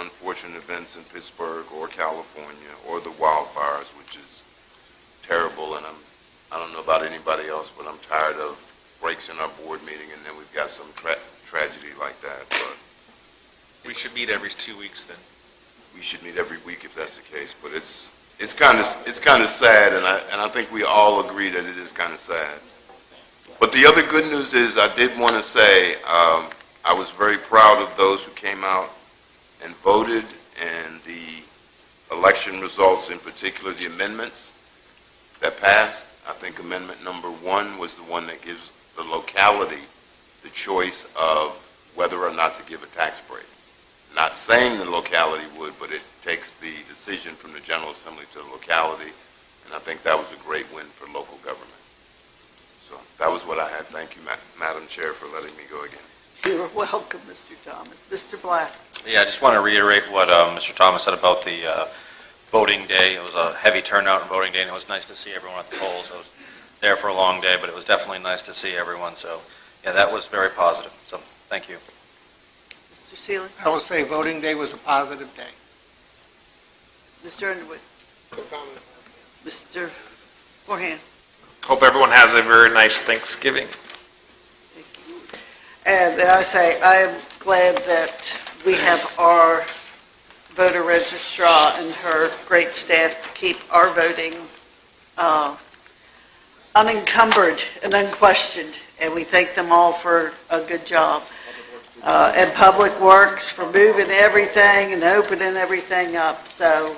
unfortunate events in Pittsburgh or California or the wildfires, which is terrible, and I don't know about anybody else, but I'm tired of breaks in our board meeting, and then we've got some tragedy like that. But We should meet every 2 weeks then. we should meet every week if that's the case. But it's kind of sad, and I think we all agree that it is kind of sad. But the other good news is I did want to say I was very proud of those who came out and voted, and the election results, in particular the amendments that passed. I think amendment number 1 was the one that gives the locality the choice of whether or not to give a tax break. Not saying the locality would, but it takes the decision from the General Assembly to the locality, and I think that was a great win for local government. So that was what I had. Thank you, Madam Chair, for letting me go again. You're welcome, Mr. Thomas. Mr. Black. Yeah, I just want to reiterate what Mr. Thomas said about the voting day. It was a heavy turnout on voting day, and it was nice to see everyone at the polls. I was there for a long day, but it was definitely nice to see everyone. So, yeah, that was very positive. So, thank you. Mr. Seeley. I will say voting day was a positive day. Mr. Underwood. Mr. Forehand. Hope everyone has a very nice Thanksgiving. And I say, I am glad that we have our voter registrar and her great staff to keep our voting unencumbered and unquestioned, and we thank them all for a good job. And Public Works for moving everything and opening everything up, so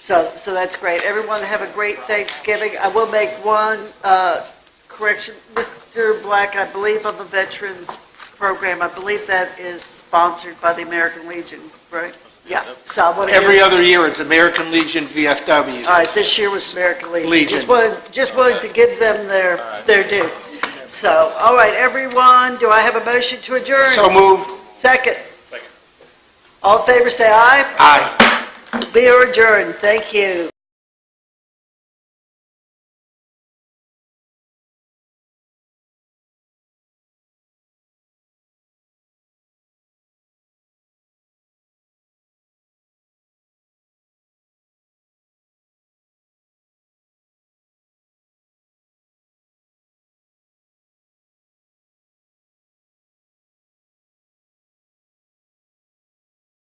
that's great. Everyone have a great Thanksgiving. I will make one correction. Mr. Black, I believe on the Veterans Program, I believe that is sponsored by the American Legion, right? Yeah. So I want to Every other year, it's American Legion VFW. All right, this year was American Legion. Legion. Just wanted to give them their due. So, all right, everyone, do I have a motion to adjourn? So moved. Second. All in favor, say aye. Aye. We are adjourned. Thank you.